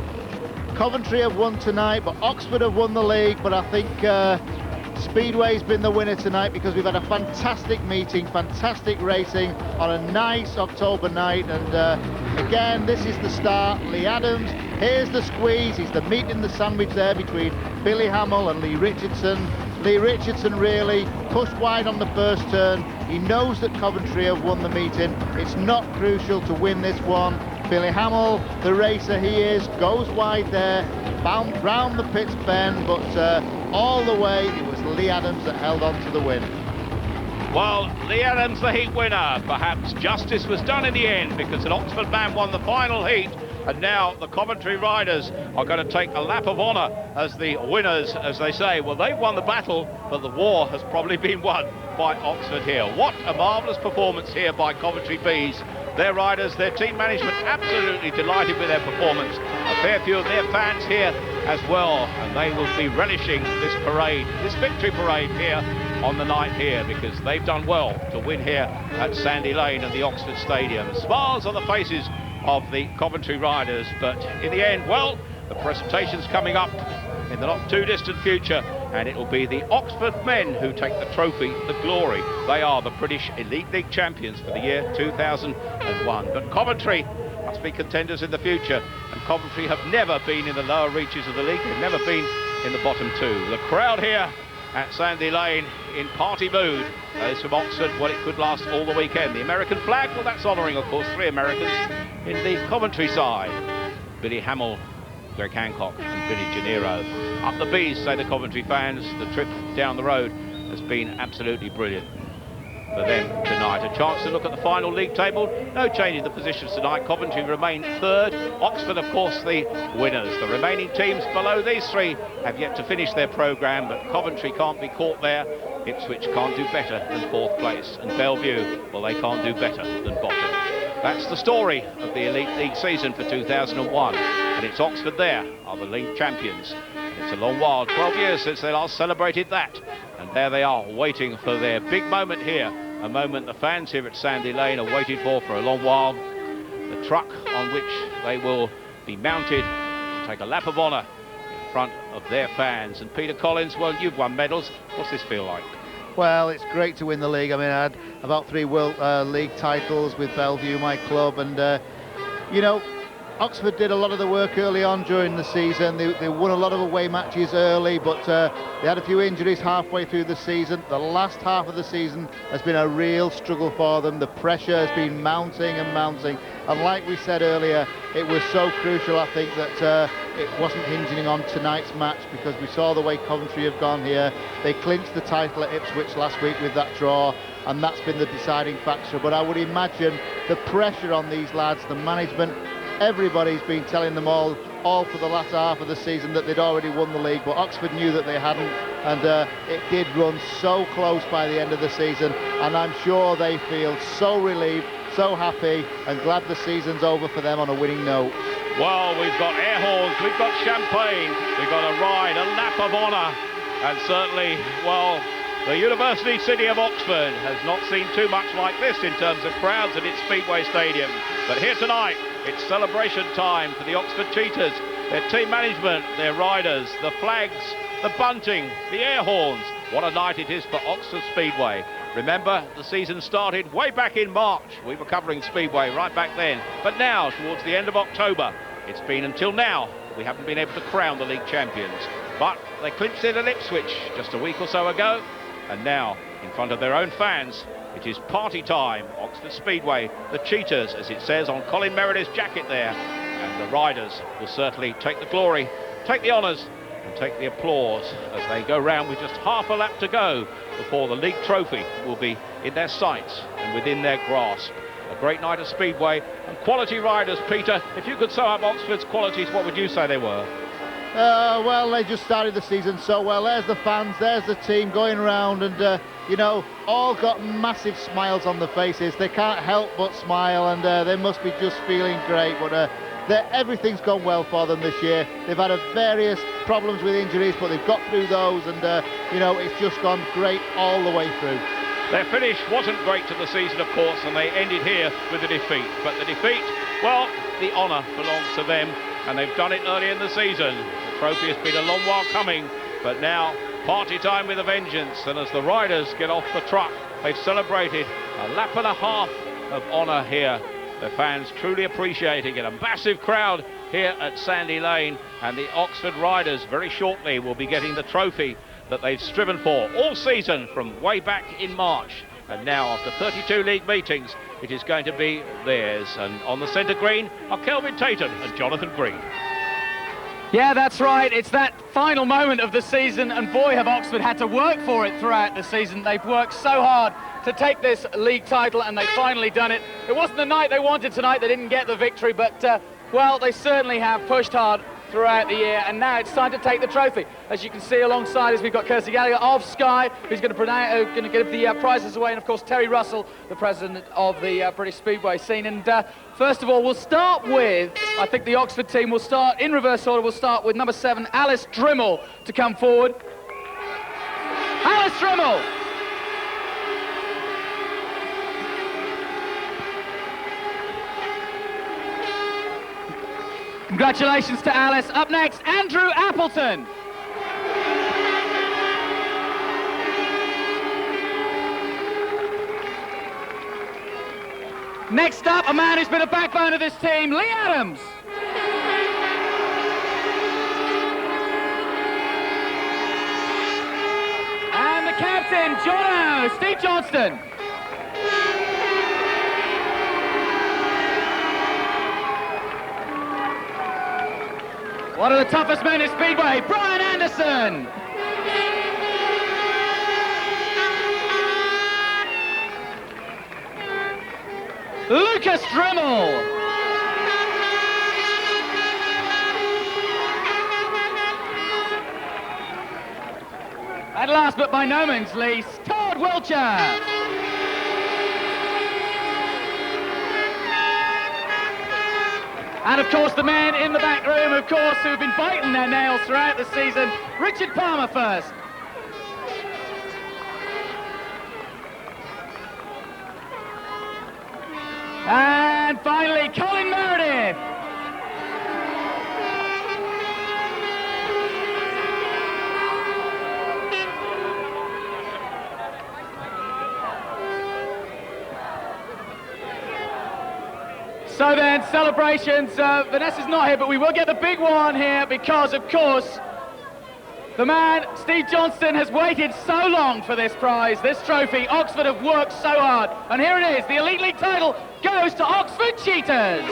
Coventry have won tonight, but Oxford have won the league. But I think Speedway's been the winner tonight, because we've had a fantastic meeting, fantastic racing on a nice October night. And again, this is the start. Lee Adams, here's the squeeze. He's the meat in the sandwich there between Billy Hamill and Lee Richardson. Lee Richardson really pushed wide on the first turn. He knows that Coventry have won the meeting. It's not crucial to win this one. Billy Hamill, the racer he is, goes wide there, bound round the pit's bend, but all the way it was Lee Adams that held on to the win. Well, Lee Adams, the heat winner. Perhaps justice was done in the end, because an Oxford man won the final heat, and now the Coventry riders are going to take a lap of honour as the winners, as they say. Well, they've won the battle, but the war has probably been won by Oxford here. What a marvellous performance here by Coventry Bees. Their riders, their team management, absolutely delighted with their performance. A fair few of their fans here as well, and they will be relishing this parade, this victory parade here on the night here, because they've done well to win here at Sandy Lane and the Oxford Stadium. Smiles on the faces of the Coventry riders, but in the end, well, the presentation's coming up in the not too distant future, and it will be the Oxford men who take the trophy, the glory. They are the British Elite League champions for the year 2001. But Coventry must be contenders in the future, and Coventry have never been in the lower reaches of the league. They've never been in the bottom 2. The crowd here at Sandy Lane in party mood is from Oxford. Well, it could last all the weekend. The American flag, well, that's honouring, of course, 3 Americans in the Coventry side: Billy Hamill, Greg Hancock and Billy Gennaro. Up the Bees, say the Coventry fans. The trip down the road has been absolutely brilliant for them tonight. A chance to look at the final league table. No change in the positions tonight. Coventry remain 3rd. Oxford, of course, the winners. The remaining teams below these 3 have yet to finish their programme, but Coventry can't be caught there. Ipswich can't do better than 4th place, and Bellevue, well, they can't do better than bottom. That's the story of the Elite League season for 2001, and it's Oxford there are the league champions. It's a long while, 12 years since they last celebrated that, and there they are waiting for their big moment here, a moment the fans here at Sandy Lane are waiting for a long while. The truck on which they will be mounted to take a lap of honour in front of their fans. And Peter Collins, well, you've won medals. What's this feel like? Well, it's great to win the league. I mean, I had about 3 World League titles with Bellevue, my club, and you know, Oxford did a lot of the work early on during the season. They won a lot of away matches early, but they had a few injuries halfway through the season. The last half of the season has been a real struggle for them. The pressure has been mounting and mounting, and like we said earlier, it was so crucial, I think, that it wasn't hinging on tonight's match, because we saw the way Coventry have gone here. They clinched the title at Ipswich last week with that draw, and that's been the deciding factor. But I would imagine the pressure on these lads, the management, everybody's been telling them all for the latter half of the season that they'd already won the league, but Oxford knew that they hadn't, and it did run so close by the end of the season, and I'm sure they feel so relieved, so happy, and glad the season's over for them on a winning note. Well, we've got air horns, we've got champagne, we've got a ride, a lap of honour, and certainly, well, the University City of Oxford has not seen too much like this in terms of crowds at its Speedway Stadium. But here tonight, it's celebration time for the Oxford Cheetahs, their team management, their riders, the flags, the bunting, the air horns. What a night it is for Oxford Speedway. Remember, the season started way back in March. We were covering Speedway right back then. But now, towards the end of October, it's been until now that we haven't been able to crown the league champions. But they clinched it at Ipswich just a week or so ago, and now, in front of their own fans, It is party time, Oxford Speedway, the Cheetahs, as it says on Colin Meredith's jacket there. And the riders will certainly take the glory, take the honours and take the applause as they go round with just half a lap to go before the league trophy will be in their sights and within their grasp. A great night of Speedway and quality riders. Peter, if you could sum up Oxford's qualities, what would you say they were? Well, they just started the season so well. There's the fans, there's the team going around, and you know, all got massive smiles on their faces. They can't help but smile, and they must be just feeling great. But everything's gone well for them this year. They've had various problems with injuries, but they've got through those, and you know, it's just gone great all the way through. Their finish wasn't great to the season, of course, and they ended here with a defeat. But the defeat, well, the honour belongs to them, and they've done it early in the season. The trophy has been a long while coming, but now party time with a vengeance. And as the riders get off the truck, they've celebrated a lap and a half of honour here. The fans truly appreciating it. A massive crowd here at Sandy Lane, and the Oxford riders very shortly will be getting the trophy that they've striven for all season from way back in March. And now, after 32 league meetings, it is going to be theirs. And on the centre green are Kelvin Tatum and Jonathan Green. Yeah, that's right. It's that final moment of the season, and boy, have Oxford had to work for it throughout the season. They've worked so hard to take this league title, and they've finally done it. It wasn't the night they wanted tonight. They didn't get the victory, but, well, they certainly have pushed hard throughout the year, and now it's time to take the trophy. As you can see alongside us, we've got Kirsty Gallagher of Sky, who's going to give the prizes away, and of course Terry Russell, the president of the British Speedway scene. And first of all, we'll start with, I think the Oxford team will start in reverse order. We'll start with number 7, Alice Drimmel, to come forward. Alice Drimmel! Congratulations to Alice. Up next, Andrew Appleton. Next up, a man who's been a backbone of this team, Lee Adams. And the captain, Jono, Steve Johnston. One of the toughest men in Speedway, Brian Anderson. Lucas Drimmel. And last but by no means least, Todd Wiltshire. And of course the men in the back room, of course, who've been biting their nails throughout the season. Richard Palmer first. And finally, Colin Meredith. So then, celebrations. Vanessa's not here, but we will get the big one here because, of course, the man, Steve Johnston, has waited so long for this prize, this trophy. Oxford have worked so hard. And here it is. The Elite League title goes to Oxford Cheetahs.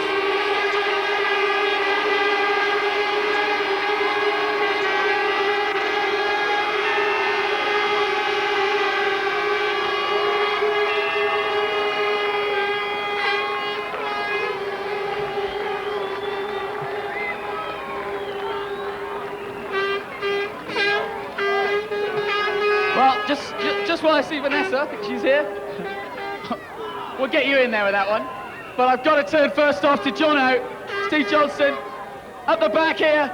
Just while I see Vanessa, I think she's here. We'll get you in there with that one. But I've got to turn first off to Jono, Steve Johnston, up the back here.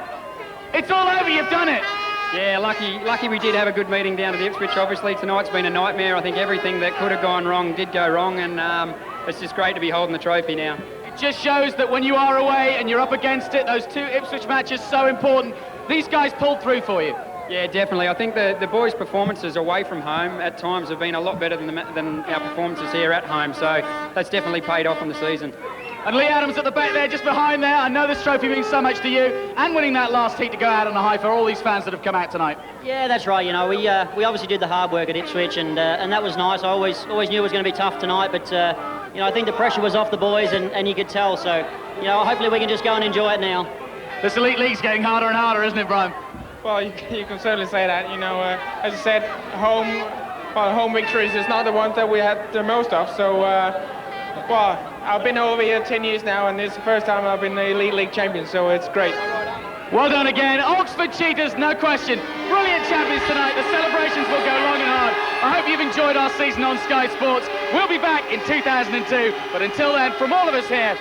It's all over, you've done it. Yeah, lucky we did have a good meeting down at the Ipswich. Obviously tonight's been a nightmare. I think everything that could have gone wrong did go wrong, and it's just great to be holding the trophy now. It just shows that when you are away and you're up against it, those 2 Ipswich matches so important. These guys pulled through for you. Yeah, definitely. I think the boys' performances away from home at times have been a lot better than our performances here at home, so that's definitely paid off in the season. And Lee Adams at the back there, just behind there. I know this trophy means so much to you, and winning that last heat to go out on a high for all these fans that have come out tonight. Yeah, that's right. You know, we obviously did the hard work at Ipswich, and that was nice. I always knew it was going to be tough tonight, but you know, I think the pressure was off the boys, and you could tell. So, you know, hopefully we can just go and enjoy it now. This elite league's getting harder and harder, isn't it, Brian? Well, you can certainly say that. You know, as I said, home victories is not the ones that we had the most of. So, well, I've been over here 10 years now, and this is the first time I've been the Elite League champion, so it's great. Well done again. Oxford Cheetahs, no question. Brilliant champions tonight. The celebrations will go long and hard. I hope you've enjoyed our season on Sky Sports. We'll be back in 2002, but until then, from all of us here,